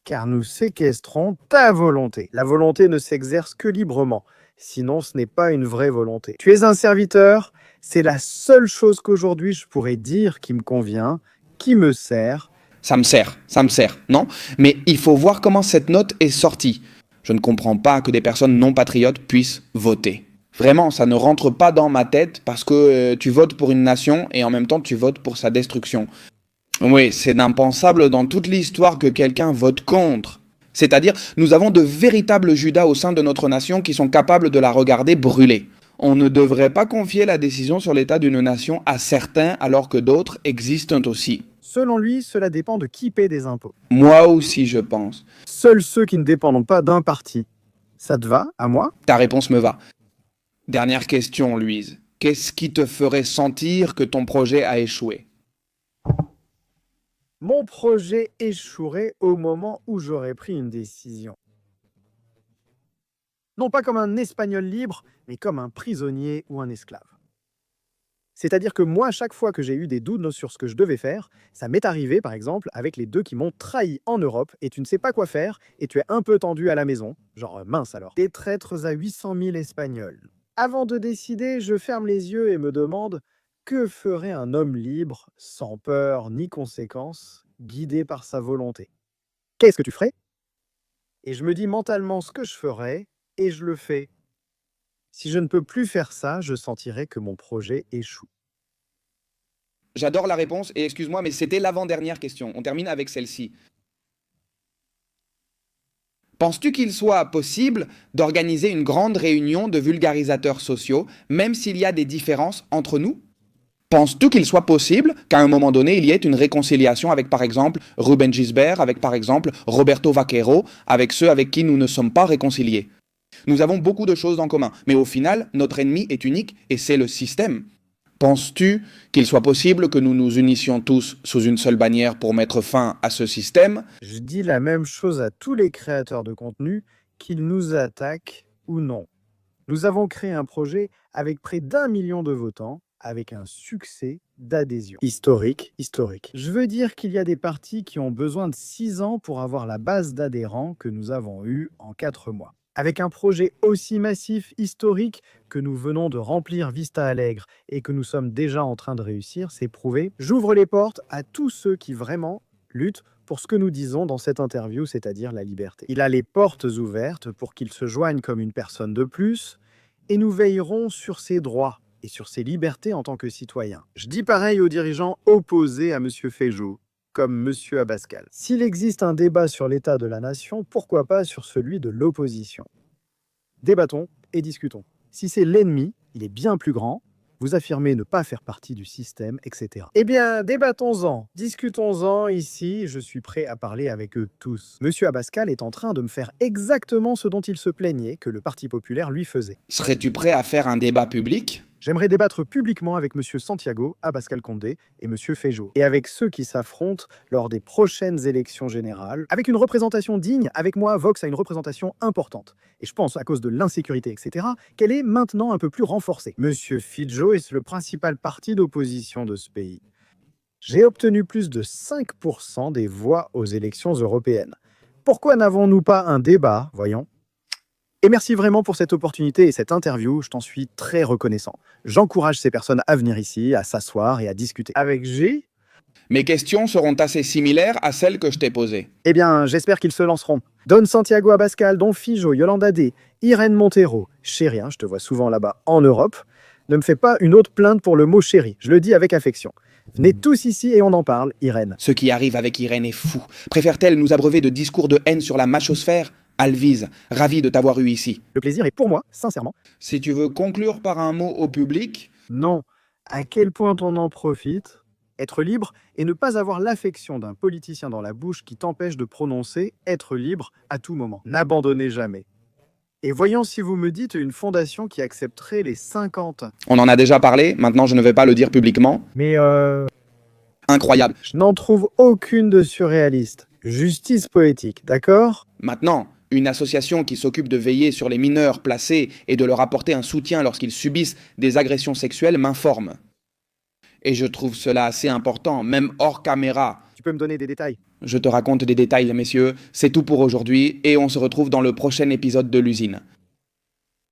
[SPEAKER 4] Car nous séquestrons ta volonté. La volonté ne s'exerce que librement, sinon ce n'est pas une vraie volonté. Tu es un serviteur, c'est la seule chose qu'aujourd'hui je pourrais dire qui me convient, qui me sert.
[SPEAKER 3] Ça me sert, non? Mais il faut voir comment cette note est sortie. Je ne comprends pas que des personnes non patriotes puissent voter. Vraiment, ça ne rentre pas dans ma tête parce que tu votes pour une nation et en même temps tu votes pour sa destruction. Oui, c'est impensable dans toute l'histoire que quelqu'un vote contre. C'est-à-dire, nous avons de véritables Judas au sein de notre nation qui sont capables de la regarder brûler. On ne devrait pas confier la décision sur l'état d'une nation à certains alors que d'autres existent aussi.
[SPEAKER 4] Selon lui, cela dépend de qui paie des impôts.
[SPEAKER 3] Moi aussi, je pense.
[SPEAKER 4] Seuls ceux qui ne dépendent pas d'un parti. Ça te va, à moi?
[SPEAKER 3] Ta réponse me va. Dernière question, Louise. Qu'est-ce qui te ferait sentir que ton projet a échoué?
[SPEAKER 4] Mon projet échouerait au moment où j'aurais pris une décision. Non pas comme un Espagnol libre, mais comme un prisonnier ou un esclave. C'est-à-dire que moi, chaque fois que j'ai eu des doutes sur ce que je devais faire, ça m'est arrivé, par exemple, avec les deux qui m'ont trahi en Europe, et tu ne sais pas quoi faire, et tu es un peu tendu à la maison. Genre, mince alors. Des traîtres à 800 000 Espagnols. Avant de décider, je ferme les yeux et me demande que ferait un homme libre, sans peur ni conséquence, guidé par sa volonté. Qu'est-ce que tu ferais? Et je me dis mentalement ce que je ferais, et je le fais. Si je ne peux plus faire ça, je sentirai que mon projet échoue.
[SPEAKER 3] J'adore la réponse et excuse-moi, mais c'était l'avant-dernière question. On termine avec celle-ci. Penses-tu qu'il soit possible d'organiser une grande réunion de vulgarisateurs sociaux, même s'il y a des différences entre nous? Penses-tu qu'il soit possible qu'à un moment donné, il y ait une réconciliation avec, par exemple, Ruben Gisbert, avec, par exemple, Roberto Vaquero, avec ceux avec qui nous ne sommes pas réconciliés? Nous avons beaucoup de choses en commun, mais au final, notre ennemi est unique et c'est le système. Penses-tu qu'il soit possible que nous nous unissions tous sous une seule bannière pour mettre fin à ce système?
[SPEAKER 4] Je dis la même chose à tous les créateurs de contenu, qu'ils nous attaquent ou non. Nous avons créé un projet avec près d'1 million de votants, avec un succès d'adhésion. Historique. Je veux dire qu'il y a des partis qui ont besoin de 6 ans pour avoir la base d'adhérents que nous avons eue en 4 mois. Avec un projet aussi massif, historique, que nous venons de remplir Vista Alegre et que nous sommes déjà en train de réussir, c'est prouvé. J'ouvre les portes à tous ceux qui vraiment luttent pour ce que nous disons dans cette interview, c'est-à-dire la liberté. Il a les portes ouvertes pour qu'il se joigne comme une personne de plus, et nous veillerons sur ses droits et sur ses libertés en tant que citoyen. Je dis pareil aux dirigeants opposés à M. Féjot, comme M. Abascal. S'il existe un débat sur l'état de la nation, pourquoi pas sur celui de l'opposition? Débattons et discutons. Si c'est l'ennemi, il est bien plus grand. Vous affirmez ne pas faire partie du système, etc. Eh bien, débattons-en, discutons-en ici, je suis prêt à parler avec eux tous. Monsieur Abascal est en train de me faire exactement ce dont il se plaignait que le Parti populaire lui faisait.
[SPEAKER 3] Serais-tu prêt à faire un débat public?
[SPEAKER 4] J'aimerais débattre publiquement avec Monsieur Santiago, Abascal Condé et Monsieur Féjot, et avec ceux qui s'affrontent lors des prochaines élections générales, avec une représentation digne. Avec moi, Vox a une représentation importante. Et je pense, à cause de l'insécurité, etc., qu'elle est maintenant un peu plus renforcée. Monsieur Féjot est le principal parti d'opposition de ce pays. J'ai obtenu plus de 5% des voix aux élections européennes. Pourquoi n'avons-nous pas un débat, voyons? Et merci vraiment pour cette opportunité et cette interview, je t'en suis très reconnaissant. J'encourage ces personnes à venir ici, à s'asseoir et à discuter. Avec G?
[SPEAKER 3] Mes questions seront assez similaires à celles que je t'ai posées.
[SPEAKER 4] Eh bien, j'espère qu'ils se lanceront. Don Santiago Abascal, Don Fijo, Yolanda D, Irène Montero, chérie, je te vois souvent là-bas en Europe. Ne me fais pas une autre plainte pour le mot chérie, je le dis avec affection. Venez tous ici et on en parle, Irène.
[SPEAKER 3] Ce qui arrive avec Irène est fou. Préfère-t-elle nous abreuver de discours de haine sur la machosphère? Alvise, ravi de t'avoir eu ici.
[SPEAKER 4] Le plaisir est pour moi, sincèrement.
[SPEAKER 3] Si tu veux conclure par un mot au public...
[SPEAKER 4] Non. À quel point on en profite? Être libre et ne pas avoir l'affection d'un politicien dans la bouche qui t'empêche de prononcer « être libre » à tout moment. N'abandonnez jamais. Et voyons si vous me dites une fondation qui accepterait les 50.
[SPEAKER 3] On en a déjà parlé, maintenant je ne vais pas le dire publiquement.
[SPEAKER 4] Mais
[SPEAKER 3] Incroyable.
[SPEAKER 4] je n'en trouve aucune de surréaliste. Justice poétique, d'accord?
[SPEAKER 3] Maintenant, une association qui s'occupe de veiller sur les mineurs placés et de leur apporter un soutien lorsqu'ils subissent des agressions sexuelles m'informe. Et je trouve cela assez important, même hors caméra.
[SPEAKER 4] Tu peux me donner des détails?
[SPEAKER 3] Je te raconte des détails, messieurs. C'est tout pour aujourd'hui et on se retrouve dans le prochain épisode de l'usine.